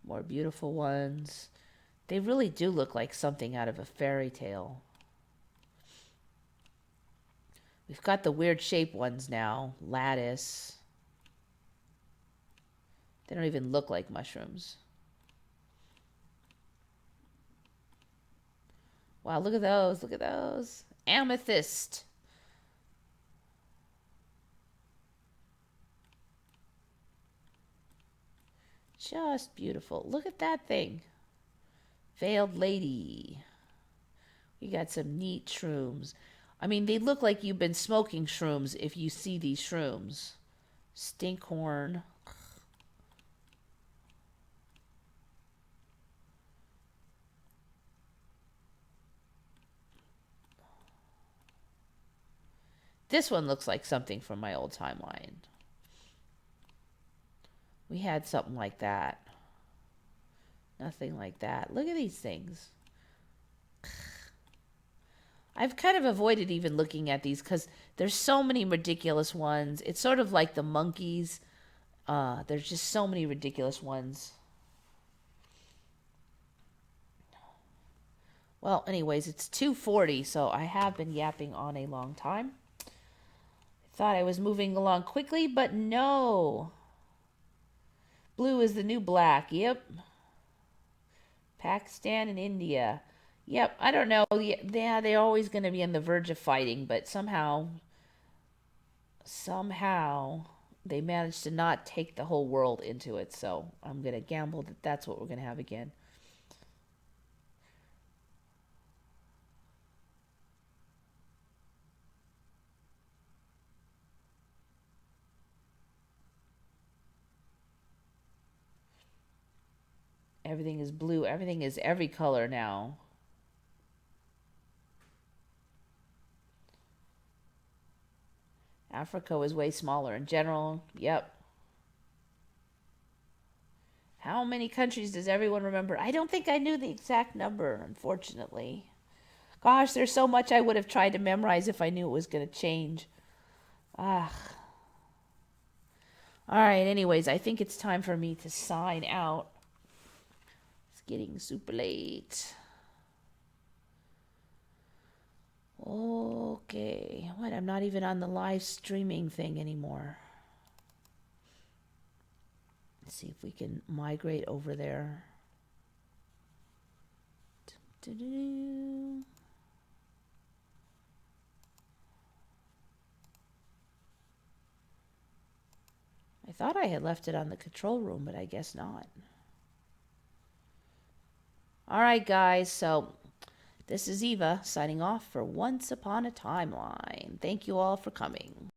More beautiful ones. They really do look like something out of a fairy tale. We've got the weird shape ones now. Lattice. They don't even look like mushrooms. Wow, look at those. Look at those. Amethyst. Just beautiful. Look at that thing. Veiled Lady. We got some neat shrooms. I mean, they look like you've been smoking shrooms if you see these shrooms. Stinkhorn. This one looks like something from my old timeline. We had something like that. Nothing like that. Look at these things. I've kind of avoided even looking at these because there's so many ridiculous ones. It's sort of like the monkeys. There's just so many ridiculous ones. Well, anyways, it's 2:40, so I have been yapping on a long time. I thought I was moving along quickly, but no. Blue is the new black. Yep. Pakistan and India. Yep, I don't know. Yeah, they're always going to be on the verge of fighting, but somehow they managed to not take the whole world into it. So I'm going to gamble that that's what we're going to have again. Everything is blue. Everything is every color now. Africa was way smaller in general. Yep. How many countries does everyone remember? I don't think I knew the exact number, unfortunately. Gosh, there's so much I would have tried to memorize if I knew it was going to change. Ah. All right, anyways, I think it's time for me to sign out. It's getting super late. Okay. What? I'm not even on the live streaming thing anymore. Let's see if we can migrate over there. I thought I had left it on the control room, but I guess not. All right, guys. So this is Eva signing off for Once Upon a Timeline. Thank you all for coming.